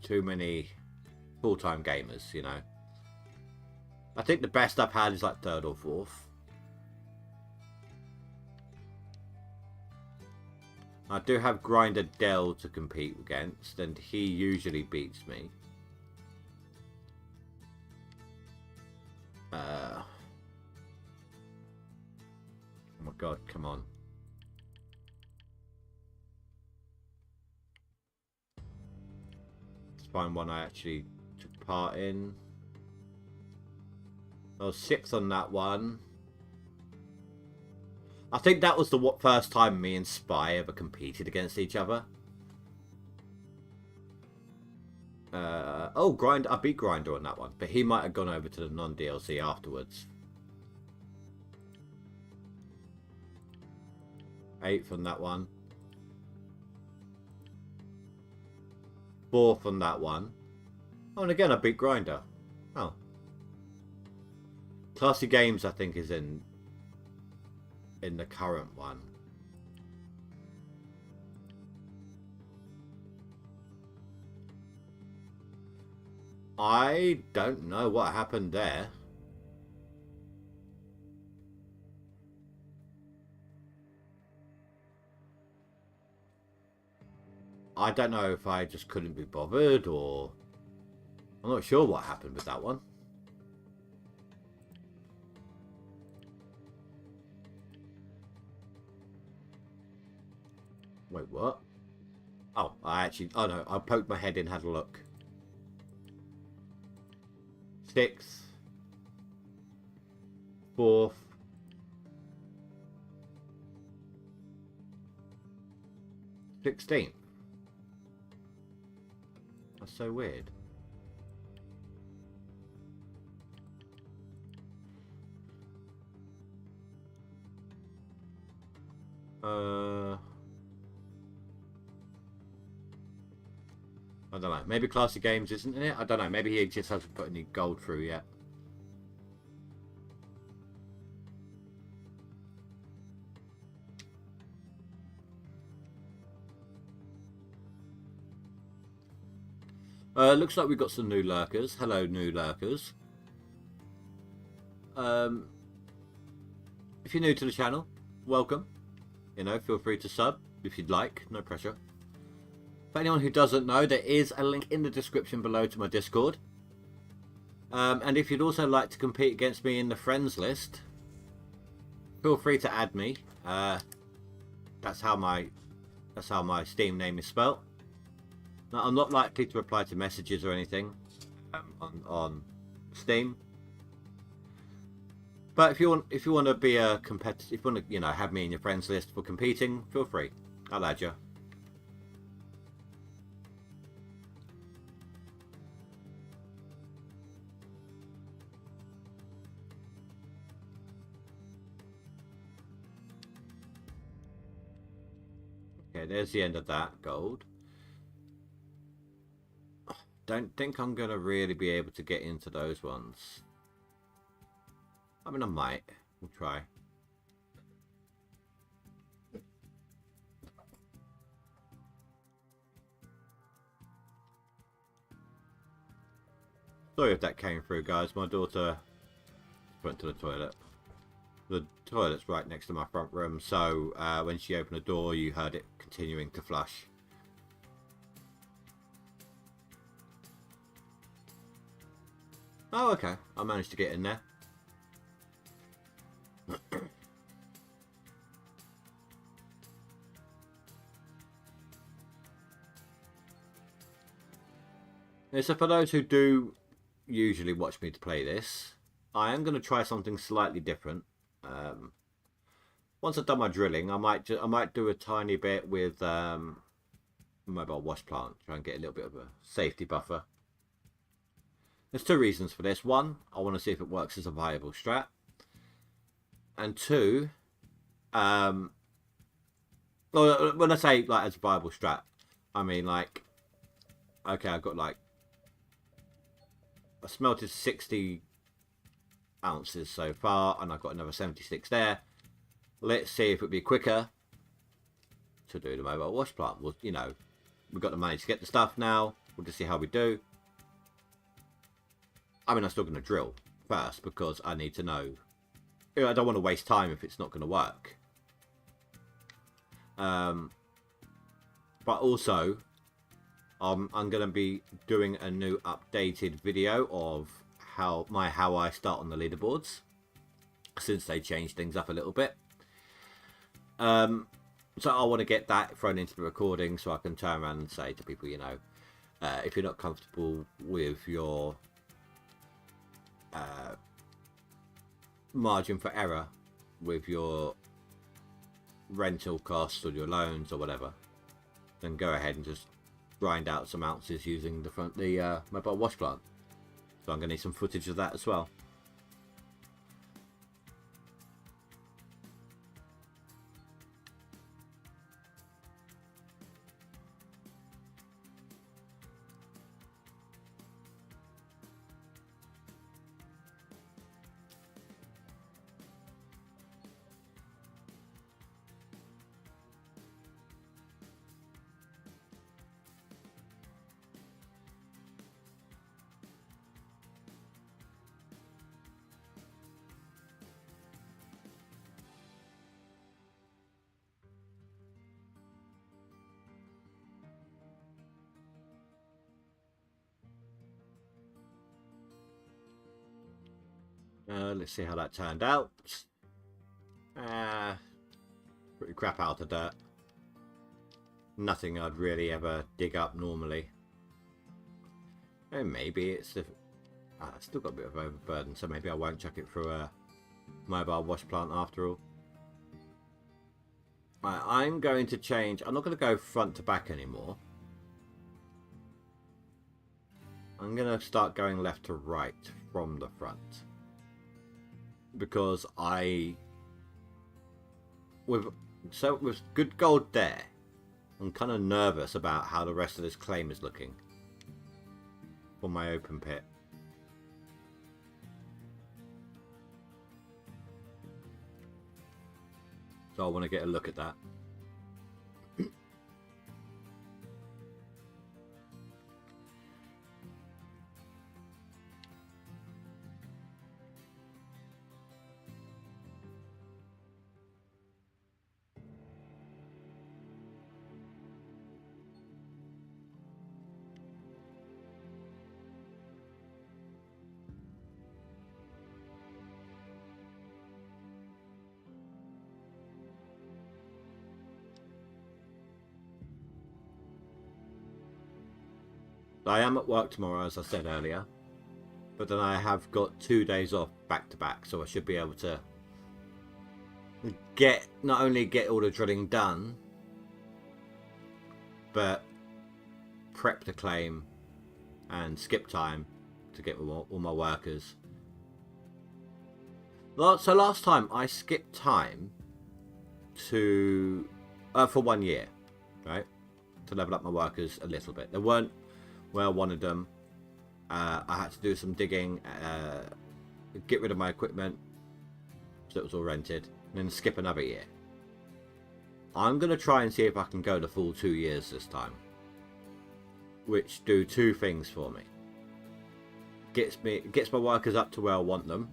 too many full-time gamers. You know. I think the best I've had is like 3rd or 4th. I do have Grinder Dell to compete against, and he usually beats me. Oh my god, come on. Let's find one I actually took part in. I was 6th on that one. I think that was the first time me and Spy ever competed against each other. Oh, Grinder. I beat Grinder on that one, but he might have gone over to the non-DLC afterwards. 8th on that one. 4th on that one. Oh, and again I beat Grinder. Oh. Classy Games, I think, is in the current one. I don't know what happened there. I don't know if I just couldn't be bothered, or I'm not sure what happened with that one. Wait, what? Oh, oh no, I poked my head in, had a look. 6th, 4th, 16th. That's so weird. I don't know. Maybe Classy Games isn't in it. I don't know. Maybe he just hasn't put any gold through yet. Looks like we've got some new lurkers. Hello, new lurkers. If you're new to the channel, welcome. You know, feel free to sub if you'd like. No pressure. For anyone who doesn't know, there is a link in the description below to my Discord. And if you'd also like to compete against me in the friends list, feel free to add me. That's how my Steam name is spelt. Now, I'm not likely to reply to messages or anything on Steam. But if you want to be a competitor, if you want to have me in your friends list for competing, feel free. I'll add you. Okay, there's the end of that gold. Don't think I'm going to really be able to get into those ones. I mean, I might. We'll try. Sorry if that came through, guys. My daughter went to the toilet. The toilet's right next to my front room, so when she opened the door, you heard it continuing to flush. Oh, okay. I managed to get in there. So for those who do usually watch me to play this, I am going to try something slightly different. Once I've done my drilling, I might do a tiny bit with mobile wash plant, try and get a little bit of a safety buffer. There's two reasons for this. One, I want to see if it works as a viable strat, and two, well, when I say like as a viable strat, I mean like, okay, I've got like, I smelted 60 ounces so far, and I've got another 76 there. Let's see if it'd be quicker to do the mobile wash plant. Well, you know, we've got the money to get the stuff now. We'll just see how we do. I mean, I'm still going to drill first because I need to know. You know, I don't want to waste time if it's not going to work. But also, I'm going to be doing a new updated video of how I start on the leaderboards, since they changed things up a little bit. So I want to get that thrown into the recording so I can turn around and say to people, you know, if you're not comfortable with your margin for error with your rental costs or your loans or whatever, then go ahead and just grind out some ounces using the mobile wash plant. So I'm going to need some footage of that as well. Let's see how that turned out. Pretty crap out of dirt. Nothing I'd really ever dig up normally. And maybe it's the... I've still got a bit of overburden, so maybe I won't chuck it through a mobile wash plant after all. Right, I'm going to change. I'm not going to go front to back anymore. I'm going to start going left to right from the front. Because with good gold there, I'm kind of nervous about how the rest of this claim is looking for my open pit. So I want to get a look at that. I am at work tomorrow, as I said earlier, but then I have got 2 days off back to back, so I should be able to not only get all the drilling done, but prep the claim and skip time to get all my workers. So last time I skipped time to for 1 year, right, to level up my workers a little bit. They weren't where I wanted them. I had to do some digging, get rid of my equipment, so it was all rented, and then skip another year. I'm going to try and see if I can go the full 2 years this time, which do two things for me. Gets my workers up to where I want them,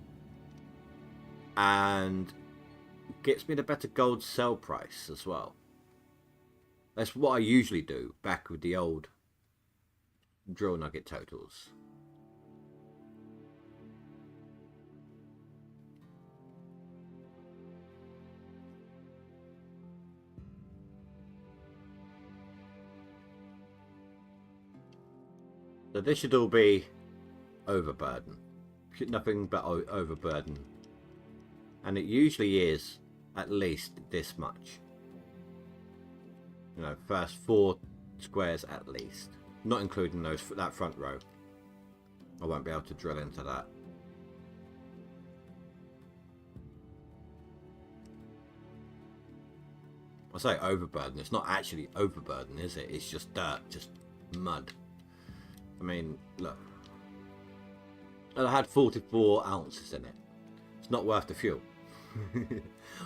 and gets me the better gold sell price as well. That's what I usually do back with the old drill nugget totals. So this should all be overburden. Nothing but overburden. And it usually is at least this much. You know, first 4 squares at least. Not including that front row. I won't be able to drill into that. I say overburden. It's not actually overburden, is it? It's just dirt, just mud. I mean, look. I had 44 ounces in it. It's not worth the fuel.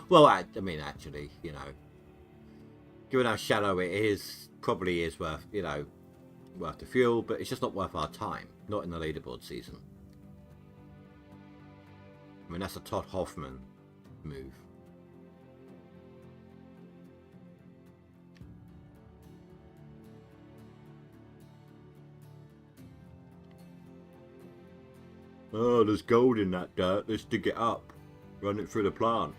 Well, I mean, actually, you know, given how shallow it is, probably is worth, you know, worth the fuel, but it's just not worth our time. Not in the leaderboard season. I mean, that's a Todd Hoffman move. Oh, there's gold in that dirt. Let's dig it up. Run it through the plant.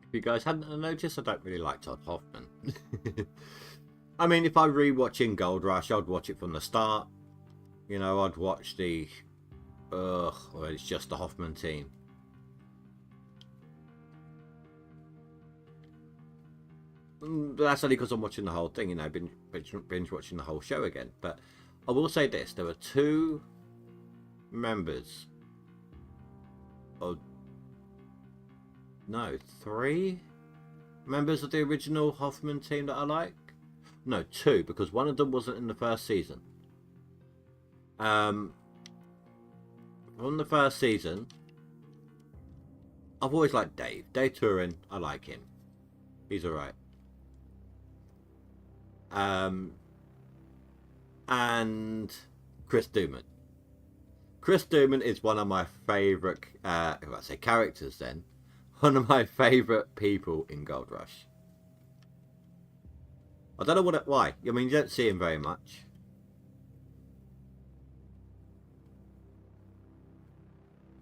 If you guys hadn't noticed, I don't really like Todd Hoffman. I mean, if I'm rewatching GoldRush, I'd watch it from the start. You know, I'd watch the... well, it's just the Hoffman team. But that's only because I'm watching the whole thing, you know, binge watching the whole show again. But I will say this, there were 2 members of... No, 3 members of the original Hoffman team that I like. No, two, because one of them wasn't in the first season. From the first season, I've always liked Dave. Dave Turin, I like him. He's alright. And Chris Duman. Chris Duman is one of my favourite, if I say characters then, one of my favourite people in GoldRush. I don't know why. I mean, you don't see him very much.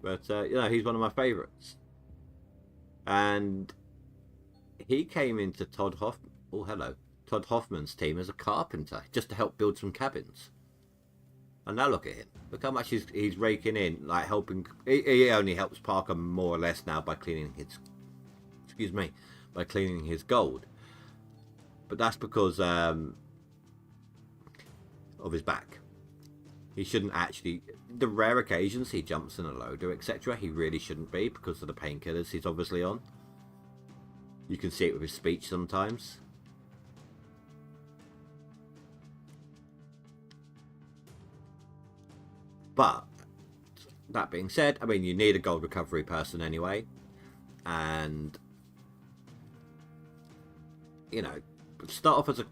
But, you know, he's one of my favourites. And he came into Todd Hoffman's team as a carpenter, just to help build some cabins. And now look at him. Look how much he's raking in, like helping. He only helps Parker more or less now by cleaning his, by cleaning his gold. But that's because of his back. He shouldn't actually. The rare occasions he jumps in a loader, etc., he really shouldn't be because of the painkillers he's obviously on. You can see it with his speech sometimes. But that being said, I mean, you need a gold recovery person anyway, and you know, start off as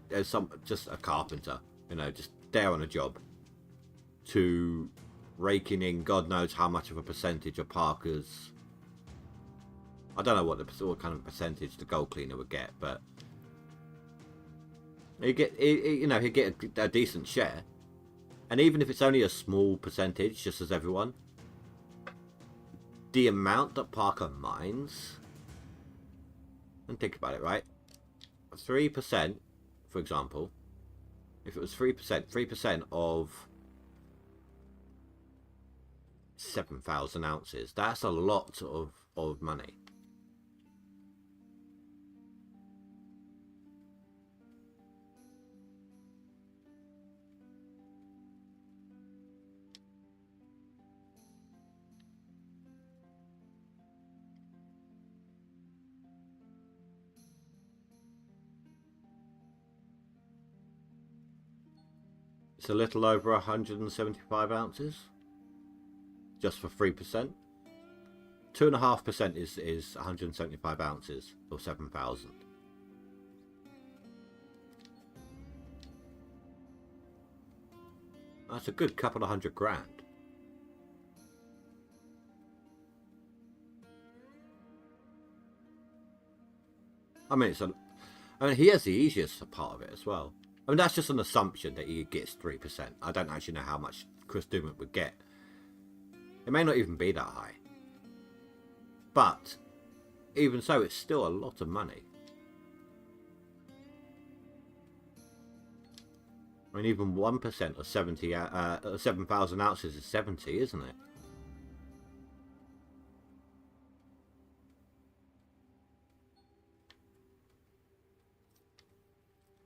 just a carpenter, you know, just there on a job, to raking in God knows how much of a percentage of Parker's. I don't know what kind of percentage the gold cleaner would get, but he'd get a decent share. And even if it's only a small percentage, just as everyone, the amount that Parker mines, and think about it, right? 3%, for example, if it was 3% of 7,000 ounces, that's a lot of money. It's a little over 175 ounces, just for 3%. 2.5% is 175 ounces, or 7,000. That's a good couple of $100,000. I mean, he has the easiest part of it as well. I mean, that's just an assumption that he gets 3%. I don't actually know how much Chris Duman would get. It may not even be that high. But, even so, it's still a lot of money. I mean, even 1% of 7,000 ounces is 70, isn't it?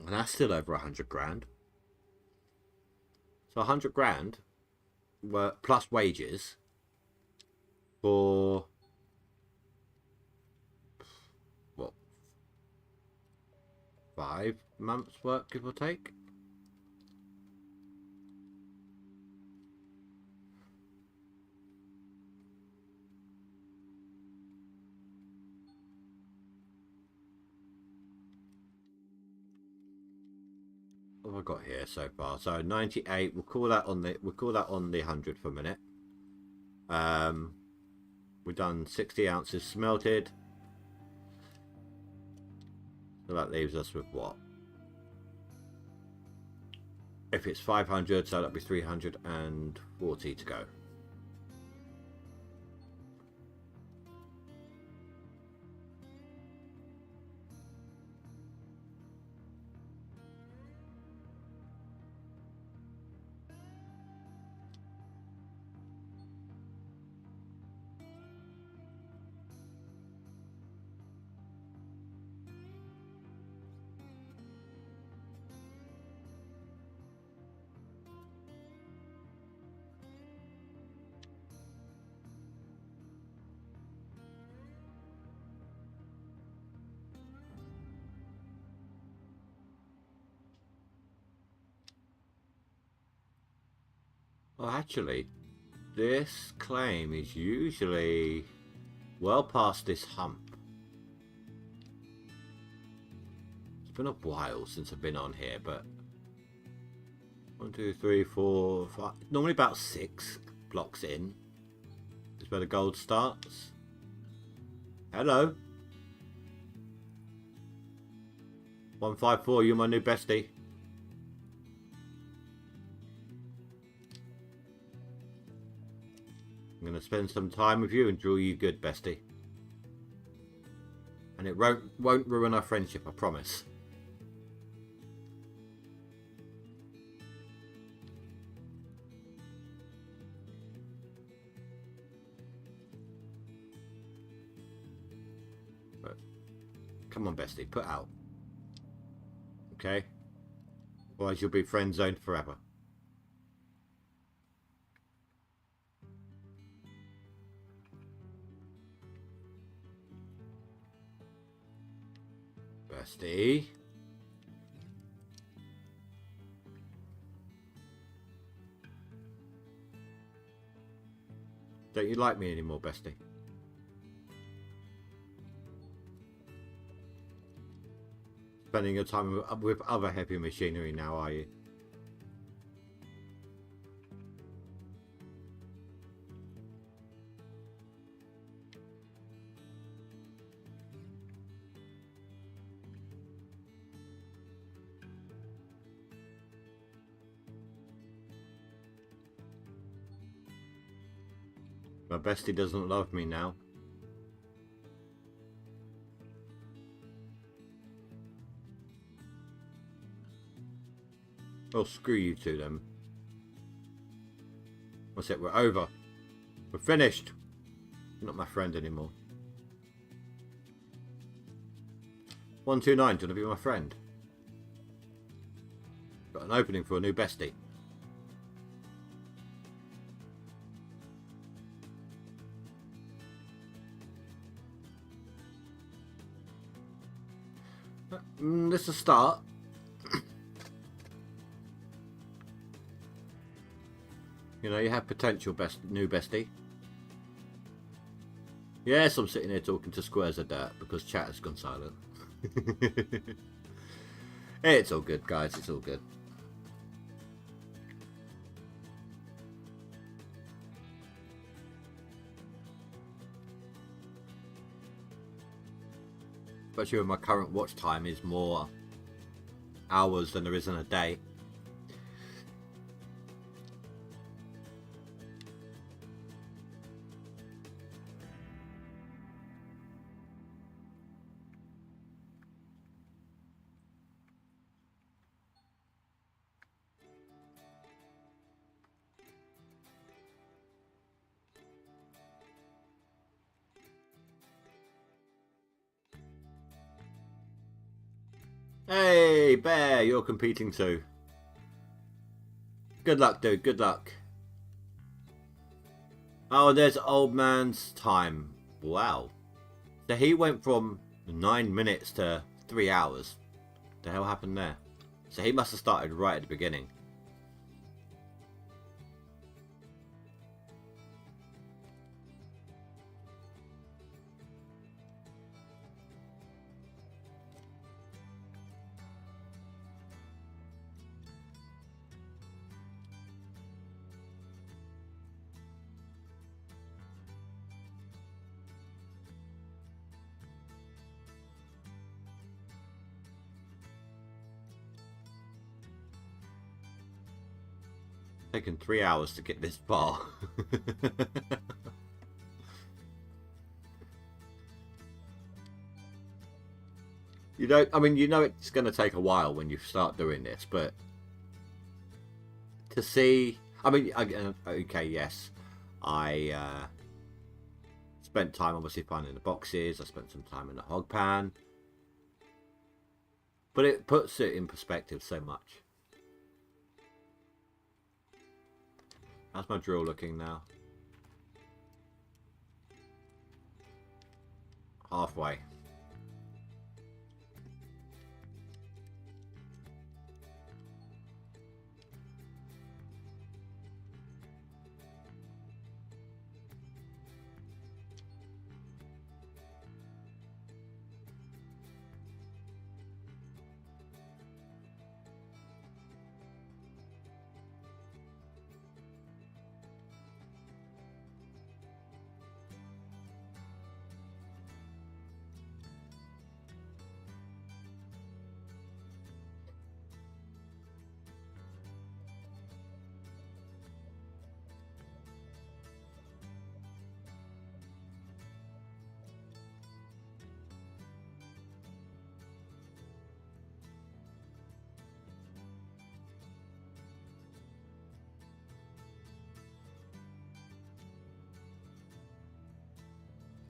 And that's still over 100,000. So 100,000 were plus wages for what, 5 months work, give or take. What have I got here so far? So 98. We'll call that on the 100 for a minute. We've done 60 ounces smelted. So that leaves us with what? If it's 500, so that'll be 340 to go. Oh, actually, this claim is usually well past this hump. It's been a while since I've been on here, but 1, 2, 3, 4, 5. Normally about 6 blocks in is where the gold starts. Hello. 154, you're my new bestie. I'm going to spend some time with you and draw you good, bestie. And it won't ruin our friendship, I promise. But come on, bestie, put out. Okay? Otherwise you'll be friend zoned forever. Bestie. Don't you like me anymore, bestie? Spending your time with other heavy machinery now, are you? My bestie doesn't love me now. Well, screw you two then. That's it, we're over. We're finished. You're not my friend anymore. 129, do you want to be my friend? Got an opening for a new bestie. This is a start. You know, you have potential, new bestie. Yes, I'm sitting here talking to squares of dirt because chat has gone silent. It's all good, guys. It's all good. Especially when my current watch time is more hours than there is in a day. Hey, Bear, you're competing too. Good luck, dude. Good luck. Oh, there's old man's time. Wow. So he went from 9 minutes to 3 hours. What the hell happened there? So he must have started right at the beginning. Taken 3 hours to get this far. You don't, I mean, you know it's going to take a while when you start doing this, but to see, I mean, okay, yes, I spent time obviously finding the boxes, I spent some time in the hog pan, but it puts it in perspective so much. How's my drill looking now? Halfway.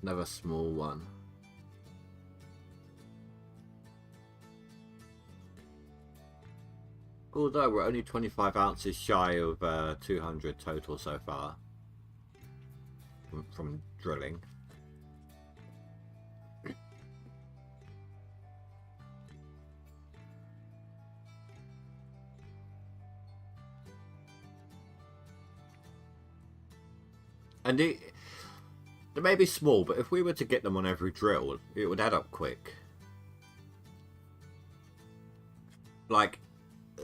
Another small one. Although we're only 25 ounces shy of 200 total so far from drilling. And they may be small, but if we were to get them on every drill, it would add up quick. Like,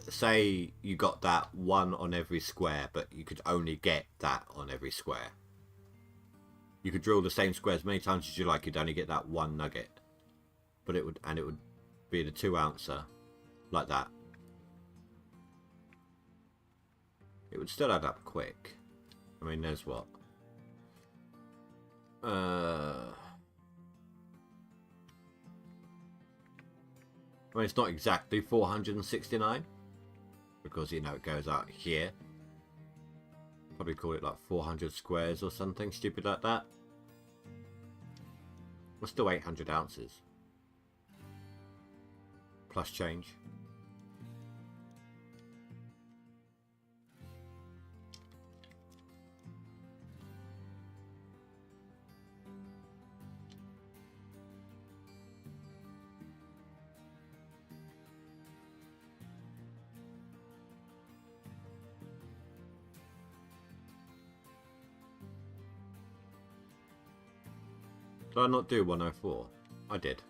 say you got that one on every square, but you could only get that on every square. You could drill the same square as many times as you like, you'd only get that one nugget. But it would be the 2 ouncer, like that. It would still add up quick. I mean, there's what? I mean, it's not exactly 469 because, you know, it goes out here. Probably call it like 400 squares or something stupid like that. We're still 800 ounces plus change. Did I not do 104? I did.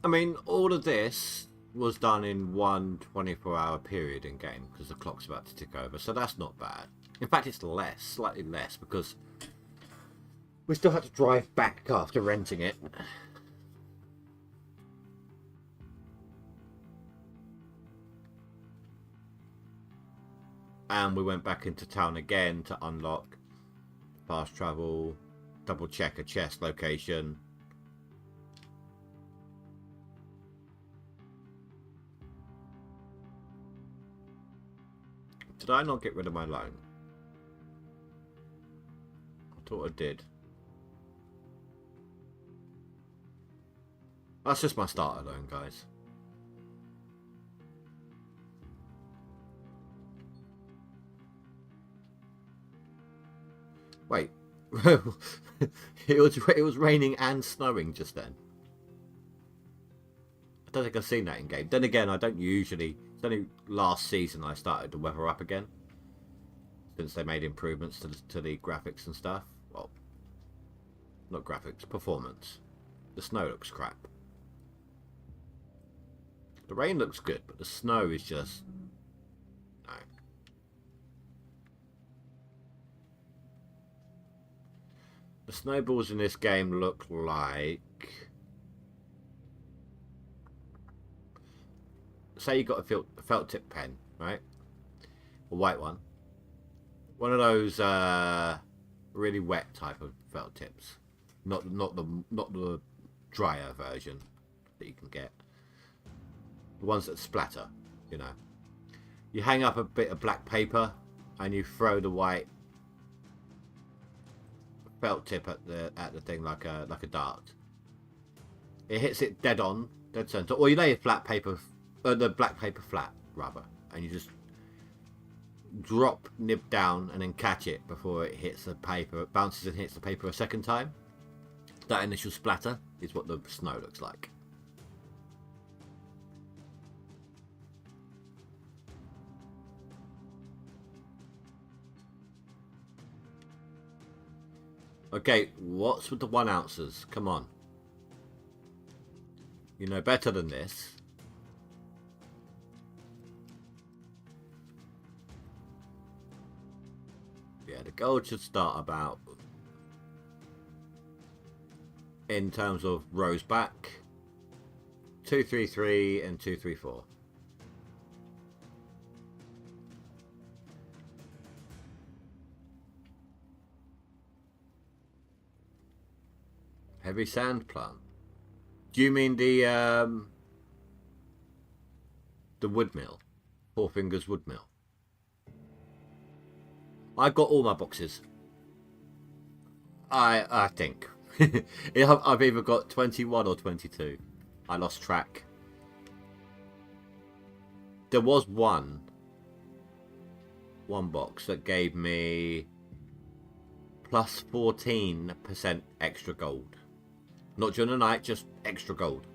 I mean, all of this was done in one 24-hour period in game because the clock's about to tick over, so that's not bad. In fact, it's less, slightly less, because we still had to drive back after renting it. And we went back into town again to unlock fast travel, double check a chest location. Did I not get rid of my loan? I thought I did. That's just my starter loan, guys. Wait, it was raining and snowing just then. I don't think I've seen that in game. Then again, I don't usually. It's only last season I started to weather up again, since they made improvements to the graphics and stuff. Well, not graphics, performance. The snow looks crap. The rain looks good, but the snow is just no. The snowballs in this game look like, say you got a felt tip pen, right? A white one. One of those really wet type of felt tips. Not the drier version that you can get. The ones that splatter, you know. You hang up a bit of black paper and you throw the white felt tip at the thing like a dart. It hits it dead on, dead center. Or you lay the black paper flat rather, and you just drop nib down and then catch it before it hits the paper. It bounces and hits the paper a second time. That initial splatter is what the snow looks like. Okay, what's with the 1 ounces? Come on. You know better than this. Yeah, the gold should start about, in terms of rows back, 233 and 234. Heavy sand plant. Do you mean the The wood mill. Four Fingers wood mill. I got all my boxes. I think. I've either got 21 or 22. I lost track. There was one box that gave me plus 14% extra gold. Not during the night, just extra gold.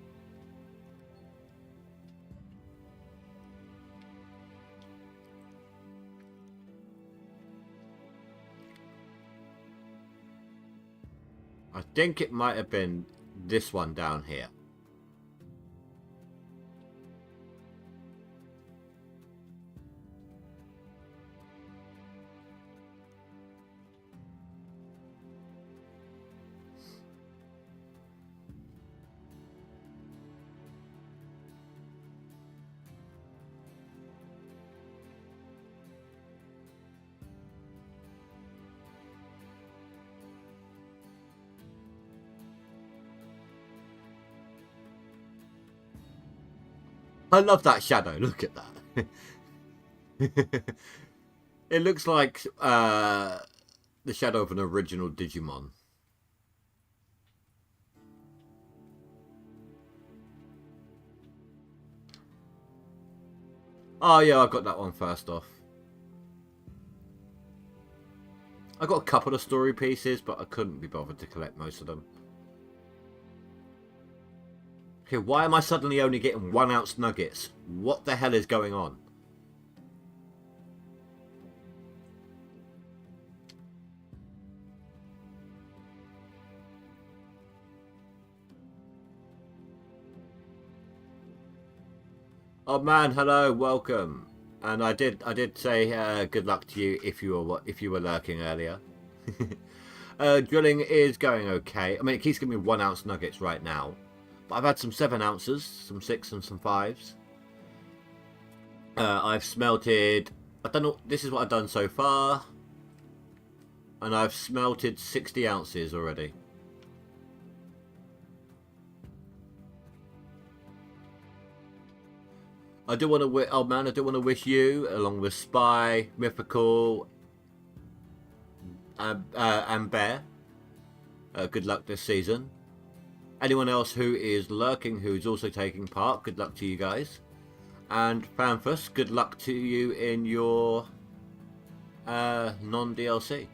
I think it might have been this one down here. I love that shadow. Look at that. It looks like the shadow of an original Digimon. Oh yeah, I got that one first off. I got a couple of story pieces, but I couldn't be bothered to collect most of them. Okay, why am I suddenly only getting 1 ounce nuggets? What the hell is going on? Oh man, hello, welcome. And I did say good luck to you if you were lurking earlier. Drilling is going okay. I mean, it keeps giving me 1 ounce nuggets right now. But I've had some 7 ounces, some 6 and some 5s. I've smelted... I don't know, this is what I've done so far. And I've smelted 60 ounces already. I do want to oh man, I do want to wish you, along with Spy, Mythical, and Bear, good luck this season. Anyone else who is lurking, who is also taking part, good luck to you guys. And Fanfus, good luck to you in your non-DLC.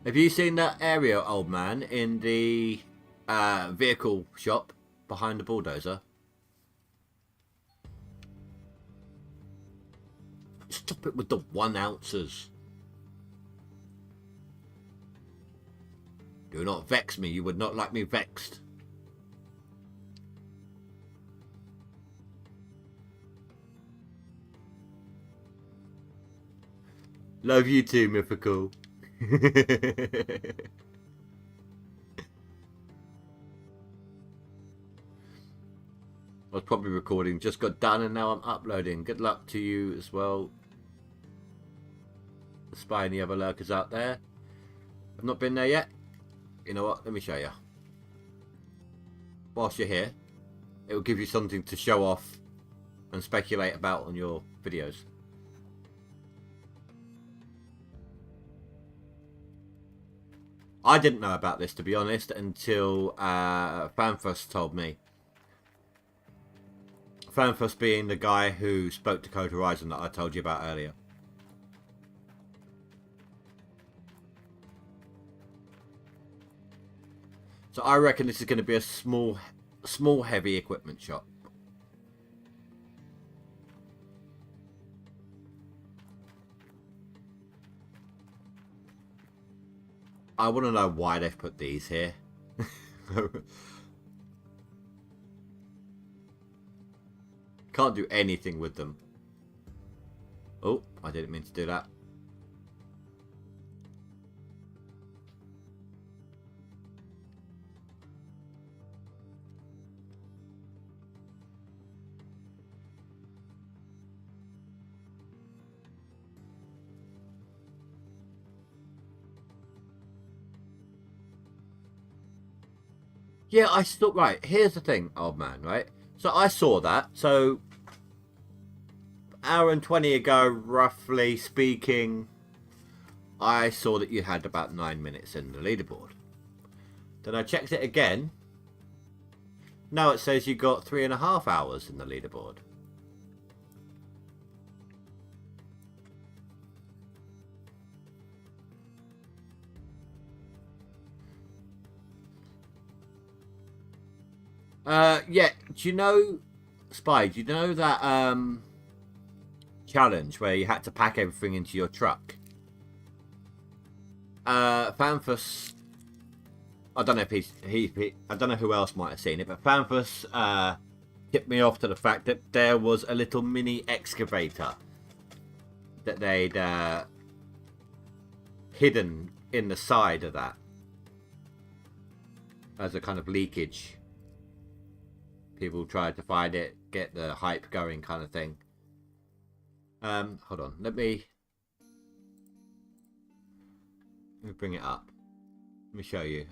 Have you seen that area, old man, in the vehicle shop behind the bulldozer? Stop it with the 1 ounces. Do not vex me. You would not like me vexed. Love you too, Mythical. I was probably recording, just got done and now I'm uploading. Good luck to you as well. The Spy and the other lurkers out there. I've not been there yet. You know what? Let me show you. Whilst you're here, it will give you something to show off and speculate about on your videos. I didn't know about this, to be honest, until Fanfus told me. Fanfus being the guy who spoke to Code Horizon that I told you about earlier. So I reckon this is going to be a small heavy equipment shop. I want to know why they've put these here. Can't do anything with them. Oh, I didn't mean to do that. Yeah, I still... Right, here's the thing, old man, right? So I saw that. So hour and 20 ago, roughly speaking, I saw that you had about 9 minutes in the leaderboard. Then I checked it again. Now it says you got 3.5 hours in the leaderboard. Yeah, do you know, Spy, do you know that challenge where you had to pack everything into your truck? Fanfus, I don't know if he I don't know who else might have seen it, but Fanfus tipped me off to the fact that there was a little mini excavator that they'd hidden in the side of that as a kind of leakage. People tried to find it, get the hype going, kind of thing. Hold on, let me bring it up. Let me show you.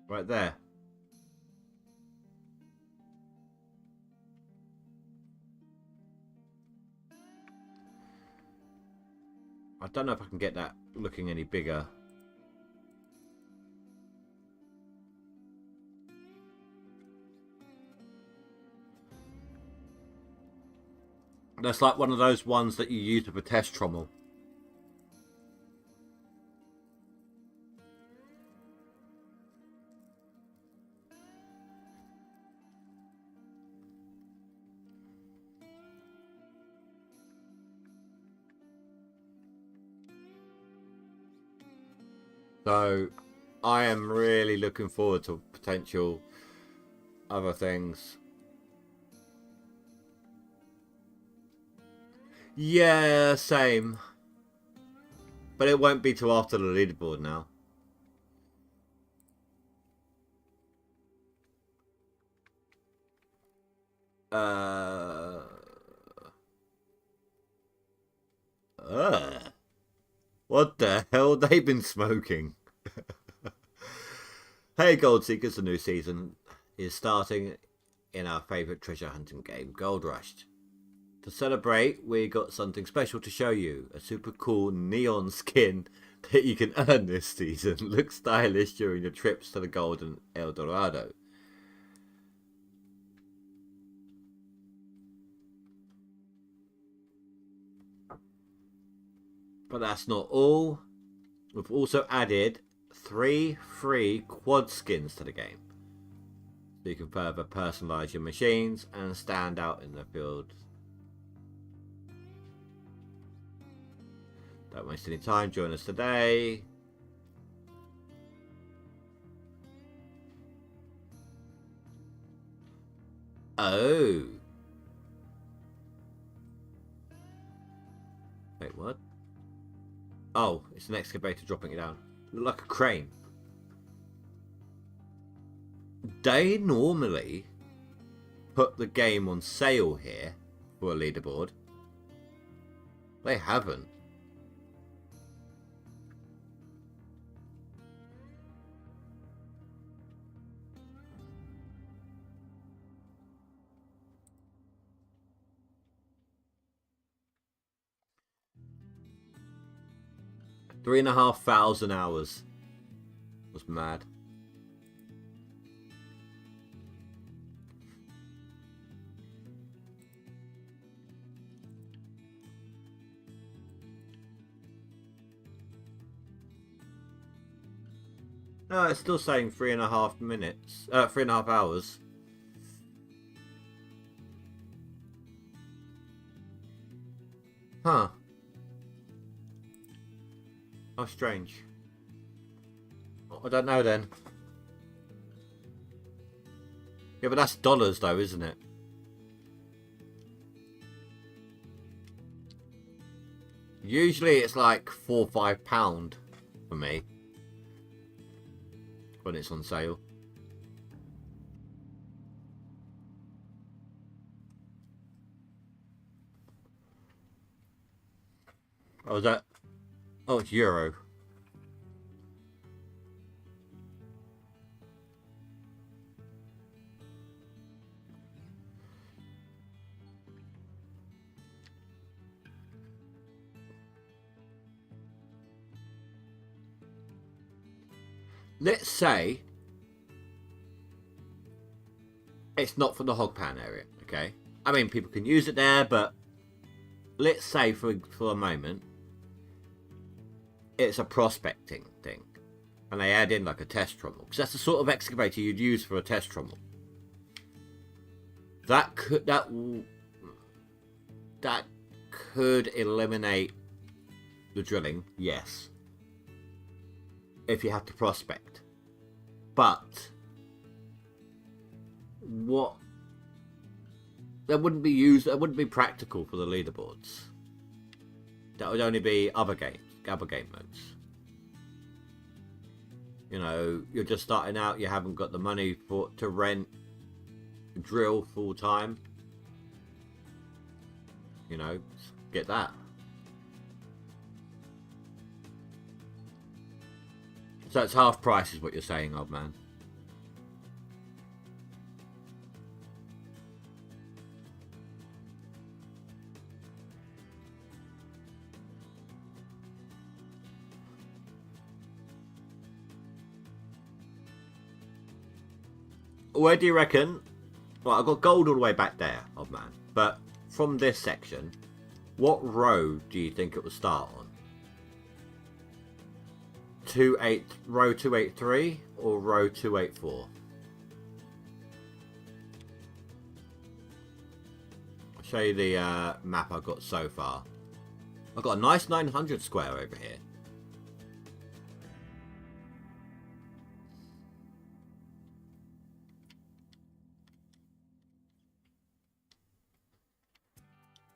Right there. I don't know if I can get that looking any bigger. That's like one of those ones that you use with a test trommel. So I am really looking forward to potential other things. Yeah, same. But it won't be till after the leaderboard now. What the hell have they been smoking? Hey Gold Seekers, the new season is starting in our favourite treasure hunting game, GoldRush. To celebrate, we got something special to show you. A super cool neon skin that you can earn this season. Looks stylish during the trips to the Golden El Dorado. But that's not all. We've also added 3 free quad skins to the game. So you can further personalise your machines and stand out in the field. Don't waste any time, join us today. Oh. Wait, what? Oh, it's an excavator dropping it down. Look like a crane. They normally put the game on sale here for a leaderboard. They haven't. — 3,500 hours. Was mad. No, it's still saying 3.5 minutes. 3.5 hours. Huh. How strange. I don't know then. Yeah, but that's dollars though, isn't it? Usually it's like £4 or £5 for me when it's on sale. Oh, is that? Oh, it's Euro. Let's say it's not for the hog pan area, okay? I mean, people can use it there, but let's say for a moment it's a prospecting thing, and they add in like a test trommel, because that's the sort of excavator you'd use for a test trommel. That could eliminate the drilling, yes, if you have to prospect. But what, that wouldn't be used, that wouldn't be practical for the leaderboards. That would only be other game modes. You know, you're just starting out, you haven't got the money to rent, drill full time. You know, get that. So it's half price is what you're saying, old man. Where do you reckon? Well, I've got gold all the way back there, old man. But from this section, what row do you think it will start on? Row 283 or row 284? I'll show you the map I've got so far. I've got a nice 900 square over here.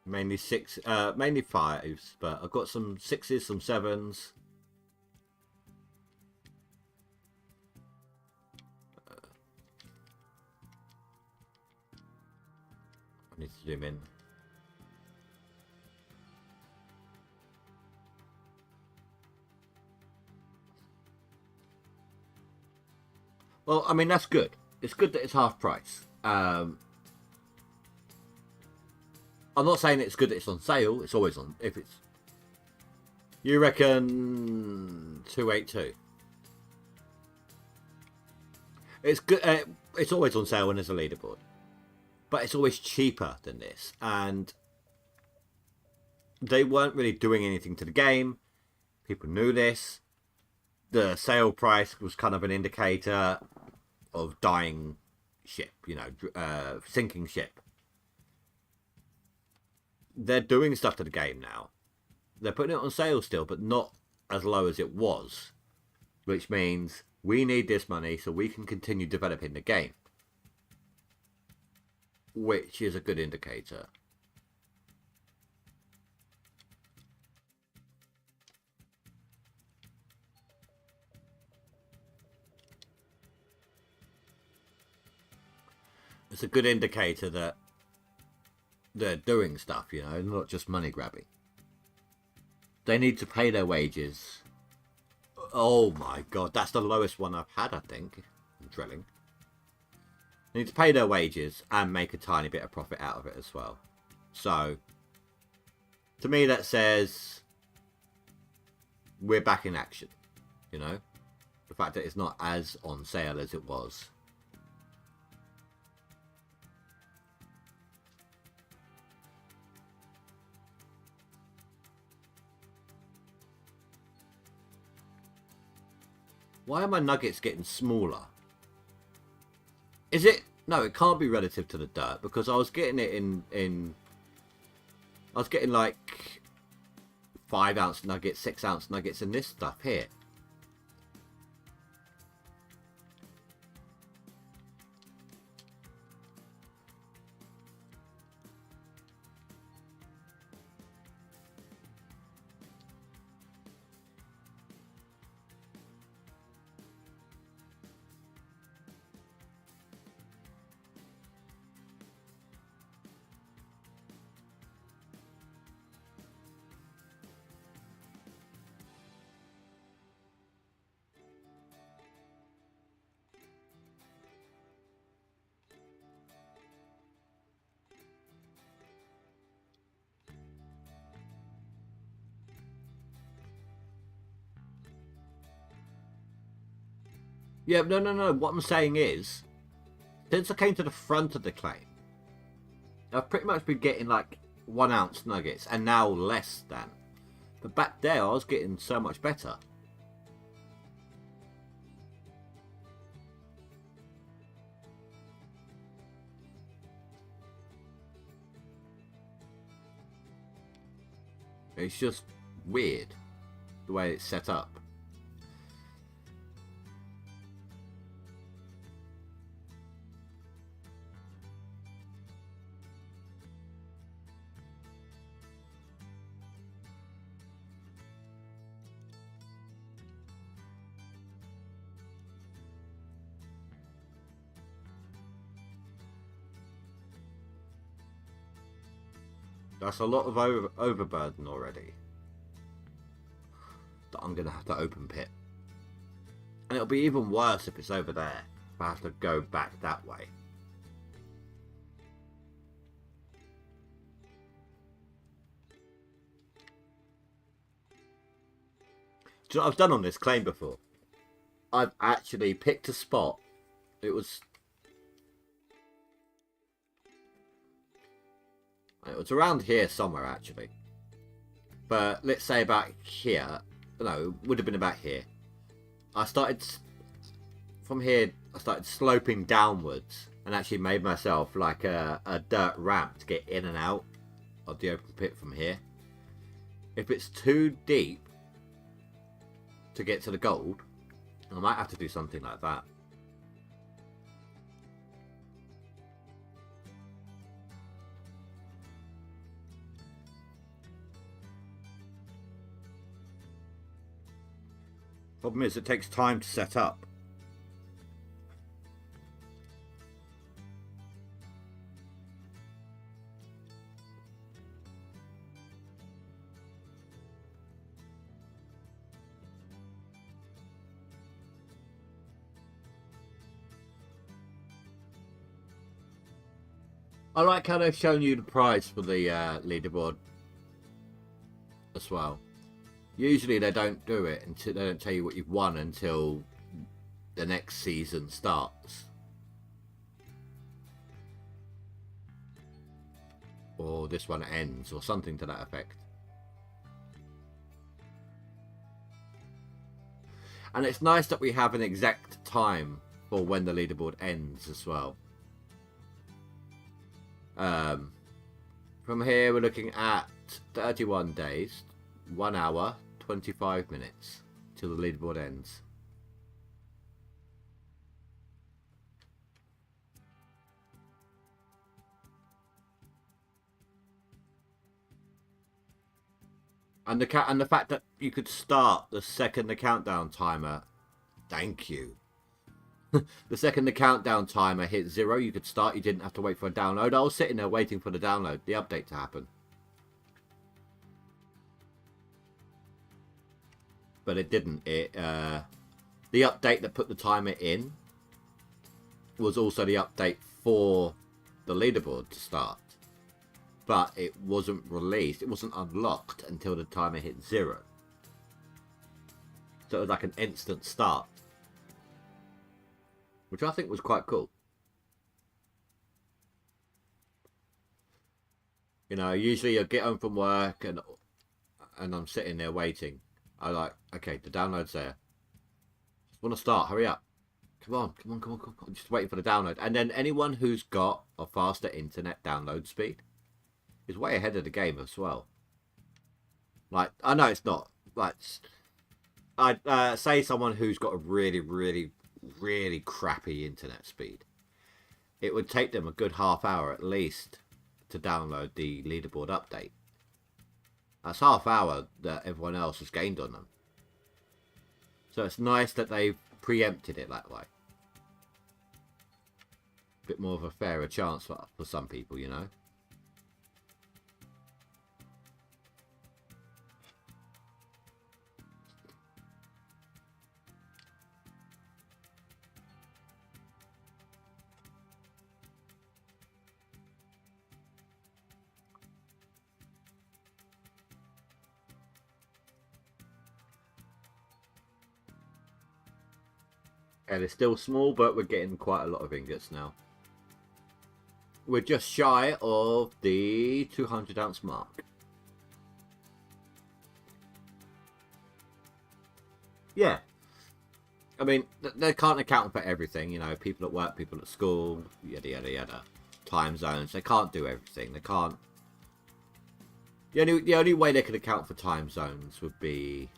Mainly mainly fives, but I've got some sixes, some sevens. I need to zoom in. Well, I mean, that's good. It's good that it's half price. I'm not saying it's good that it's on sale. It's always on. If it's, you reckon 282? It's good. It's always on sale when there's a leaderboard, but it's always cheaper than this. And they weren't really doing anything to the game. People knew this. The sale price was kind of an indicator of dying ship. You know, sinking ship. They're doing stuff to the game now. They're putting it on sale still, but not as low as it was. Which means we need this money so we can continue developing the game. Which is a good indicator. It's a good indicator that they're doing stuff, you know, not just money grabbing. They need to pay their wages. Oh my god, that's the lowest one I've had, I think, in drilling. They need to pay their wages and make a tiny bit of profit out of it as well. So, to me that says we're back in action, you know. The fact that it's not as on sale as it was. Why are my nuggets getting smaller? Is it? No, it can't be relative to the dirt, because I was getting it in I was getting like 5-ounce nuggets, 6-ounce nuggets in this stuff here. Yeah, no, no, no. What I'm saying is, since I came to the front of the claim, I've pretty much been getting like 1 ounce nuggets, and now less than. But back there, I was getting so much better. It's just weird the way it's set up. That's a lot of overburden already that I'm going to have to open pit. And it'll be even worse if it's over there. If I have to go back that way. Do you know what I've done on this claim before? I've actually picked a spot. It was around here somewhere, actually. But let's say about here. No, it would have been about here. I started from here. I started sloping downwards and actually made myself like a dirt ramp to get in and out of the open pit from here. If it's too deep to get to the gold, I might have to do something like that. Problem is, it takes time to set up. I like how they've shown you the prize for the leaderboard as well. Usually they don't do it until they don't tell you what you've won until the next season starts. Or this one ends, or something to that effect. And it's nice that we have an exact time for when the leaderboard ends as well. From here we're looking at 31 days, 1 hour, 25 minutes till the leaderboard ends. And the fact that you could start the second the countdown timer, thank you. The second the countdown timer hit 0, you could start. You didn't have to wait for a download. I was sitting there waiting for the download, the update to happen. But it didn't. The update that put the timer in was also the update for the leaderboard to start. But it wasn't released. It wasn't unlocked until the timer hit 0. So it was like an instant start. Which I think was quite cool. You know, usually I get home from work and I'm sitting there waiting. I like, okay, the download's there. Just want to start, hurry up. Come on. Just waiting for the download. And then anyone who's got a faster internet download speed is way ahead of the game as well. Like, I know it's not. Like, I'd say someone who's got a really crappy internet speed. It would take them a good half hour at least to download the leaderboard update. That's half hour that everyone else has gained on them. So it's nice that they've preempted it that way. Bit more of a fairer chance for some people, you know. And it's still small, but we're getting quite a lot of ingots now. We're just shy of the 200 ounce mark. Yeah. I mean, they can't account for everything, you know, people at work, people at school, yada, yada, yada. Time zones, they can't do everything. They can't... The only way they could account for time zones would be...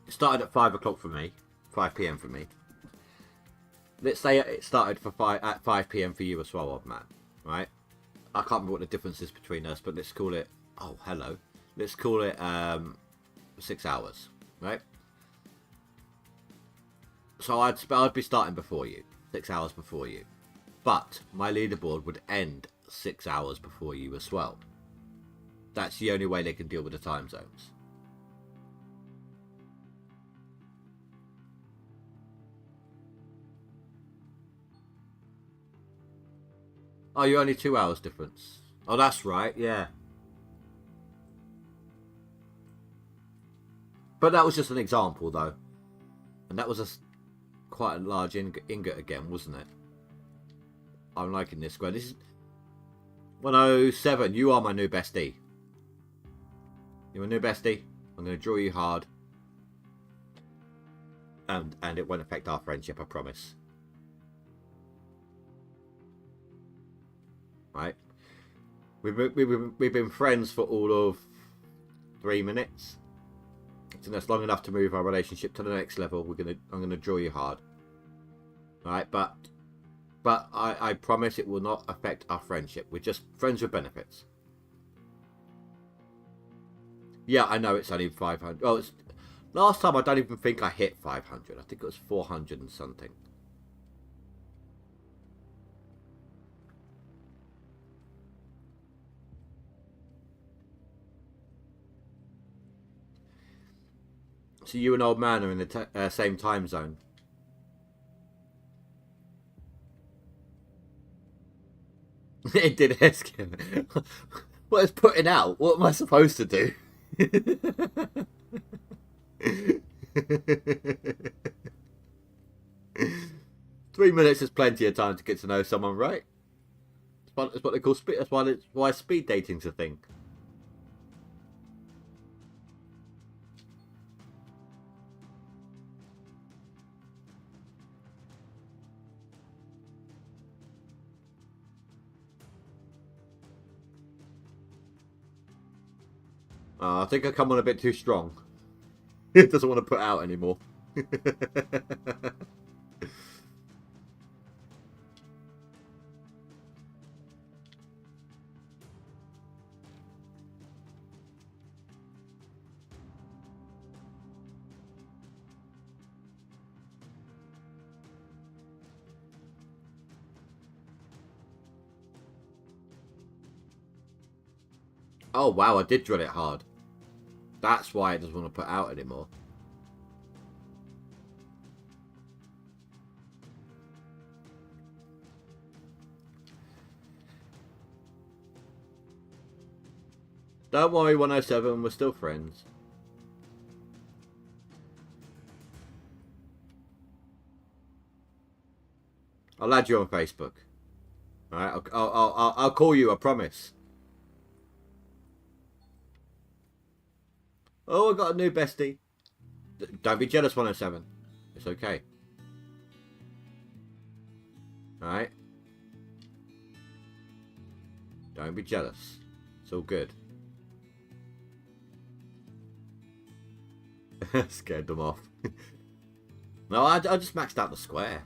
it started at 5 o'clock for me, 5 p.m. for me. Let's say it started at 5 p.m. for you as well, odd man, right? I can't remember what the difference is between us, but let's call it... Oh, hello. Let's call it 6 hours, right? So I'd be starting before you, 6 hours before you. But my leaderboard would end 6 hours before you as well. That's the only way they can deal with the time zones. Oh, you're only 2 hours difference. Oh, that's right, yeah. But that was just an example, though. And that was quite a large ingot again, wasn't it? I'm liking this square. This is 107. You are my new bestie. You're my new bestie. I'm going to draw you hard. And it won't affect our friendship, I promise. Right? We've been friends for all of 3 minutes. So that's long enough to move our relationship to the next level. I'm gonna draw you hard. Right? But I promise it will not affect our friendship. We're just friends with benefits. Yeah, I know it's only 500. Oh, last time I don't even think I hit 500. I think it was 400 and something. So you and old man are in the same time zone. It did ask him. What is putting out? What am I supposed to do? 3 minutes is plenty of time to get to know someone, right? That's what they call speed. That's why speed dating's a thing. I think I come on a bit too strong. It doesn't want to put out anymore. Oh wow, I did drill it hard. That's why it doesn't want to put out anymore. Don't worry, 107, we're still friends. I'll add you on Facebook. Alright, I'll call you, I promise. Oh, I got a new bestie. Don't be jealous, 107. It's okay. Alright? Don't be jealous. It's all good. Scared them off. No, I just maxed out the square.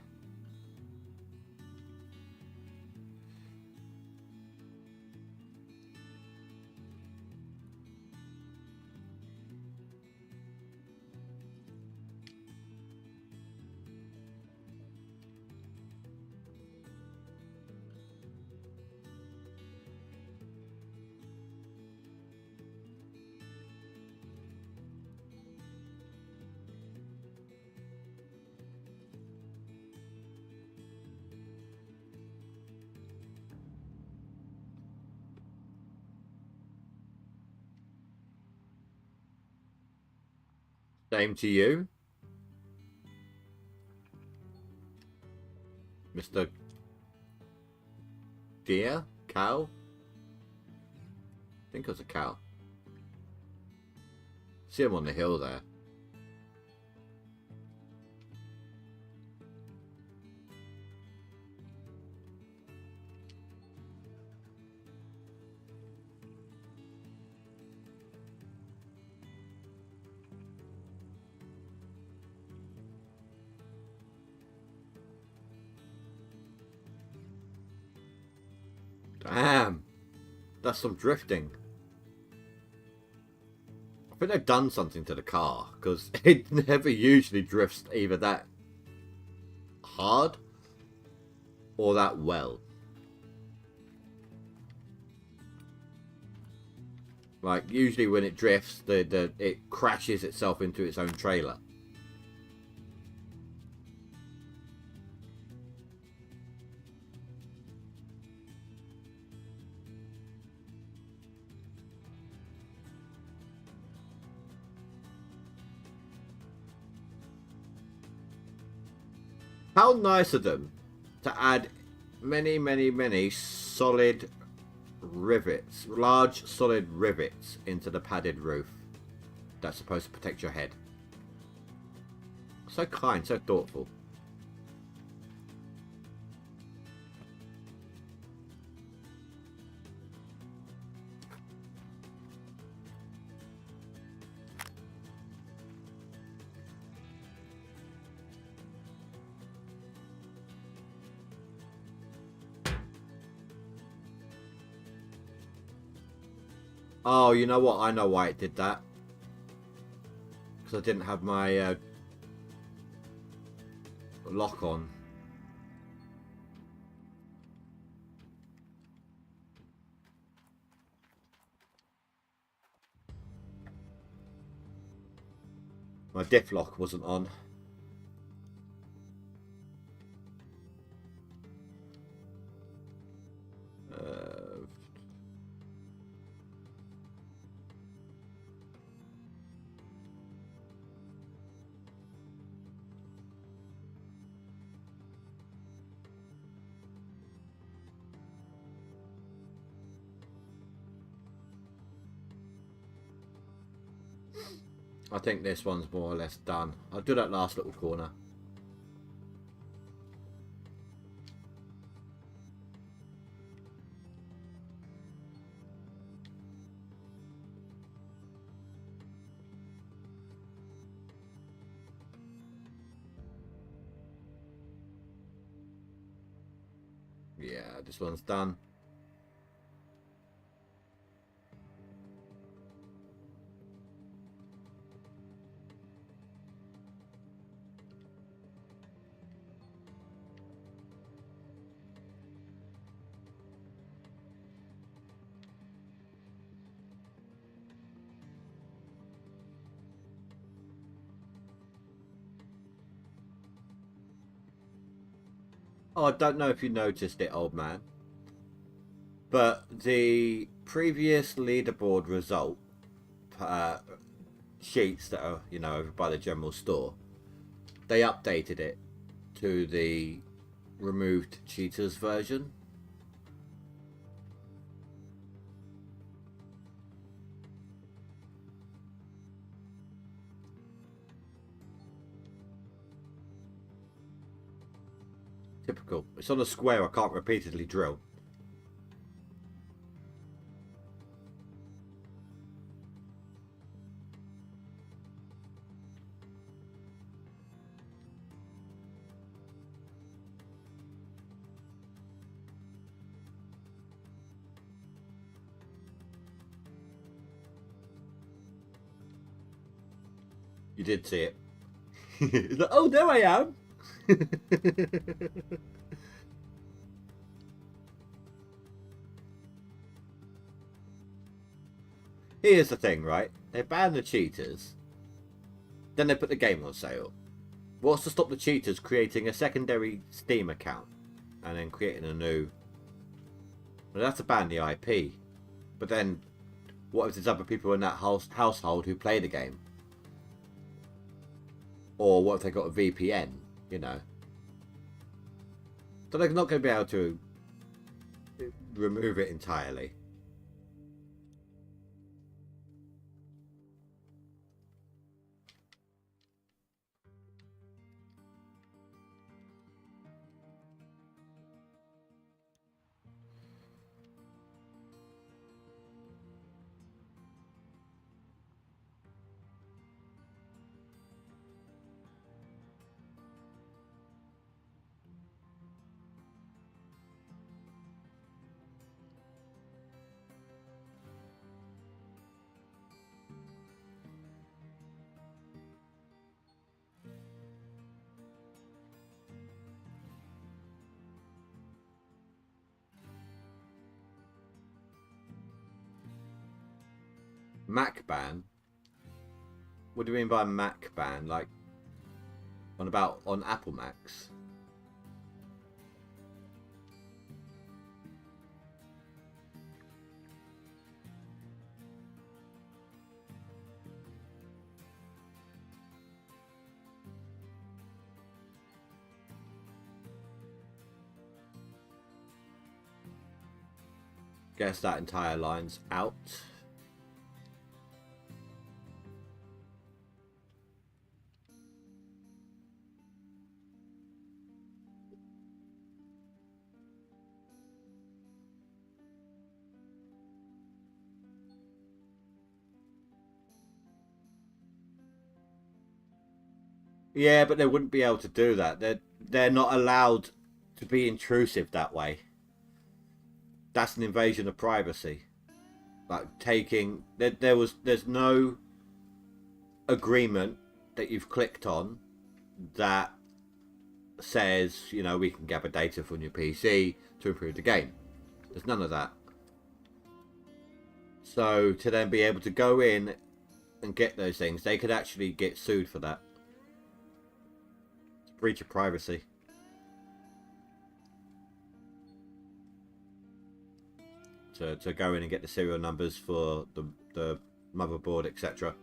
Same to you, Mr. Deer? Cow? I think it was a cow. See him on the hill there. Damn. That's some drifting. I think they've done something to the car, because it never usually drifts either that hard or that well. Like, usually when it drifts, it crashes itself into its own trailer. How nice of them to add many, many, many solid rivets, large solid rivets into the padded roof that's supposed to protect your head. So kind, so thoughtful. Oh, you know what? I know why it did that. Because I didn't have my lock on. My diff lock wasn't on. I think this one's more or less done. I'll do that last little corner. Yeah, this one's done. Oh, I don't know if you noticed it, old man, but the previous leaderboard result sheets that are, you know, over by the general store, they updated it to the removed cheaters version. Typical. It's on a square I can't repeatedly drill. You did see it. Like, oh, there I am. Here's the thing, right? They ban the cheaters, then they put the game on sale. What's to stop the cheaters creating a secondary Steam account and then creating a new? Well, that's to ban the IP. But then, what if there's other people in that household who play the game? Or what if they got a VPN, you know? So they're not going to be able to remove it entirely. Mac ban? What do you mean by Mac ban? Like on Apple Macs? Guess that entire line's out. Yeah, but they wouldn't be able to do that. They're not allowed to be intrusive that way. That's an invasion of privacy. Like taking there's no agreement that you've clicked on that says, you know, we can gather data from your PC to improve the game. There's none of that. So to then be able to go in and get those things, they could actually get sued for that. Breach of privacy. To go in and get the serial numbers for the motherboard, etc.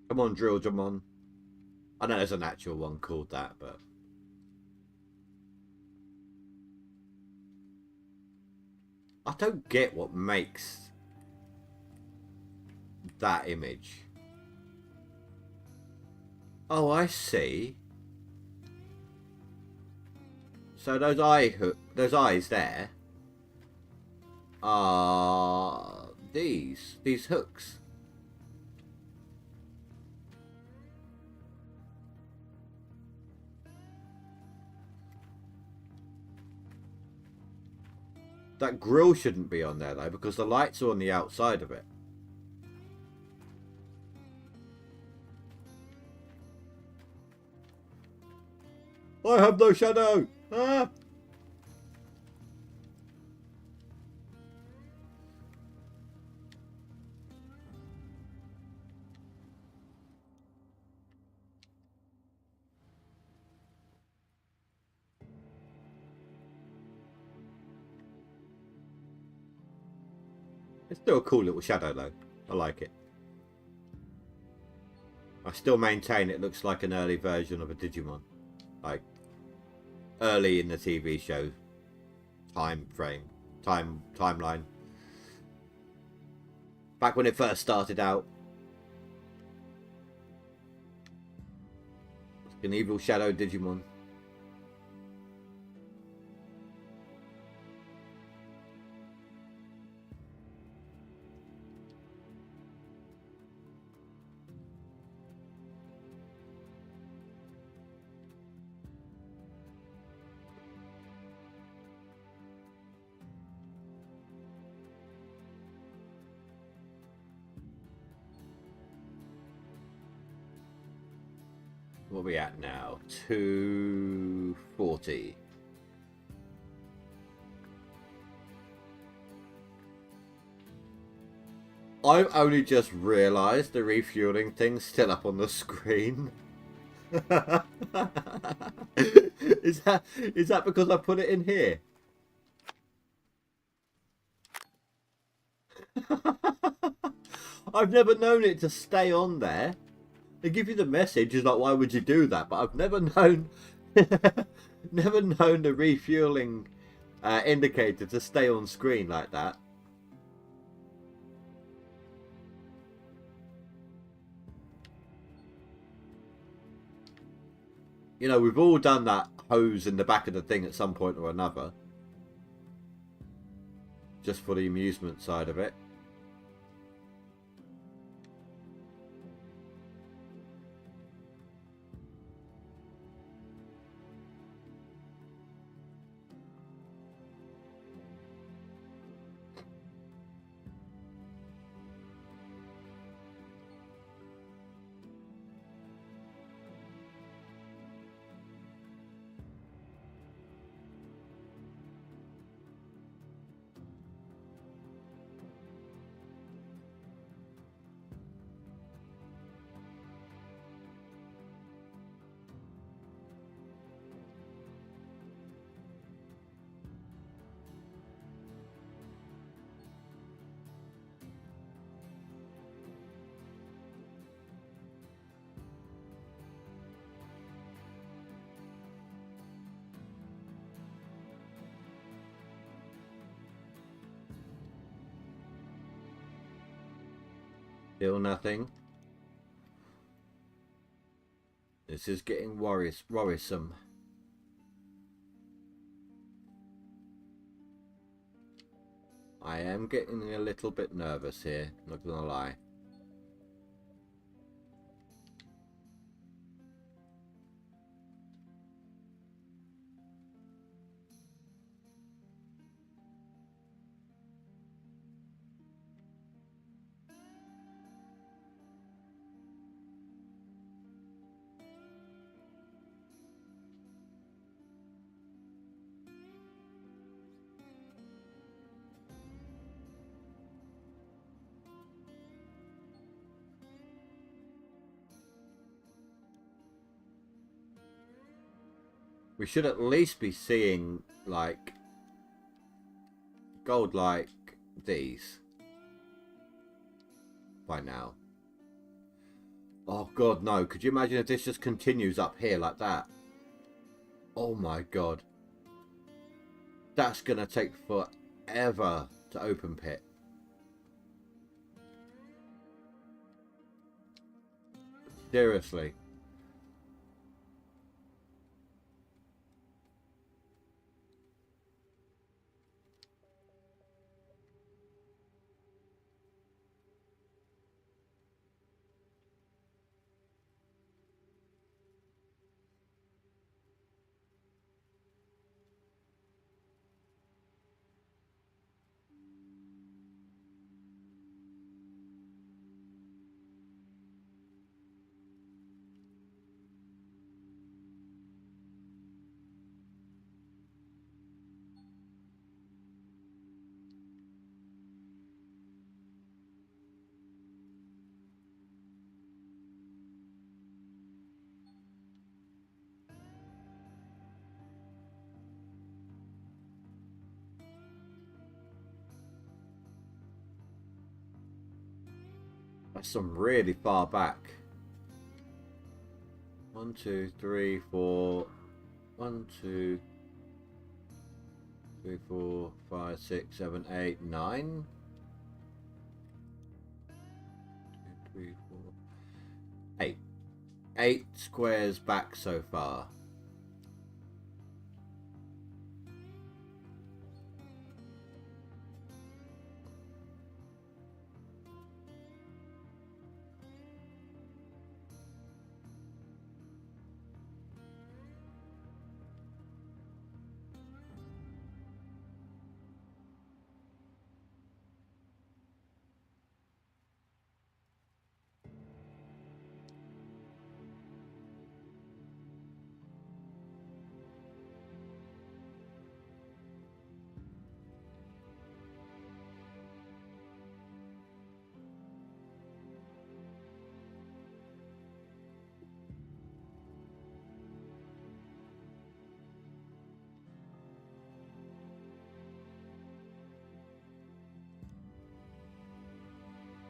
Come on, Drill Jamon. I know there's an actual one called that, but I don't get what makes that image. Oh, I see. So those eyes there are these hooks. That grill shouldn't be on there though, because the lights are on the outside of it. I have no shadow. Ah! It's still a cool little shadow though. I like it. I still maintain it looks like an early version of a Digimon. Like early in the TV show timeline. Back when it first started out. An evil shadow Digimon. What are we at now? 240. I've only just realised the refueling thing's still up on the screen. Is that because I put it in here? I've never known it to stay on there. They give you the message, is like, why would you do that? But I've never known, never known the refueling indicator to stay on screen like that. You know, we've all done that hose in the back of the thing at some point or another. Just for the amusement side of it. Still nothing. This is getting worrisome. I am getting a little bit nervous here, not gonna lie. We should at least be seeing, like, gold like these by now. Oh god, no. Could you imagine if this just continues up here like that? Oh my god. That's gonna take forever to open pit. Seriously. That's some really far back. 1, 2, 3, 4. 1, 2, 3, 4, 5, 6, 7, 8, 9. 2, 3, 4, 8. 8 squares back so far.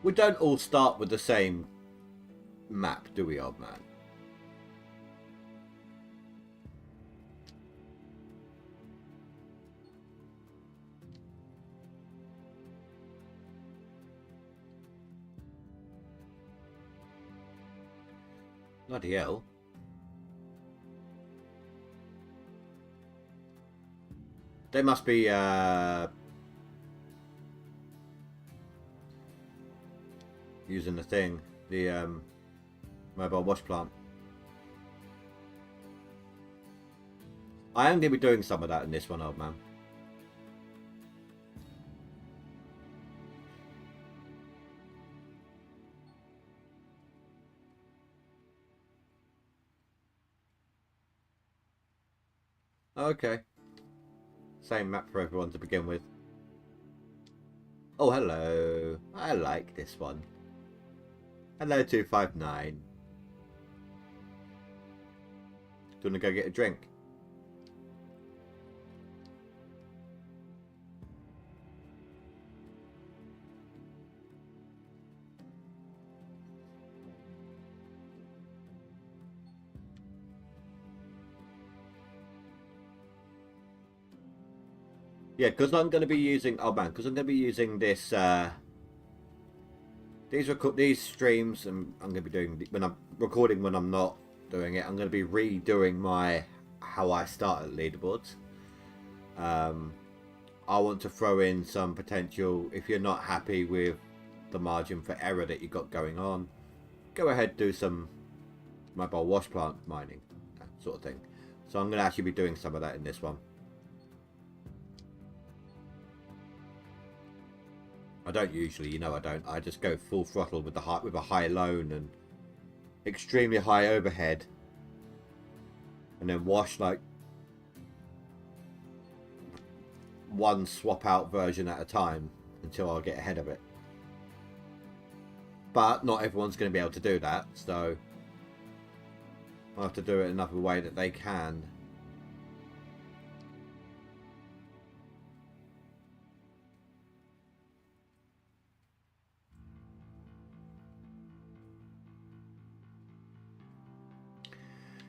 We don't all start with the same map, do we, old man? Bloody hell. They must be using the thing, the mobile wash plant. I am going to be doing some of that in this one, old man. Okay. Same map for everyone to begin with. Oh, hello. I like this one. Hello, 259. Do you want to go get a drink? Yeah, because I'm going to be using... Oh, man, because I'm going to be using this... These streams, and I'm going to be doing... When I'm recording when I'm not doing it, I'm going to be redoing my... How I start at Leaderboards. I want to throw in some potential... If you're not happy with the margin for error that you got going on, go ahead, do some mobile wash plant mining. That sort of thing. So I'm going to actually be doing some of that in this one. I don't usually, you know I don't. I just go full throttle with a high loan and extremely high overhead. And then wash like one swap out version at a time until I get ahead of it. But not everyone's going to be able to do that, so I'll have to do it another way that they can.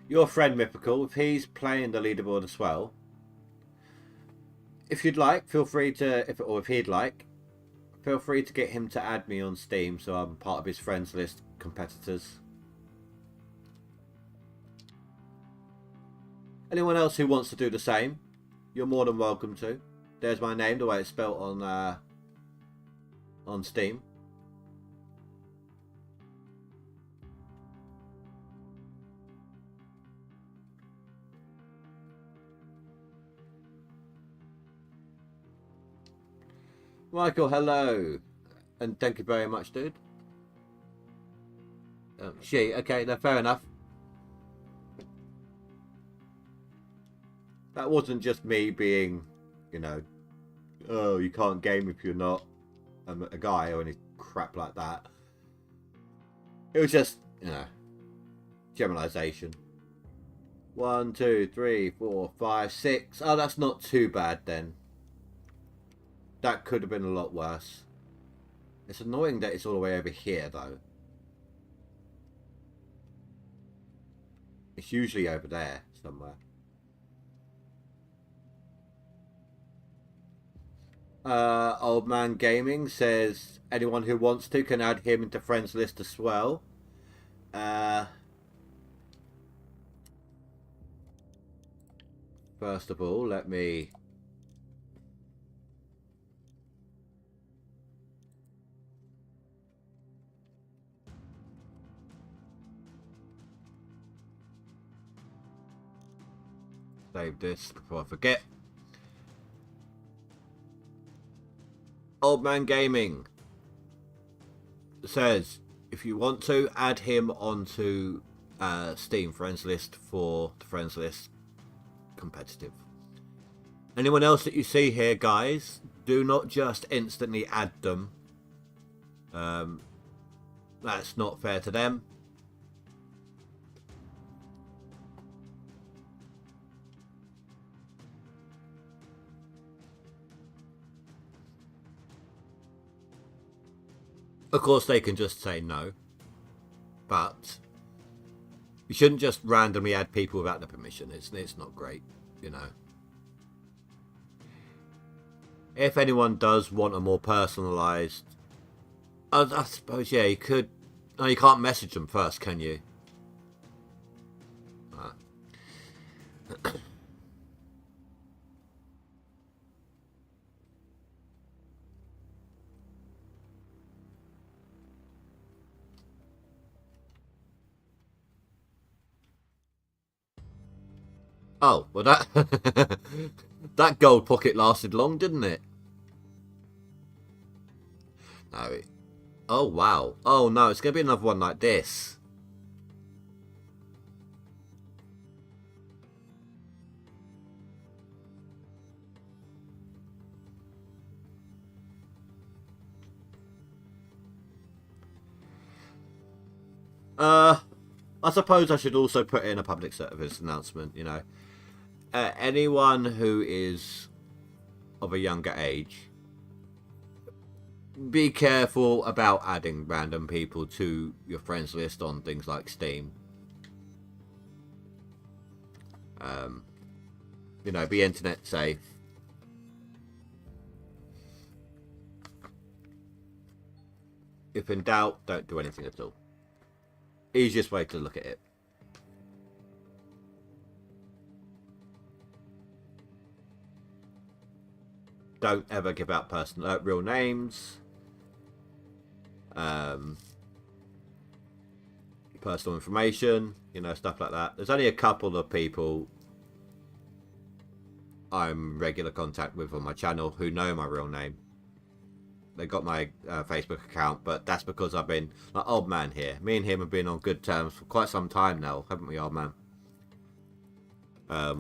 Your friend Mythical, if he's playing the leaderboard as well, if you'd like, feel free to, if he'd like, feel free to get him to add me on Steam so I'm part of his friends list competitors. Anyone else who wants to do the same, you're more than welcome to. There's my name, the way it's spelt on Steam. Michael, hello. And thank you very much, dude. She, okay, no, fair enough. That wasn't just me being, you know, oh, you can't game if you're not a guy or any crap like that. It was just, you know, generalization. 1, 2, 3, 4, 5, 6. Oh, that's not too bad then. That could have been a lot worse. It's annoying that it's all the way over here, though. It's usually over there somewhere. Old Man Gaming says anyone who wants to can add him into friends list as well. First of all, let me... save this before I forget. Old Man Gaming says if you want to add him onto Steam friends list for the friends list competitive. Anyone else that you see here, guys, do not just instantly add them. That's not fair to them. Of course, they can just say no, but you shouldn't just randomly add people without the permission. It's not great, you know. If anyone does want a more personalised, I suppose, yeah, you could. No, you can't message them first, can you? Oh, well that that gold pocket lasted long, didn't it? No. Oh wow. Oh no, it's gonna be another one like this. I suppose I should also put in a public service announcement, you know. Anyone who is of a younger age, be careful about adding random people to your friends list on things like Steam. You know, be internet safe. If in doubt, don't do anything at all. Easiest way to look at it. Don't ever give out real names. Personal information, you know, stuff like that. There's only a couple of people I'm regular contact with on my channel who know my real name. They got my Facebook account, but that's because I've been like old man here. Me and him have been on good terms for quite some time now, haven't we, old man?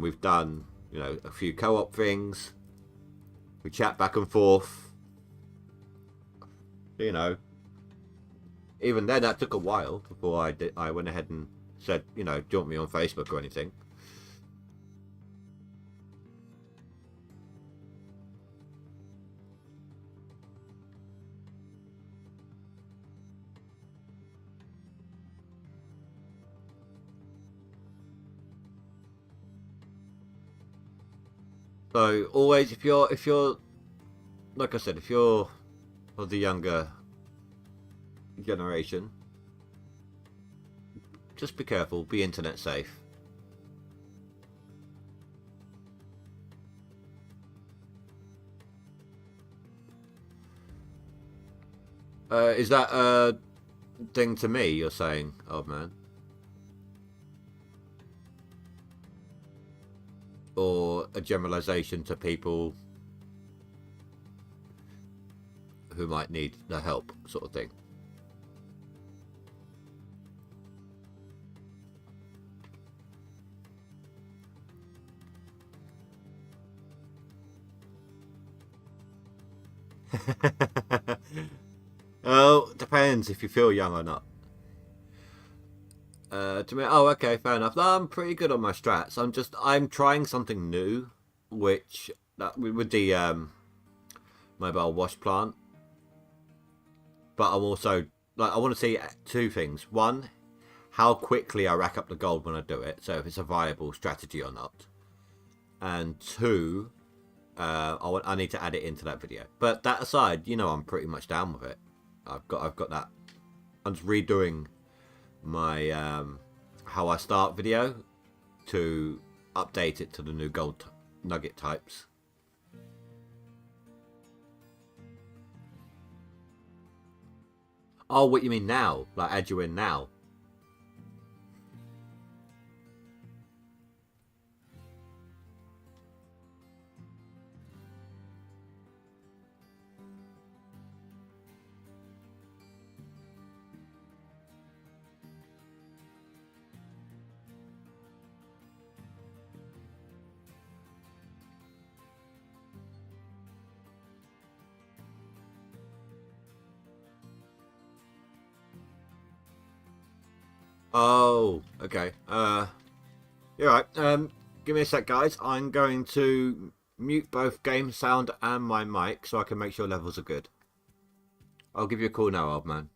We've done, you know, a few co-op things. We chat back and forth. You know, even then that took a while before I went ahead and said, you know, do you want me on Facebook or anything? So always, if you're like I said, if you're of the younger generation, just be careful, be internet safe. Is that a thing to me you're saying, old man? Or a generalization to people who might need the help, sort of thing? Oh, depends if you feel young or not. To me, oh, okay, fair enough. No, I'm pretty good on my strats. I'm trying something new, which with the mobile wash plant. But I'm also like, I want to see two things. One, how quickly I rack up the gold when I do it, so if it's a viable strategy or not. And two, I need to add it into that video. But that aside, you know, I'm pretty much down with it. I've got that. I'm just redoing my how I start video to update it to the new gold nugget types. Oh, what you mean now? Like add you in now? Oh, okay. You're right. Give me a sec, guys. I'm going to mute both game sound and my mic so I can make sure levels are good. I'll give you a call now, old man.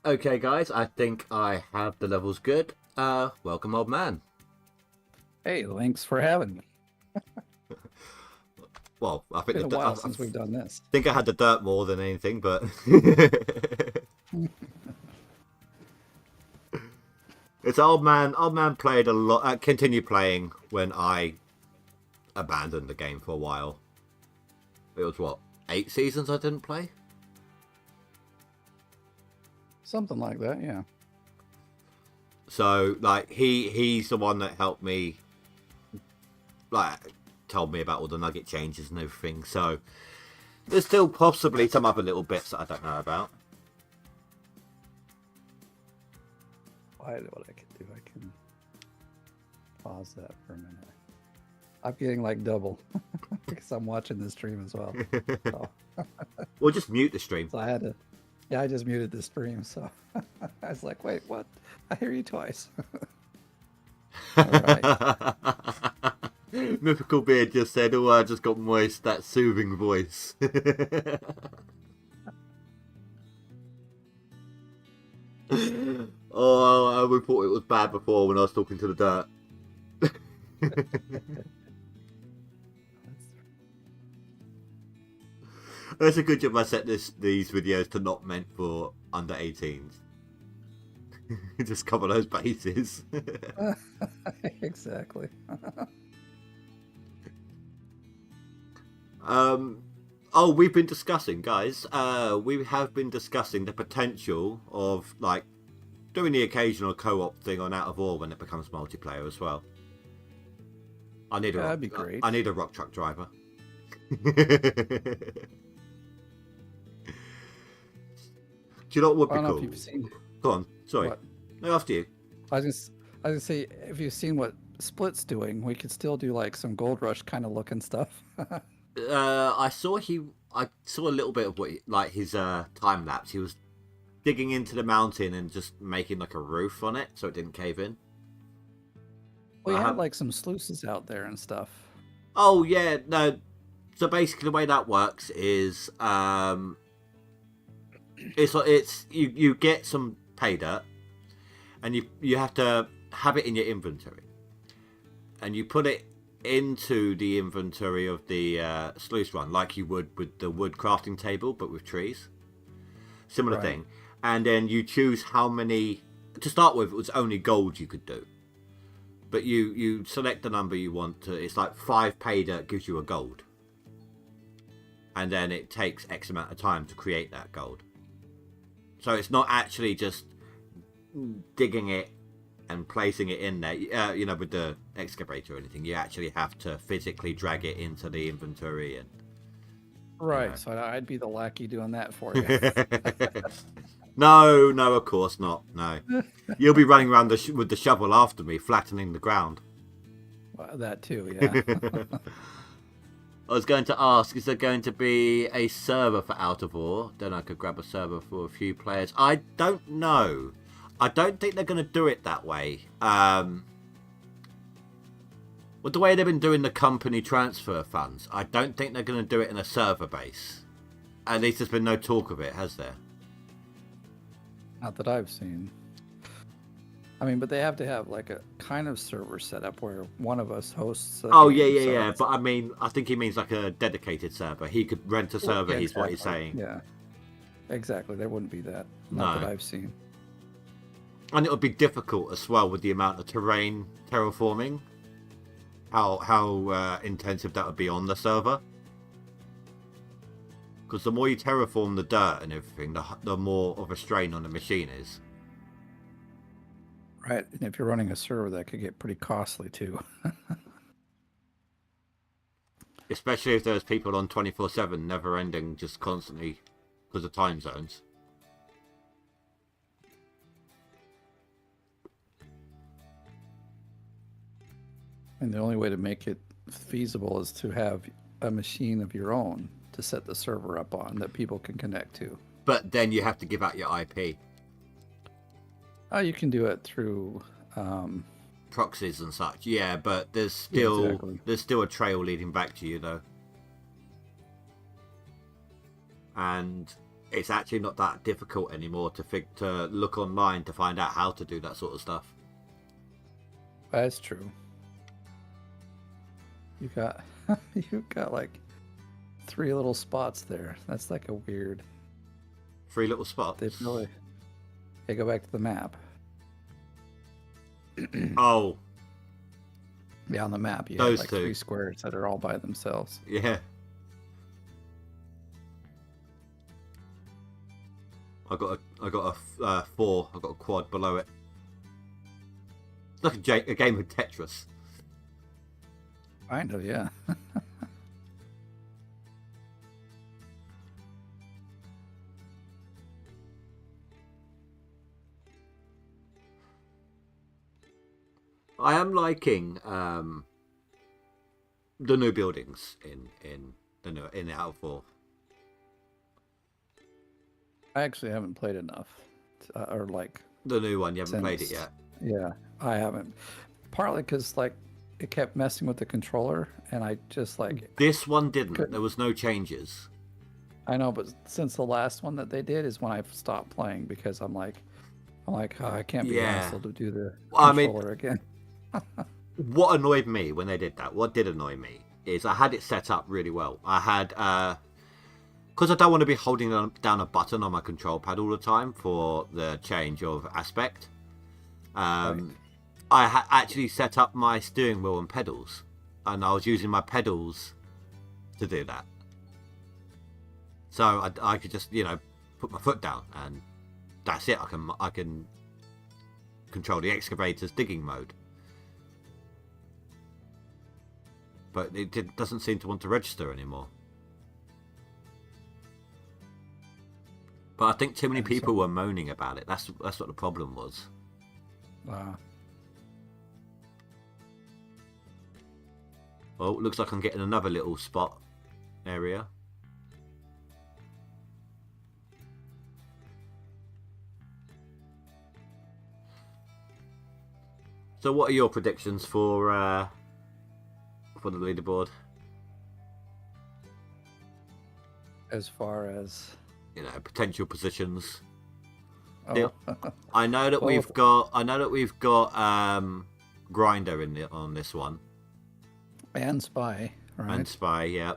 Okay, guys, I think I have the levels good. Welcome, old man. Hey, thanks for having me. Well, I think It's been a while since we've done this. I think I had the dirt more than anything, but it's old man. Old man played a lot. Continued playing when I abandoned the game for a while. It was what, 8 seasons I didn't play. Something like that, yeah. So like he's the one that helped me, like told me about all the nugget changes and everything. So there's still possibly some other little bits that I don't know about. What I can do, I can pause that for a minute. I'm getting like double because I'm watching the stream as well. So. Well, just mute the stream. So I had to. Yeah, I just muted the stream, so I was like, wait, what? I hear you twice. All right. Mythical Beard just said, oh, I just got moist, that soothing voice. Oh, we thought it was bad before when I was talking to the dirt. That's a good job I set these videos to not meant for under 18s. Just cover those bases. Exactly. Oh, we've been discussing, guys. We have been discussing the potential of like doing the occasional co-op thing on Out of War when it becomes multiplayer as well. That'd be great. I need a rock truck driver. Do you know what would be cool? Seen... Go on, sorry. What? No, after you. I was gonna say, if you've seen what Split's doing, we could still do like some GoldRush kind of looking stuff. I saw a little bit of what like his time lapse. He was digging into the mountain and just making like a roof on it so it didn't cave in. Well, you had like some sluices out there and stuff. Oh yeah, no. So basically, the way that works is it's you get some pay dirt, and you have to have it in your inventory, and you put it into the inventory of the sluice run like you would with the wood crafting table, but with trees. Similar thing, and then you choose how many. To start with, it was only gold you could do, but you select the number you want to. It's like 5 pay dirt gives you a gold, and then it takes X amount of time to create that gold. So it's not actually just digging it and placing it in there, with the excavator or anything. You actually have to physically drag it into the inventory. And right, so I'd be the lackey doing that for you. No, of course not. No. You'll be running around with the shovel after me, flattening the ground. Well, that too, yeah. was going to ask, is there going to be a server for Out of War? Then I could grab a server for a few players. I don't know. I don't think they're going to do it that way. With the way they've been doing the company transfer funds, I don't think they're going to do it in a server base. At least there's been no talk of it, has there? Not that I've seen. I mean, but they have to have like a kind of server set up where one of us hosts. Oh, yeah. But I mean, I think he means like a dedicated server. He could rent a server, yeah, he's what he's saying. Yeah, exactly. There wouldn't be that. Not that I've seen. And it would be difficult as well with the amount of terrain terraforming. How intensive that would be on the server. Because the more you terraform the dirt and everything, the more of a strain on the machine is. Right, and if you're running a server, that could get pretty costly too. Especially if there's people on 24/7, never ending, just constantly because of time zones. And the only way to make it feasible is to have a machine of your own to set the server up on that people can connect to. But then you have to give out your IP. Oh, you can do it through proxies and such. Yeah, but there's still exactly. There's still a trail leading back to you though. And it's actually not that difficult anymore to look online to find out how to do that sort of stuff. That's true. You've got like 3 little spots there. That's like a weird. 3 little spots. They go back to the map. Oh. Yeah, on the map you Those have like two. 3 squares that are all by themselves. Yeah. I got a 4. I got a quad below it. It's like a game of Tetris. Kind of, yeah. I am liking the new buildings in the Out of War. I actually haven't played enough, or like The new one, you haven't played it yet. Yeah, I haven't. Partly because like it kept messing with the controller, and I just like. This one didn't. There was no changes. I know, but since the last one that they did is when I stopped playing because I'm like, oh, I can't be hassle to do the controller again. What annoyed me when they did that, what did annoy me, is I had it set up really well. I had, because I don't want to be holding down a button on my control pad all the time for the change of aspect. Right. I actually set up my steering wheel and pedals, and I was using my pedals to do that. So I could just, put my foot down, and that's it. I can control the excavator's digging mode. But it doesn't seem to want to register anymore. But I think too many people were moaning about it. That's what the problem was. Well, looks like I'm getting another little spot area. So what are your predictions for the leaderboard? As far as potential positions. Oh. I know that we've got Grinder on this one. And Spy, right? And Spy, yeah.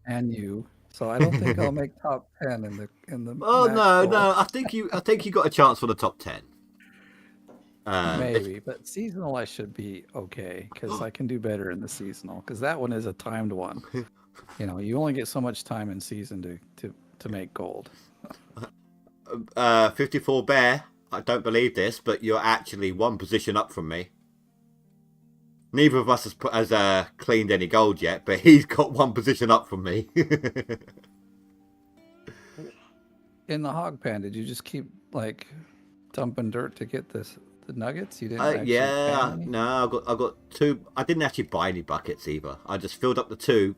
And you. So I don't think I'll make top 10 in the. Oh no! I think you got a chance for the top 10. Maybe, but seasonal I should be okay because I can do better in the seasonal because that one is a timed one. You only get so much time in season to make gold. 54 Bear. I don't believe this, but you're actually 1 position up from me. Neither of us has cleaned any gold yet, but he's got 1 position up from me. In the hog pan, did you just keep like dumping dirt to get the nuggets? You didn't. No, I got 2. I didn't actually buy any buckets either. I just filled up the 2.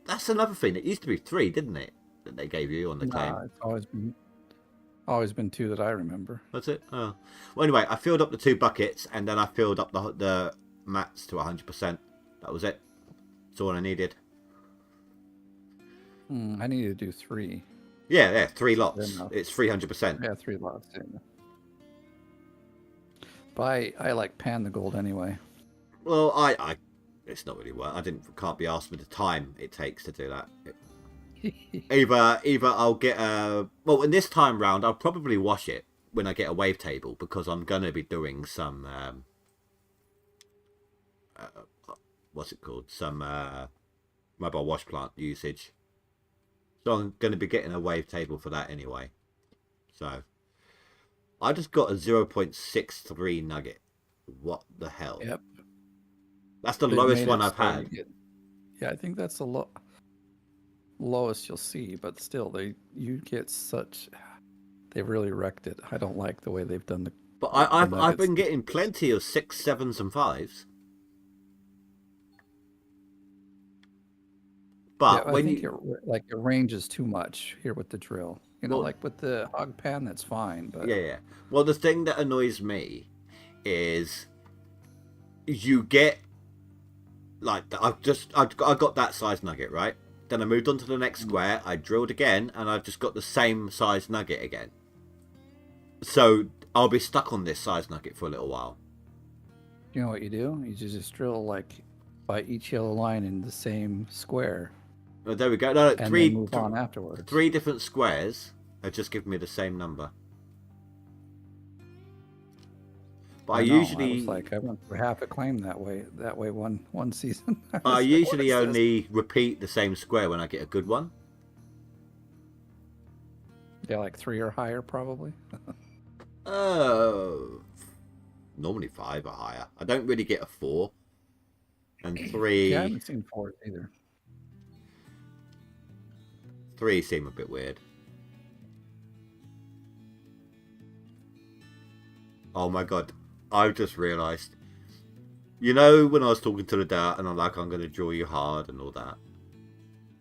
That's another thing. It used to be 3, didn't it? That they gave you on the claim. Nah, it's always been 2 that I remember. That's it. Oh. Well, anyway, I filled up the 2 buckets, and then I filled up the mats to 100%. That was it. That's all I needed. I need to do 3. Yeah, 3 lots. Enough. It's 300%. Yeah, 3 lots. Yeah. But I like pan the gold anyway. Well, it's not really worth. Can't be asked with the time it takes to do that. Either I'll get well, in this time round, I'll probably wash it when I get a wavetable because I'm gonna be doing some what's it called? Some mobile wash plant usage. So I'm gonna be getting a wavetable for that anyway. So I just got a 0.63 nugget. What the hell? Yep. That's the They've lowest made one it I've so had. Yeah, I think that's the lowest you'll see, but still, they've really wrecked it. I don't like the way they've done the. But the I've nuggets. been getting plenty of 6, 7s, and 5s. But Yeah, when I think it ranges too much here with the drill. You know, Well- like with the hog pan, that's fine. But yeah. Well, the thing that annoys me is you get like I got that size nugget, right? Then I moved on to the next square. I drilled again, and I've just got the same size nugget again. So I'll be stuck on this size nugget for a little while. you know what you do? You just drill like by each yellow line in the same square, Oh, there we go. No, and then move on afterwards. 3 different squares are just giving me the same number. But I usually was like I went for half a claim that way. That way, one season. I was like, usually "What is this?" only repeat the same square when I get a good one. Yeah, like 3 or higher, probably. Normally 5 or higher. I don't really get a 4 and 3. Yeah, I haven't seen 4 either. 3 seem a bit weird. Oh my god, I've just realised. You know when I was talking to the dad and I'm like, I'm going to draw you hard and all that.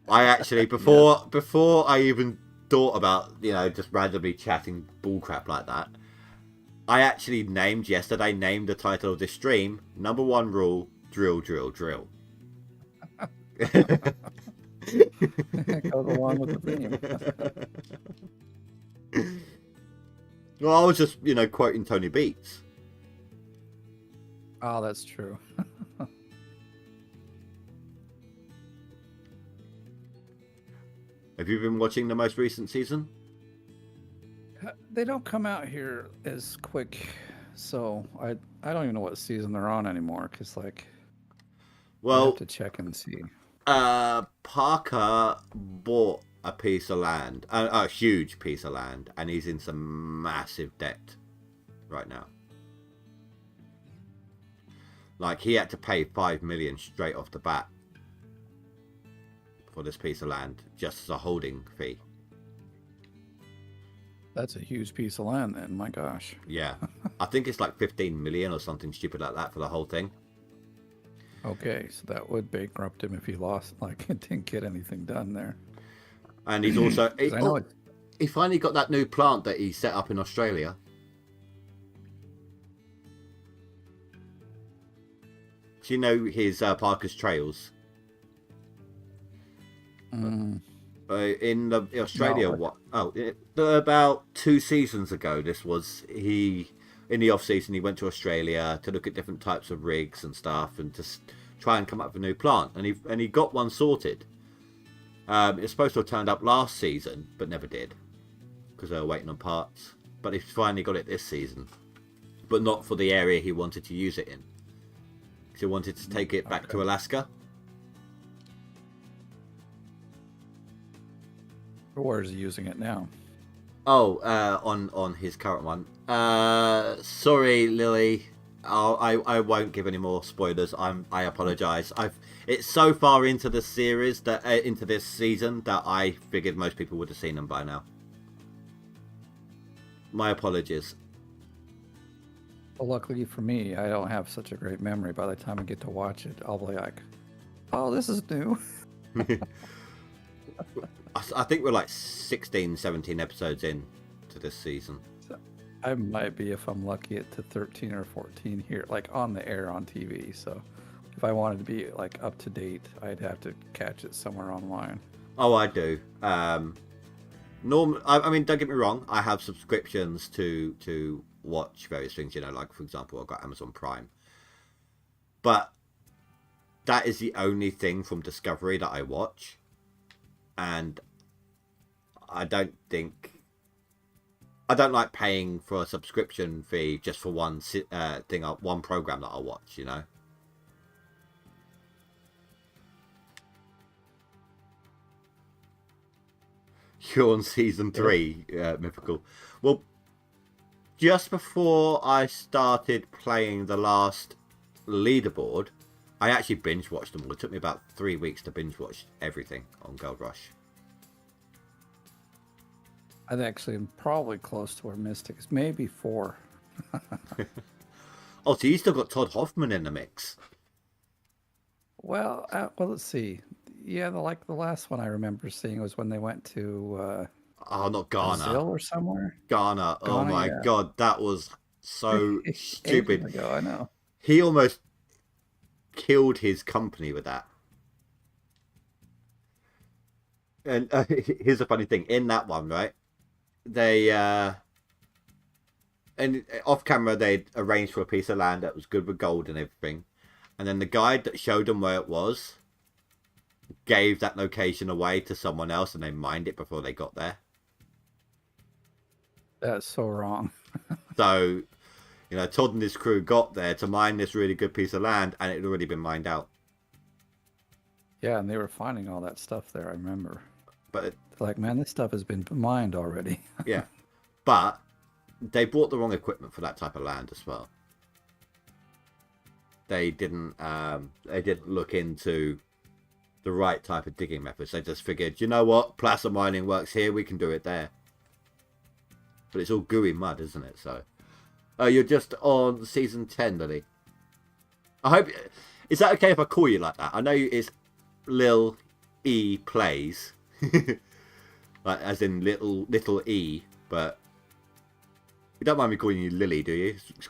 I actually, before I even thought about, you know, just randomly chatting bullcrap like that, I actually named the title of this stream, number 1 rule, drill, drill, drill. Goes along with the theme. Well, I was just, you know, quoting Tony Beats. Oh, that's true. Have you been watching the most recent season? They don't come out here as quick, so I don't even know what season they're on anymore. Cause like, I Well, have to check and see. Parker bought a piece of land, a huge piece of land, and he's in some massive debt right now. Like, he had to pay 5 million straight off the bat for this piece of land, just as a holding fee. That's a huge piece of land, then. My gosh. Yeah, I think it's like 15 million or something stupid like that for the whole thing. Okay, so that would bankrupt him if he lost, like, didn't get anything done there. And he's also he finally got that new plant that he set up in Australia. Do you know his Parker's Trails? In Australia, about 2 seasons ago, this was in the off season. He went to Australia to look at different types of rigs and stuff, and to try and come up with a new plant. And he got one sorted. It was supposed to have turned up last season, but never did because they were waiting on parts. But he finally got it this season, but not for the area he wanted to use it in. Because he wanted to take it back to Alaska. Where is he using it now? Oh, on his current one. Sorry, Lily. I won't give any more spoilers. I apologise. It's so far into the series into this season that I figured most people would have seen them by now. My apologies. Well, luckily for me, I don't have such a great memory. By the time I get to watch it, I'll be like, "Oh, this is new." I think we're like 16, 17 episodes in to this season. I might be, if I'm lucky, at to 13 or 14 here, like on the air on TV. So if I wanted to be like up to date, I'd have to catch it somewhere online. Oh, I do. I mean, don't get me wrong. I have subscriptions to watch various things. You know, like for example, I've got Amazon Prime. But that is the only thing from Discovery that I watch, and I don't like paying for a subscription fee just for one one program that I watch. You know. You're on season 3, Mythical. Well, just before I started playing the last Leaderboard, I actually binge watched them all. It took me about 3 weeks to binge watch everything on GoldRush. I'd actually am probably close to where Mystic is, maybe 4. Oh, so you still got Todd Hoffman in the mix? Well, let's see. Yeah, the last one I remember seeing was when they went to not Ghana. Brazil or somewhere. Ghana. Oh my God, that was so stupid. Ages ago, I know. He almost killed his company with that. And here's a funny thing. In that one, right, they and off camera they'd arranged for a piece of land that was good with gold and everything, and then the guide that showed them where it was gave that location away to someone else, and they mined it before they got there. That's so wrong. So, you know, Todd and his crew got there to mine this really good piece of land, and it had already been mined out. Yeah, and they were finding all that stuff there, I remember. But like, man, this stuff has been mined already. Yeah, but they bought the wrong equipment for that type of land as well. They didn't look into the right type of digging methods. They just figured, you know what, placer mining works here, we can do it there. But it's all gooey mud, isn't it? So, you're just on season 10, Lily. I hope. Is that okay if I call you like that? I know it's Lil E Plays, like as in little E, but you don't mind me calling you Lily, do you? It's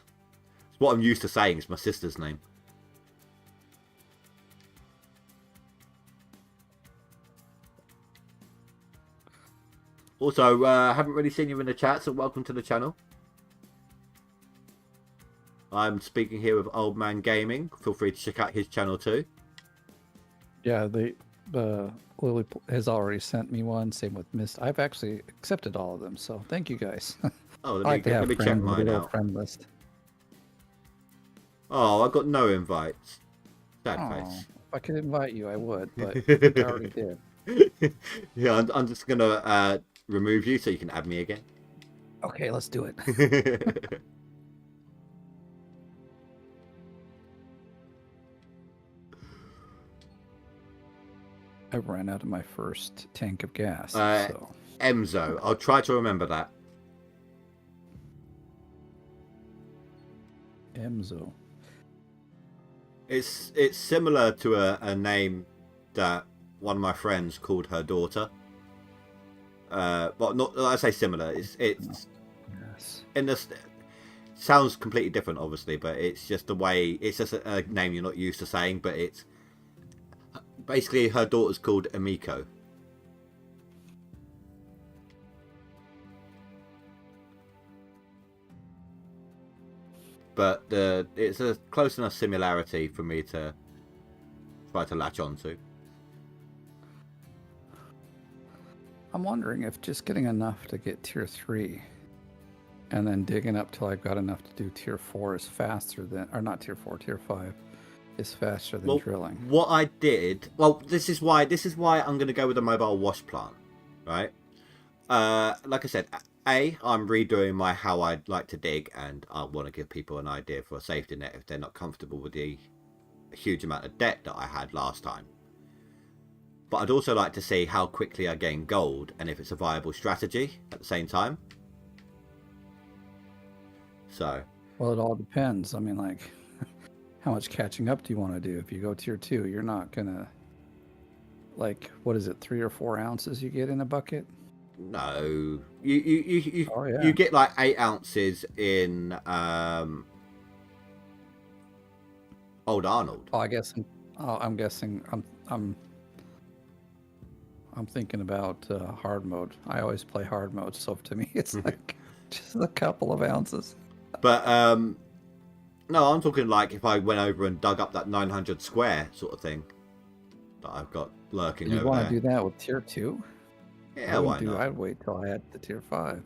what I'm used to saying. It's my sister's name. Also, haven't really seen you in the chat, so welcome to the channel. I'm speaking here with Old Man Gaming. Feel free to check out his channel too. Yeah, Lily has already sent me one. Same with Mist. I've actually accepted all of them, so thank you guys. Oh, let me check mine out. Friend list. Oh, I got no invites. Sad face. If I could invite you, I would, but I think I already did. Yeah, I'm just gonna remove you so you can add me again. Okay, let's do it. I ran out of my first tank of gas. So. Emzo. I'll try to remember that. Emzo. It's similar to a name that one of my friends called her daughter. Well, not I say similar. It's yes. In this sounds completely different, obviously, but it's just the way. It's just a name you're not used to saying, but it's basically her daughter's called Emiko. But it's a close enough similarity for me to try to latch onto. I'm wondering if just getting enough to get tier 3 and then digging up till I've got enough to do tier 4 is faster than, or not tier 4, tier 5 is faster than drilling. What I did, this is why I'm going to go with a mobile wash plant, right? Like I said, I'm redoing my how I'd like to dig, and I want to give people an idea for a safety net if they're not comfortable with the huge amount of debt that I had last time. But I'd also like to see how quickly I gain gold and if it's a viable strategy at the same time. So. Well, it all depends. I mean, like, how much catching up do you want to do? If you go tier 2, you're not going to like, what is it, 3 or 4 ounces you get in a bucket? No, Oh yeah. you get like 8 ounces in Old Arnold. Oh, I guess. I'm guessing. I'm thinking about hard mode. I always play hard mode, so to me it's like just a couple of ounces. But no, I'm talking like if I went over and dug up that 900 square sort of thing that I've got lurking You over want there. to do that with tier 2? Yeah, why not? I'd wait till I had the tier 5.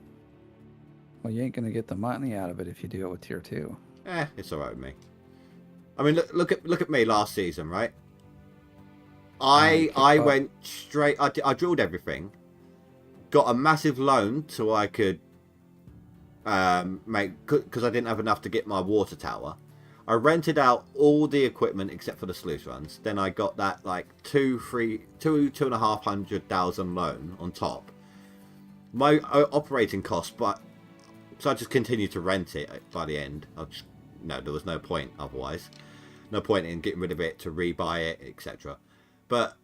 Well, you ain't gonna get the money out of it if you do it with tier 2. It's alright with me. I mean, look at me last season, right? I went straight. I drilled everything, got a massive loan so I could make, because I didn't have enough to get my water tower. I rented out all the equipment except for the sluice runs. Then I got that like 2,500,000 loan on top. My operating cost, but so I just continued to rent it by the end. There was no point otherwise. No point in getting rid of it to rebuy it, etc. But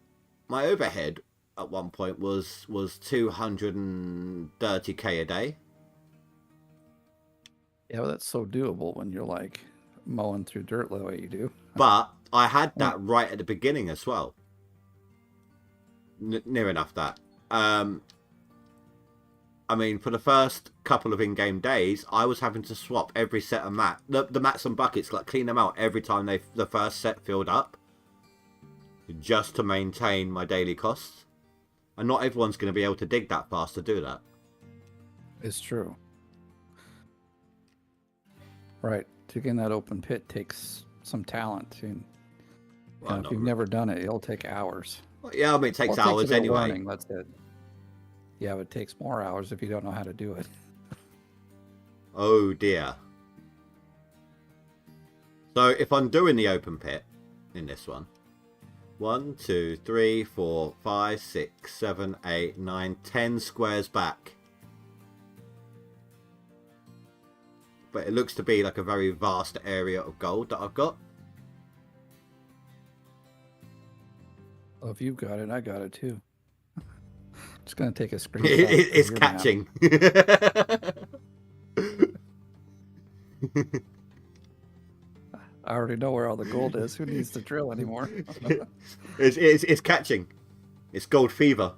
my overhead at one point was 230k a day. Yeah, well, that's so doable when you're like mowing through dirt the way you do. But I had that right at the beginning as well. Near enough that. I mean, for the first couple of in-game days, I was having to swap every set of the mats and buckets, like clean them out every time the first set filled up, just to maintain my daily costs. And not everyone's going to be able to dig that fast to do that. It's true. Right. Digging that open pit takes some talent. And if you've never done it, it'll take hours. Well, yeah, I mean, it takes hours anyway. Learning, that's it. Yeah, but it takes more hours if you don't know how to do it. Oh dear. So if I'm doing the open pit in this one, 1, 2, 3, 4, 5, 6, 7, 8, 9, 10 squares back. But it looks to be like a very vast area of gold that I've got. Well, if you've got it, I got it too. Just going to take a screenshot. It's catching. I already know where all the gold is. Who needs to drill anymore? It's catching. It's gold fever.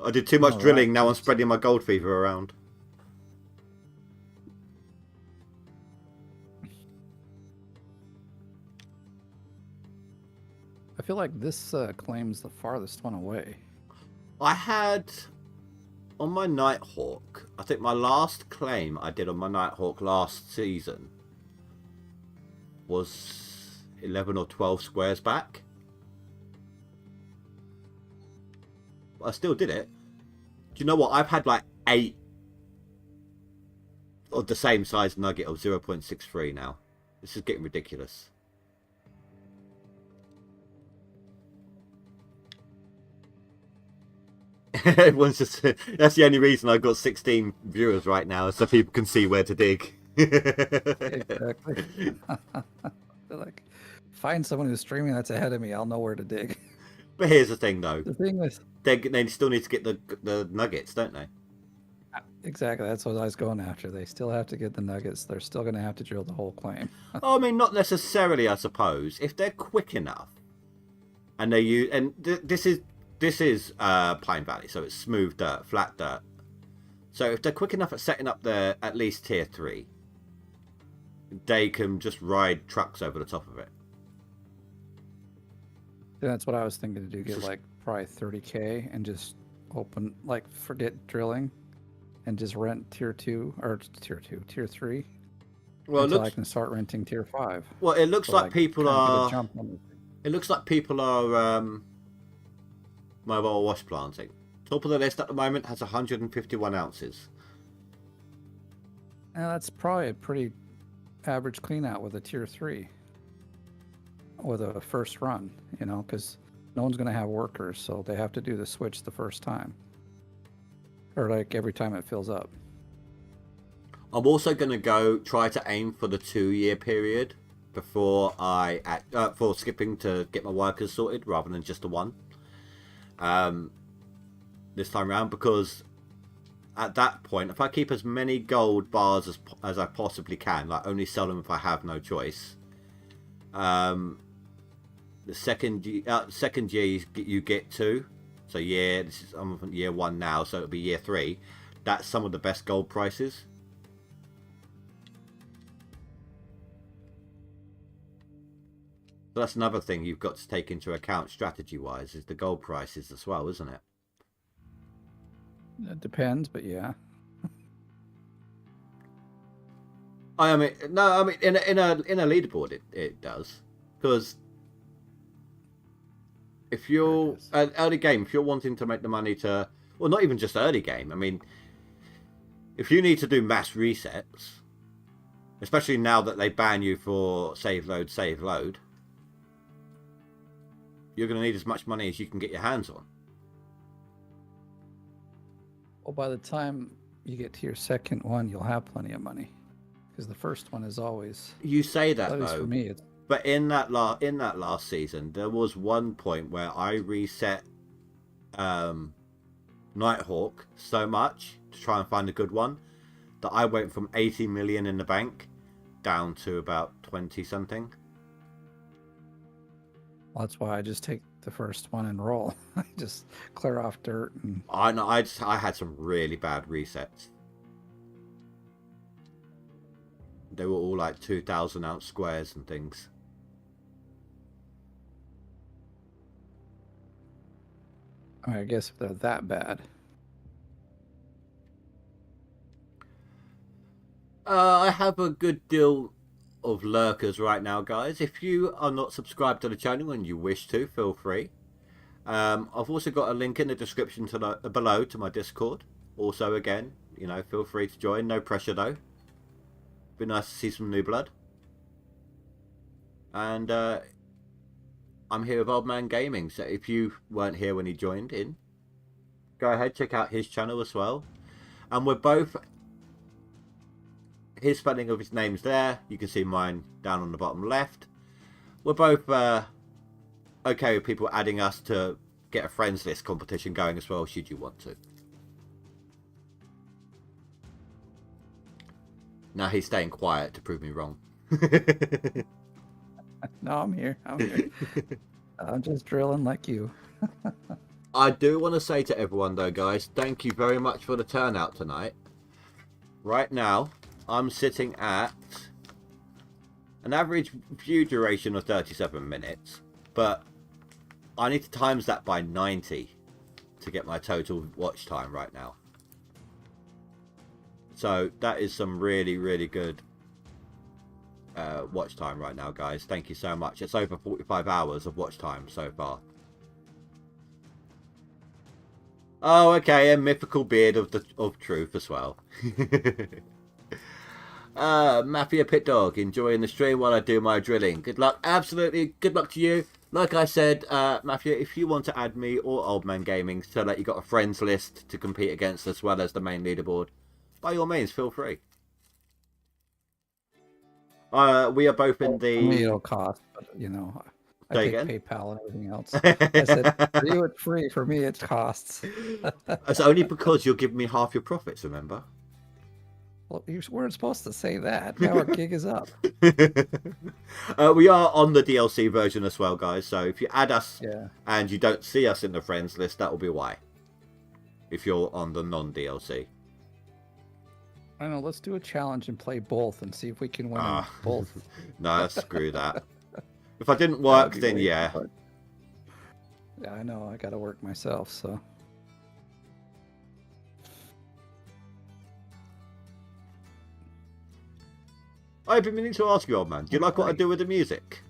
I did too much drilling. Right. Now I'm spreading my gold fever around. I feel like this claim's the farthest one away. I had on my Nighthawk, I think my last claim I did on my Nighthawk last season was 11 or 12 squares back. But I still did it. Do you know what? I've had like 8 of the same size nugget of 0.63 now. This is getting ridiculous. Everyone's just, that's the only reason I've got 16 viewers right now, so people can see where to dig. Exactly. Like, find someone who's streaming that's ahead of me, I'll know where to dig. But here's the thing though, the thing is, they still need to get the nuggets, don't they? Exactly, that's what I was going after. They still have to get the nuggets. They're still going to have to drill the whole claim. Oh, I mean, not necessarily, I suppose. If they're quick enough, and they use, and this is Pine Valley, so it's smooth dirt, flat dirt. So if they're quick enough at setting up their at least tier 3, they can just ride trucks over the top of it. Yeah, that's what I was thinking to do. Get like probably 30k and just open, like, forget drilling, and just rent tier 2 or tier 3. Well, until I can start renting tier 5. Well, it looks like people are. It looks like people are mobile wash planting. Top of the list at the moment has 151 ounces. Now that's probably a pretty average clean out with a tier 3 with a first run, you know, because no one's going to have workers, so they have to do the switch the first time, or like every time it fills up. I'm also going to try to aim for the 2-year period before for skipping to get my workers sorted rather than just the one. This time around, because at that point, if I keep as many gold bars as I possibly can, like only sell them if I have no choice. The second year you get to, so I'm on year 1 now, so it'll be year 3. That's some of the best gold prices. So that's another thing you've got to take into account strategy-wise, is the gold prices as well, isn't it? It depends, but yeah. I mean, no, I mean in a leaderboard it does, because if you're an early game, if you're wanting to make the money to, well, not even just early game. I mean, if you need to do mass resets, especially now that they ban you for save load, you're going to need as much money as you can get your hands on. Well, by the time you get to your second one, you'll have plenty of money, because the first one is always. You say that, at least though, for me, it's... but in that last season, there was one point where I reset Nighthawk so much to try and find a good one that I went from 80 million in the bank down to about 20 something. Well, that's why I just take the first one and roll. I just clear off dirt. And... I know. I had some really bad resets. They were all like 2,000 ounce squares and things. I guess if they're that bad. I have a good deal of lurkers right now, guys. If you are not subscribed to the channel and you wish to, feel free. I've also got a link in the description below to my Discord. Also, again, feel free to join. No pressure though. Be nice to see some new blood. And I'm here with Old Man Gaming, so if you weren't here when he joined in, go ahead, check out his channel as well. And we're both... His spelling of his name's there. You can see mine down on the bottom left. We're both okay with people adding us to get a friends list competition going as well, should you want to. Now he's staying quiet to prove me wrong. No, I'm here. I'm just drilling like you. I do want to say to everyone though, guys, thank you very much for the turnout tonight. Right now, I'm sitting at an average view duration of 37 minutes, but I need to times that by 90 to get my total watch time right now. So that is some really, really good watch time right now, guys. Thank you so much. It's over 45 hours of watch time so far. Oh, okay, a mythical beard of truth as well. Mafia Pit Dog, enjoying the stream while I do my drilling. Good luck. Absolutely, good luck to you. Like I said, Mafia, if you want to add me or Old Man Gaming so that you got a friends list to compete against as well as the main leaderboard, by all means, feel free. We are both in the... For me, it'll cost, but I take again? PayPal and everything else. I said, for you it's free. For me, it costs. It's only because you'll give me half your profits, remember? Well, you weren't supposed to say that. Now our gig is up. We are on the DLC version as well, guys. So if you add us and you don't see us in the friends list, that will be why. If you're on the non-DLC. I don't know. Let's do a challenge and play both and see if we can win both. No, screw that. If I didn't work, then weird, yeah. But... Yeah, I know. I got to work myself, so... I've been meaning to ask you, old man. Do you like what I do with the music?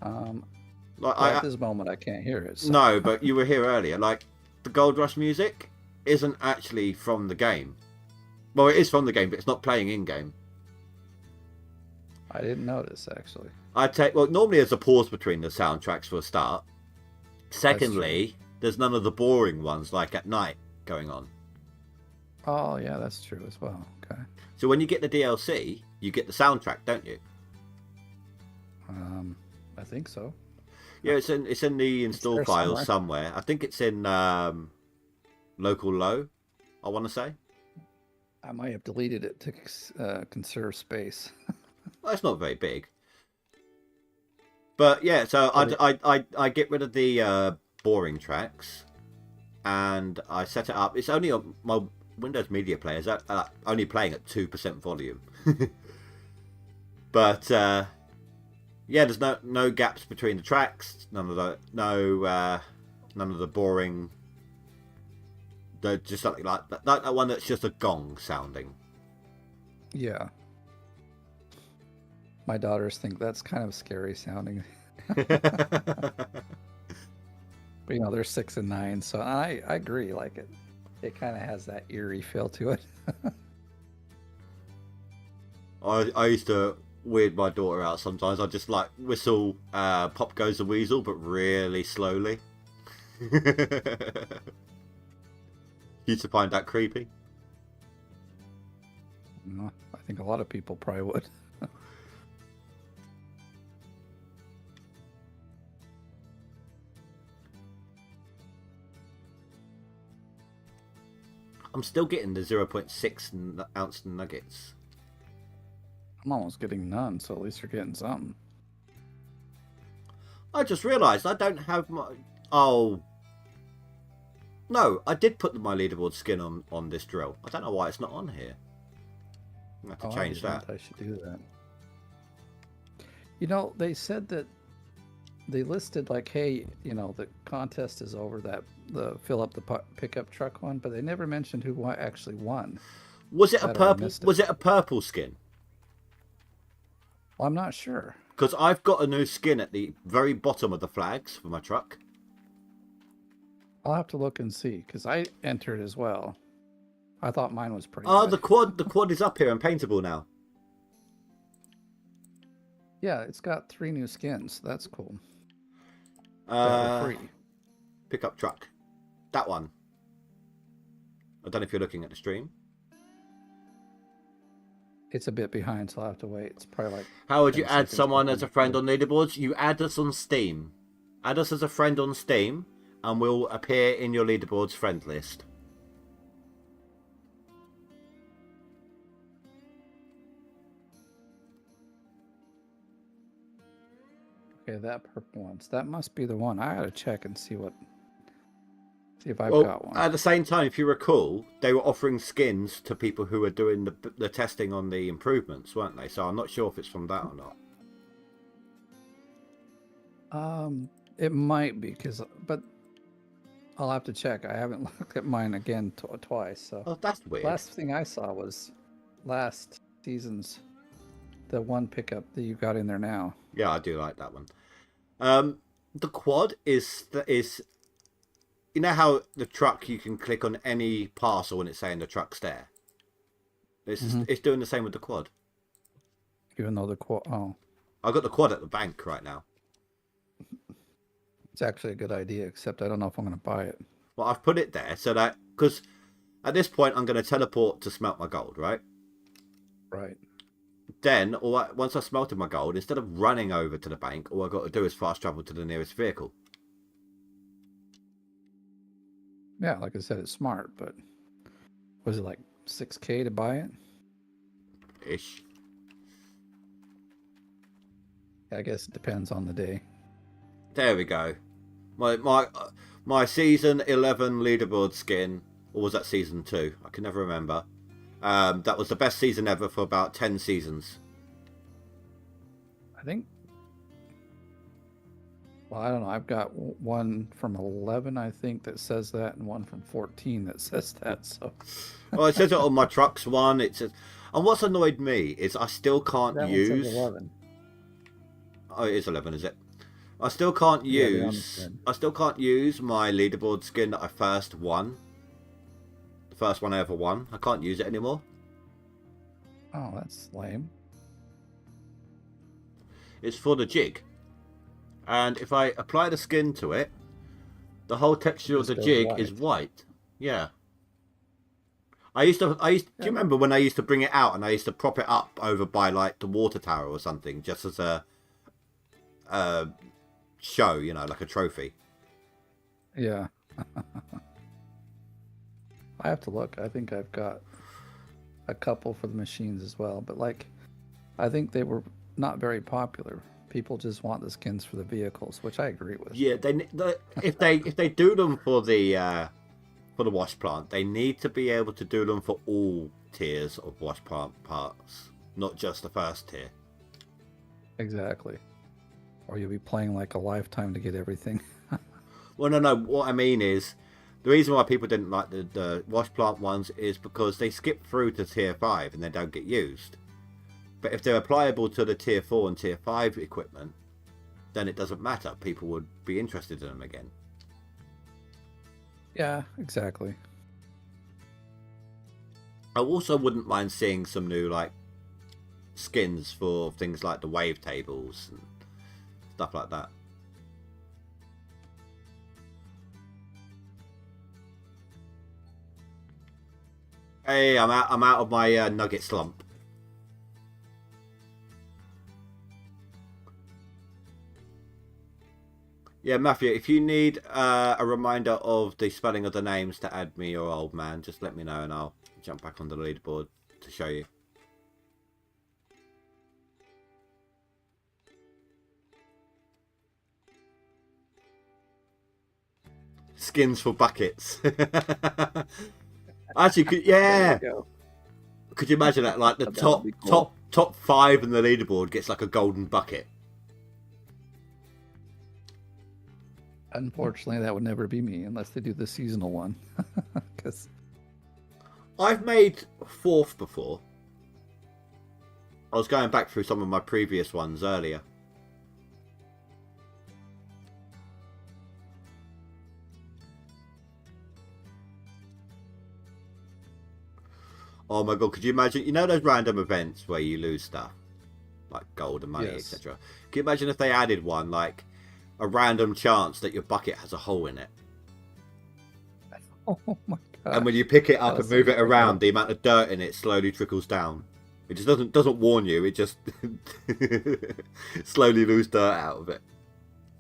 At this moment, I can't hear it. So. No, but you were here earlier. Like, the GoldRush music isn't actually from the game. Well, it is from the game, but it's not playing in-game. I didn't notice, actually. Normally there's a pause between the soundtracks for a start. Secondly, there's none of the boring ones, like at night, going on. Oh, yeah, that's true as well. Okay. So when you get the DLC, you get the soundtrack, don't you? I think so. Yeah, it's in the It's install there files somewhere. somewhere. I think it's in local low, I want to say. I might have deleted it to conserve space. Well, it's not very big. But yeah, so Really? I get rid of the boring tracks, and I set it up. It's only on my Windows Media Player is only playing at 2% volume. But yeah, there's no gaps between the tracks. None of the boring. Just something like that one that's just a gong sounding. Yeah. My daughters think that's kind of scary sounding. But they're 6 and 9, so I agree. Like it kind of has that eerie feel to it. I used to weird my daughter out sometimes. I just like whistle Pop Goes the Weasel, but really slowly. Used to find that creepy. I think a lot of people probably would. I'm still getting the 0.6 ounce nuggets. I'm almost getting none, so at least you're getting something. I just realised I don't have my... Oh. No, I did put my leaderboard skin on this drill. I don't know why it's not on here. I have to change that. I should do that. They said that they listed like, hey, the contest is over, that the fill up the pickup truck one, but they never mentioned who actually won. Was it a purple? Was it a purple skin? Well, I'm not sure. Because I've got a new skin at the very bottom of the flags for my truck. I'll have to look and see, because I entered as well. I thought mine was pretty Oh, good. the quad is up here and paintable now. Yeah, it's got 3 new skins. That's cool. That were free. Pickup truck. That one. I don't know if you're looking at the stream. It's a bit behind, so I'll have to wait. It's probably like... How would you add someone as a friend on Leaderboards? You add us on Steam. Add us as a friend on Steam, and we'll appear in your Leaderboards friend list. Okay, that purple one. So that must be the one. I gotta check and see if I've got one. At the same time, if you recall, they were offering skins to people who were doing the testing on the improvements, weren't they? So I'm not sure if it's from that or not. It might be, but I'll have to check. I haven't looked at mine again twice. So. Oh, that's weird. Last thing I saw was last season's the one pickup that you got in there now. Yeah, I do like that one. The quad is you know how the truck, you can click on any parcel and it's saying the truck's there. It's doing the same with the quad. Even though the quad, I got the quad at the bank right now. It's actually a good idea, except I don't know if I'm going to buy it. Well, I've put it there so that, because at this point I'm going to teleport to smelt my gold, right? Right. Then, once I've smelted my gold, instead of running over to the bank, all I've got to do is fast travel to the nearest vehicle. Yeah, like I said, it's smart, but was it like 6K to buy it? Ish. I guess it depends on the day. There we go. My season 11 leaderboard skin, or was that season 2? I can never remember. That was the best season ever for about 10 seasons. I think. Well, I don't know. I've got one from 11, I think, that says that, and one from 14 that says that. So. Well, it says it on my trucks one. It says, and what's annoyed me is I still can't that use. One says 11. Oh, it is 11, is it? I still can't use. I still can't use my leaderboard skin that I first won. The first one I ever won. I can't use it anymore. Oh, that's lame. It's for the jig. And if I apply the skin to it, the whole texture of the jig is white. Yeah. Do you remember when I used to bring it out and I used to prop it up over by like the water tower or something, just as a show, you know, like a trophy. Yeah. I have to look. I think I've got a couple for the machines as well, but like, I think they were not very popular. People just want the skins for the vehicles, which I agree with. Yeah, if they do them for the wash plant, they need to be able to do them for all tiers of wash plant parts, not just the first tier. Exactly. Or you'll be playing like a lifetime to get everything. Well, no. What I mean is, the reason why people didn't like the wash plant ones is because they skip through to tier 5 and they don't get used. But if they're applicable to the tier 4 and tier 5 equipment, then it doesn't matter. People would be interested in them again. Yeah, exactly. I also wouldn't mind seeing some new like skins for things like the wave tables and stuff like that. Hey, I'm out of my nugget slump. Yeah, Matthew, if you need a reminder of the spelling of the names to add me or old man, just let me know and I'll jump back on the leaderboard to show you. Skins for buckets. Actually, yeah. Could you imagine that? Like the top 5 in the leaderboard gets like a golden bucket. Unfortunately, that would never be me unless they do the seasonal one. Because I've made 4th before. I was going back through some of my previous ones earlier. Oh my god, could you imagine? You know those random events where you lose stuff? Like gold and money, Yes. etc. Can you imagine if they added one, like a random chance that your bucket has a hole in it? oh my god! And when you pick it up and move it so around, the amount of dirt in it slowly trickles down. It just doesn't warn you. It just slowly lose dirt out of it.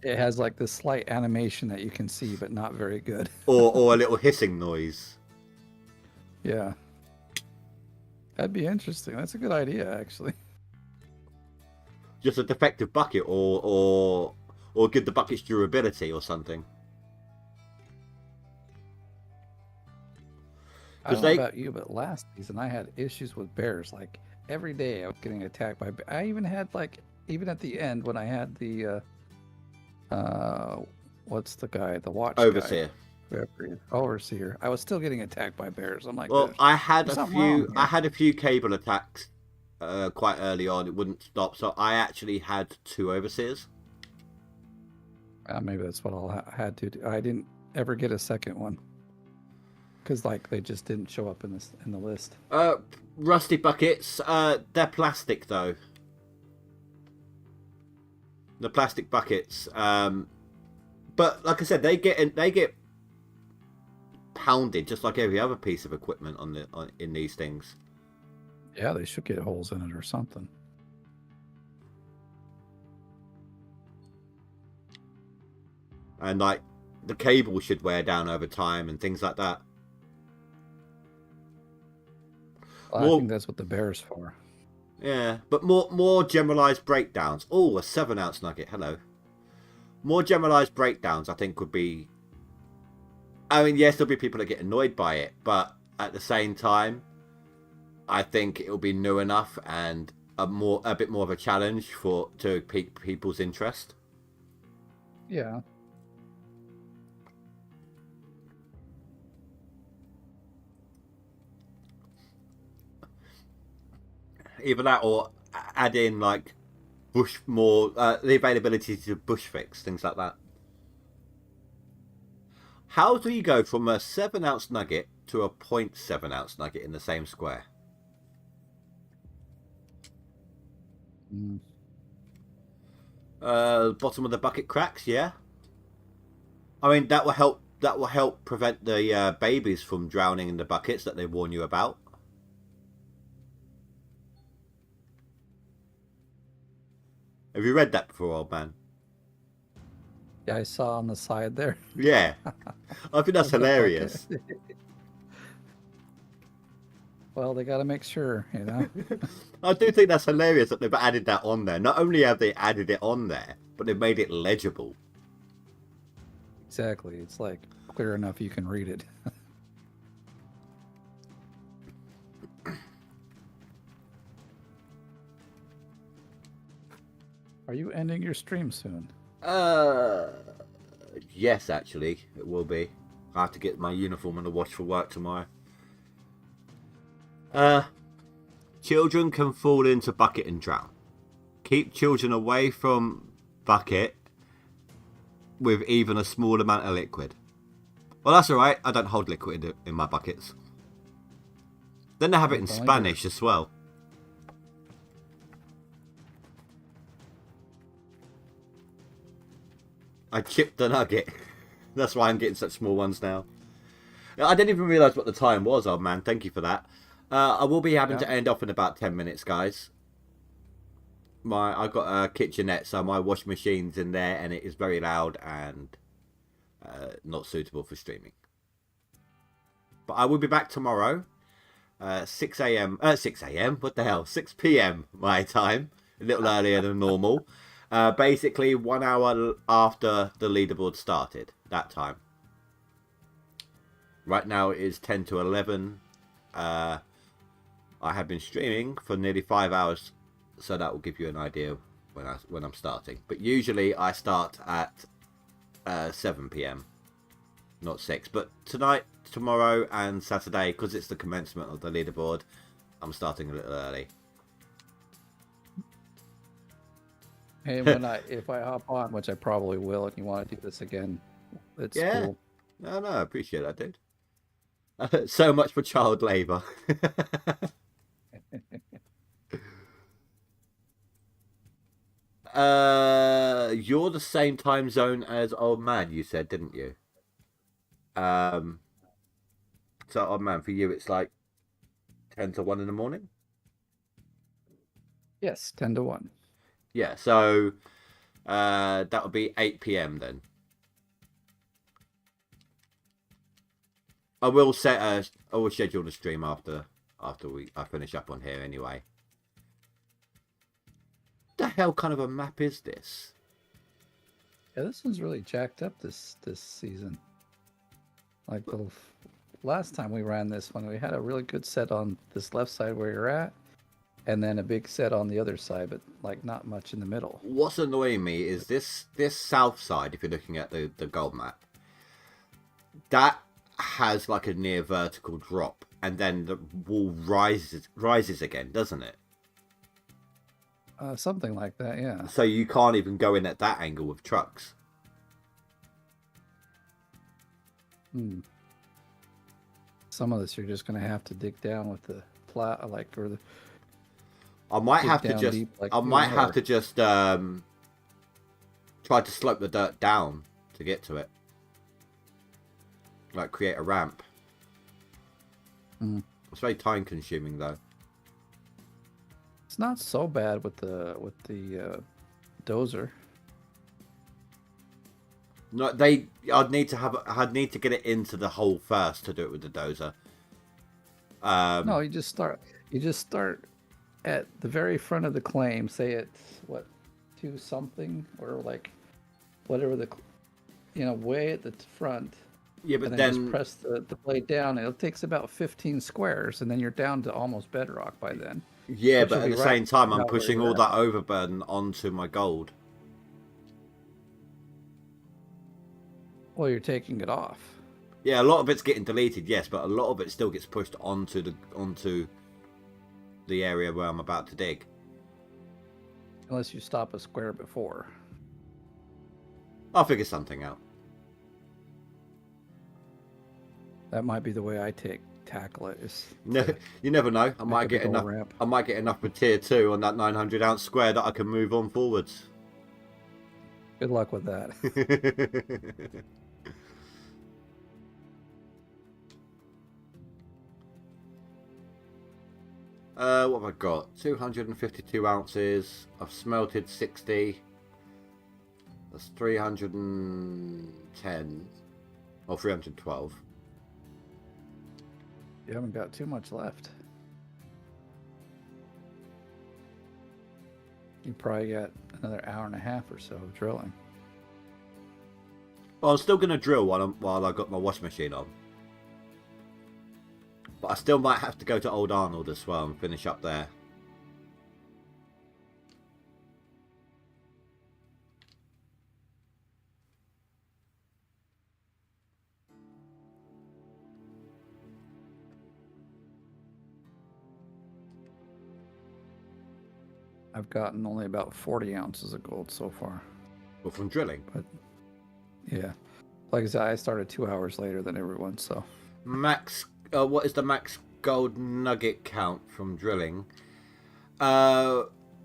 It has like this slight animation that you can see, but not very good. Or a little hissing noise. Yeah. That'd be interesting. That's a good idea, actually. Just a defective bucket, or give the bucket's durability or something. I don't know about you, but last season I had issues with bears. Like every day I was getting attacked by bears. I even had even at the end when I had the what's the guy, the watch Overseer. Guy, overseer. I was still getting attacked by bears. I'm like, well, I had a few cable attacks quite early on. It wouldn't stop, so I actually had 2 overseers. Maybe that's what I had to do. I didn't ever get a second one because like they just didn't show up in the list. Rusty buckets. They're plastic though. The plastic buckets. But like I said, they get pounded just like every other piece of equipment in these things. Yeah, they should get holes in it or something. And like the cable should wear down over time and things like that. Well, I think that's what the bear's for. Yeah, but more generalized breakdowns. Oh, a 7-ounce nugget. Hello. More generalized breakdowns, I think, would be. I mean, yes, there'll be people that get annoyed by it, but at the same time, I think it'll be new enough and a bit more of a challenge to pique people's interest. Yeah. Either that or add in like the availability to bush fix, things like that. How do you go from a 7-ounce nugget to a 0.7-ounce nugget in the same square? Bottom of the bucket cracks, yeah. I mean, that will help that will help prevent the babies from drowning in the buckets that they warn you about. Have you read that before, old man? Yeah, I saw on the side there. Yeah. I think that's Of the bucket. hilarious. Well, they got to make sure, you know. I do think that's hilarious that they've added that on there. Not only have they added it on there, but they've made it legible. Exactly. It's like clear enough you can read it. Are you ending your stream soon? Yes, actually, it will be. I have to get my uniform and a wash for work tomorrow. Children can fall into bucket and drown. Keep children away from bucket with even a small amount of liquid. Well, that's alright. I don't hold liquid in my buckets. Then they have it in Spanish as well. I chipped the nugget. That's why I'm getting such small ones now. I didn't even realise what the time was, old man. Thank you for that. I will be having to end off in about 10 minutes, guys. I've got a kitchenette, so my washing machine's in there, and it is very loud and not suitable for streaming. But I will be back tomorrow, 6 a.m. 6 a.m. What the hell? 6 p.m. my time, a little earlier than normal. Basically 1 hour after the leaderboard started. That time. Right now it is 10 to 11. I have been streaming for nearly 5 hours, so that will give you an idea when I'm starting. But usually I start at 7 p.m, not 6. But tonight, tomorrow, and Saturday, because it's the commencement of the leaderboard, I'm starting a little early. Hey, if I hop on, which I probably will, and you want to do this again, it's cool. No, I appreciate that, dude. So much for child labour. You're the same time zone as old man, you said, didn't you? So old man, for you it's like 10 to 1 in the morning? Yes, 10 to 1. Yeah, so that would be 8 p.m. then. I will schedule the stream after I finish up on here anyway. What the hell kind of a map is this? Yeah, this one's really jacked up this season. Like the last time we ran this one, we had a really good set on this left side where you're at, and then a big set on the other side, but like not much in the middle. What's annoying me is this south side, if you're looking at the gold map, that has like a near vertical drop, and then the wall rises again, doesn't it? Something like that, yeah. So you can't even go in at that angle with trucks. Some of this you're just going to have to dig down with the plow, or the. I might have to just. Deep, like I might have to just try to slope the dirt down to get to it. Like create a ramp. It's very time consuming though. It's not so bad with the dozer. No, I'd need to get it into the hole first to do it with the dozer. No, you just start at the very front of the claim. Say it's what, 2 something, or like whatever way at the front. Yeah, but and then just press the blade down. It takes about 15 squares, and then you're down to almost bedrock by then. Yeah, but at the same time, I'm pushing all that overburden onto my gold. Well, you're taking it off. Yeah, a lot of it's getting deleted, yes, but a lot of it still gets pushed onto the area where I'm about to dig. Unless you stop a square before. I'll figure something out. That might be the way I tackle it. No, you never know. I might get enough. Ramp. I might get enough with tier 2 on that 900 ounce square that I can move on forwards. Good luck with that. What have I got? 252 ounces. I've smelted 60. That's 310. Or 312. You haven't got too much left. You probably got another hour and a half or so of drilling. Well, I'm still going to drill while I got my washing machine on. But I still might have to go to Old Arnold as well and finish up there. I've gotten only about 40 ounces of gold so far. Well, from drilling. But yeah, like I said, I started 2 hours later than everyone, so. Max, what is the max gold nugget count from drilling?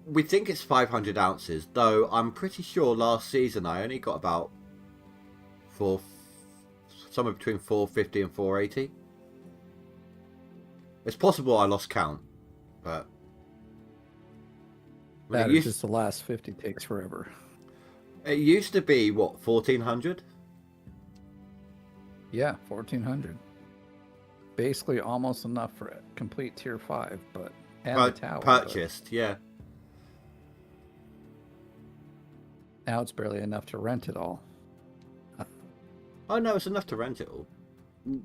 We think it's 500 ounces, though I'm pretty sure last season I only got about somewhere between 450 and 480. It's possible I lost count, but That is just the last 50 takes forever. It used to be, what, 1400? Yeah, 1400. Basically almost enough for a complete tier 5, but and the tower. Purchased, yeah. Now it's barely enough to rent it all. Oh no, it's enough to rent it all.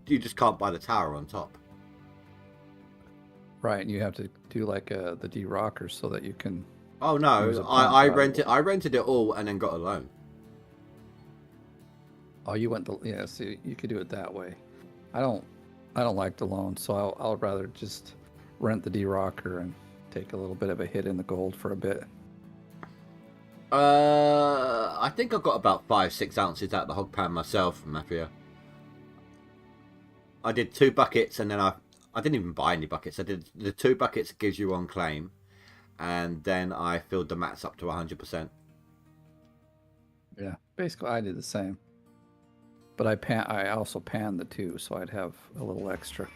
You just can't buy the tower on top. Right, and you have to do like the D-rocker so that you can. Oh no, I rented it all and then got a loan. Oh, you went yeah. See, you could do it that way. I don't like the loan, so I'll rather just rent the D-rocker and take a little bit of a hit in the gold for a bit. I think I got about 5-6 ounces out of the hog pan myself, Mafia. I did 2 buckets and then I didn't even buy any buckets. I did the 2 buckets it gives you on claim, and then I filled the mats up to 100%. Yeah, basically I did the same. But I also panned the 2, so I'd have a little extra.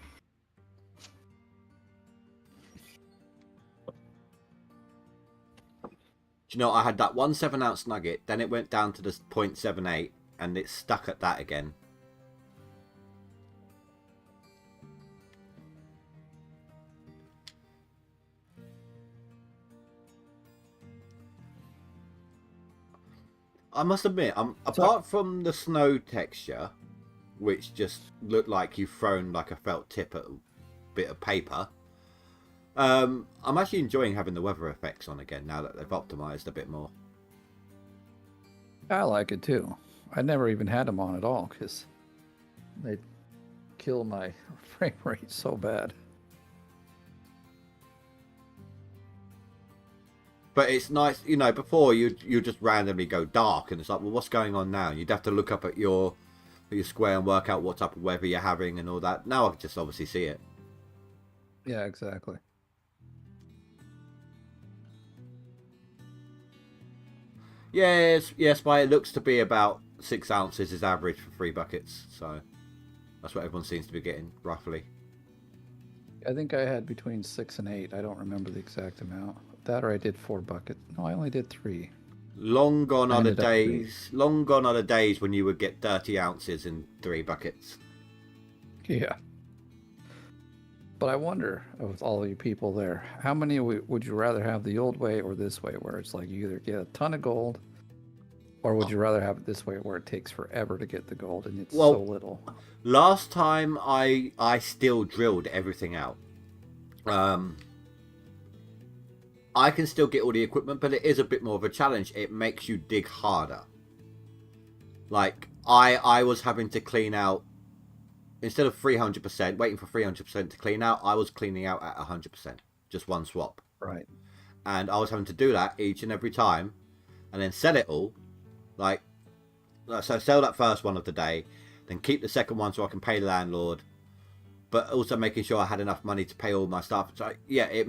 Do you know, I had that 1 7-ounce nugget, then it went down to the 0.78, and it's stuck at that again. I must admit, apart from the snow texture, which just looked like you've thrown like a felt tip at a bit of paper, I'm actually enjoying having the weather effects on again now that they've optimized a bit more. I like it too. I never even had them on at all because they kill my frame rate so bad. But it's nice, you know, before you just randomly go dark and it's like, well, what's going on now? You'd have to look up at your square and work out what type of weather you're having and all that. Now I can just obviously see it. Yeah, exactly. Yes, but it looks to be about 6 ounces is average for 3 buckets. So that's what everyone seems to be getting, roughly. I think I had between 6 and 8. I don't remember the exact amount. That or I did 4 buckets. No, I only did 3. Long gone are the days. Long gone are the days when you would get 30 ounces in 3 buckets. Yeah. But I wonder, with all of you people there, how many would you rather have the old way or this way, where it's like you either get a ton of gold, or would you rather have it this way, where it takes forever to get the gold and it's so little? Last time I still drilled everything out. I can still get all the equipment, but it is a bit more of a challenge. It makes you dig harder. Like, I was having to clean out, instead of 300%, waiting for 300% to clean out, I was cleaning out at 100%. Just one swap. Right. And I was having to do that each and every time, and then sell it all. Like, so sell that first one of the day, then keep the second one so I can pay the landlord, but also making sure I had enough money to pay all my stuff. So yeah, it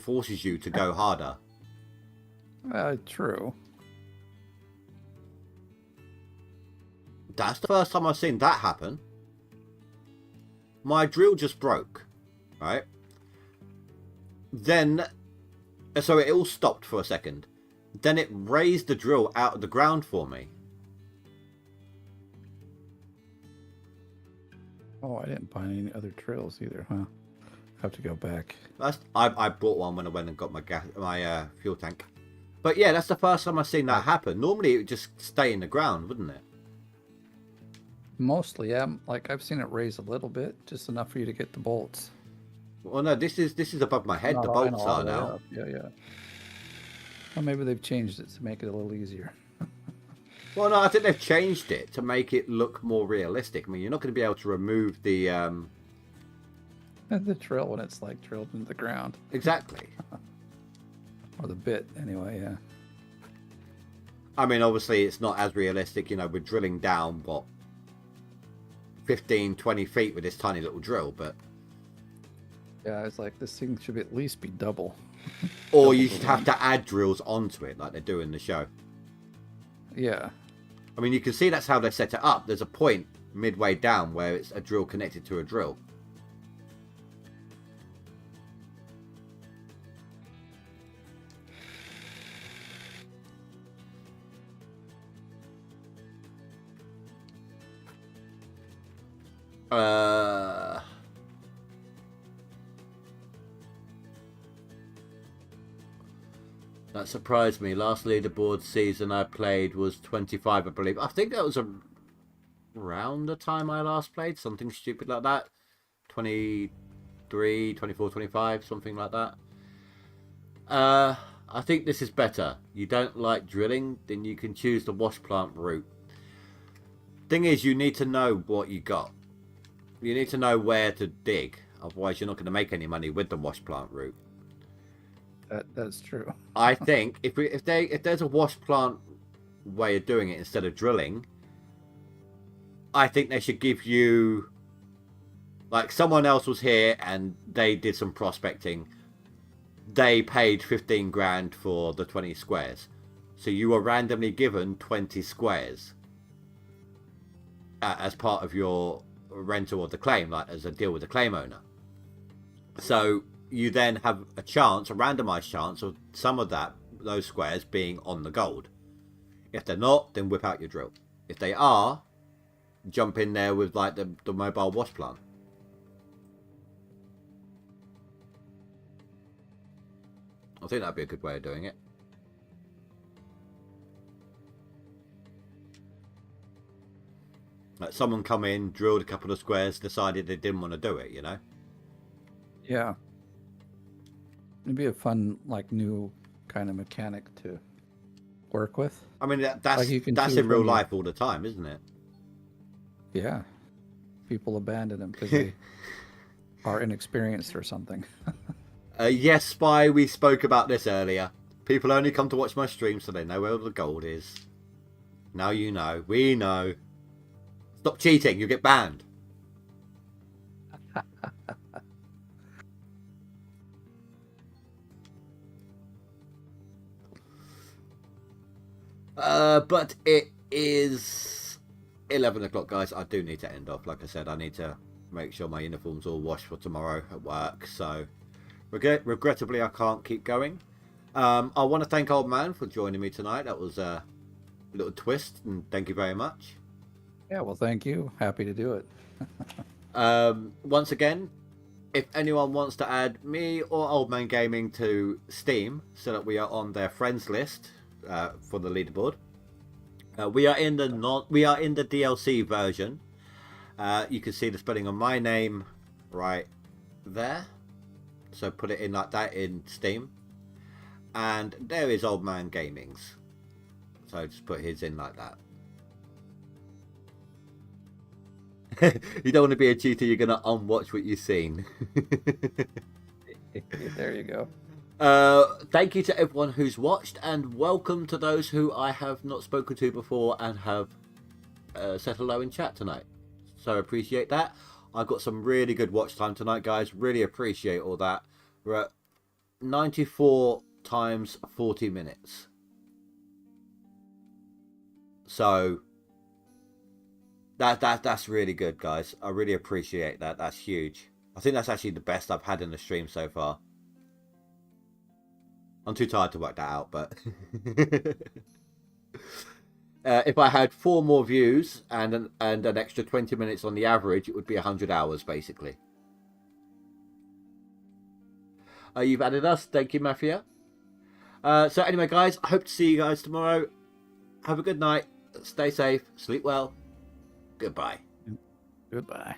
forces you to go harder. True. That's the first time I've seen that happen. My drill just broke, right? Then, so it all stopped for a second. Then it raised the drill out of the ground for me. Oh, I didn't find any other trails either, huh? Have to go back. I bought one when I went and got my fuel tank. But yeah, that's the first time I've seen that happen. Normally it would just stay in the ground, wouldn't it? Mostly, yeah. Like I've seen it raise a little bit, just enough for you to get the bolts. Well, no, this is above my head. Not The all- bolts all are the way now. up. Yeah, yeah. Well, maybe they've changed it to make it a little easier. Well, no, I think they've changed it to make it look more realistic. I mean, you're not going to be able to remove the... The drill when it's like drilled into the ground. Exactly. Or the bit, anyway, yeah. I mean, obviously, it's not as realistic. You know, we're drilling down, what, 15, 20 feet with this tiny little drill, but... Yeah, it's like this thing should at least be double. Or you should have to add drills onto it like they do in the show. Yeah. I mean, you can see that's how they set it up. There's a point midway down where it's a drill connected to a drill. That surprised me. Last leaderboard season I played was 25, I believe. I think that was around the time I last played. Something stupid like that. 23, 24, 25, something like that. I think this is better. You don't like drilling, then you can choose the wash plant route. Thing is, you need to know what you got. You need to know where to dig. Otherwise, you're not going to make any money with the wash plant route. That's true. I think if there's a wash plant way of doing it instead of drilling, I think they should give you, like, someone else was here and they did some prospecting. They paid 15 grand for the 20 squares. So you were randomly given 20 squares as part of your rental of the claim, like as a deal with the claim owner. So you then have a chance, a randomized chance of some of those squares being on the gold. If they're not, then whip out your drill. If they are, jump in there with like the mobile wash plant. I think that'd be a good way of doing it. Like someone come in, drilled a couple of squares, decided they didn't want to do it, you know? Yeah. It'd be a fun, like, new kind of mechanic to work with. I mean, that's Like that's in real life all the time, isn't it? Yeah. People abandon them because they are inexperienced or something. Yes, Spy, we spoke about this earlier. People only come to watch my stream so they know where the gold is. Now you know. We know. Stop cheating, you get banned. But it is 11 o'clock, guys. I do need to end off. Like I said, I need to make sure my uniform's all washed for tomorrow at work. So, regrettably, I can't keep going. I want to thank Old Man for joining me tonight. That was a little twist, and thank you very much. Yeah, well, thank you. Happy to do it. Once again, if anyone wants to add me or Old Man Gaming to Steam so that we are on their friends list for the leaderboard, we are in the DLC version. You can see the spelling of my name right there. So put it in like that in Steam. And there is Old Man Gaming's. So just put his in like that. You don't want to be a cheater, you're going to unwatch what you've seen. There you go. Thank you to everyone who's watched, and welcome to those who I have not spoken to before and have said hello in chat tonight. So appreciate that. I've got some really good watch time tonight, guys. Really appreciate all that. We're at 94 times 40 minutes. So that's really good, guys. I really appreciate that. That's huge. I think that's actually the best I've had in the stream so far. I'm too tired to work that out, but if I had 4 more views and an extra 20 minutes on the average, it would be 100 hours basically. You've added us. Thank you, Mafia. So anyway, guys, I hope to see you guys tomorrow. Have a good night. Stay safe. Sleep well. Goodbye. Goodbye.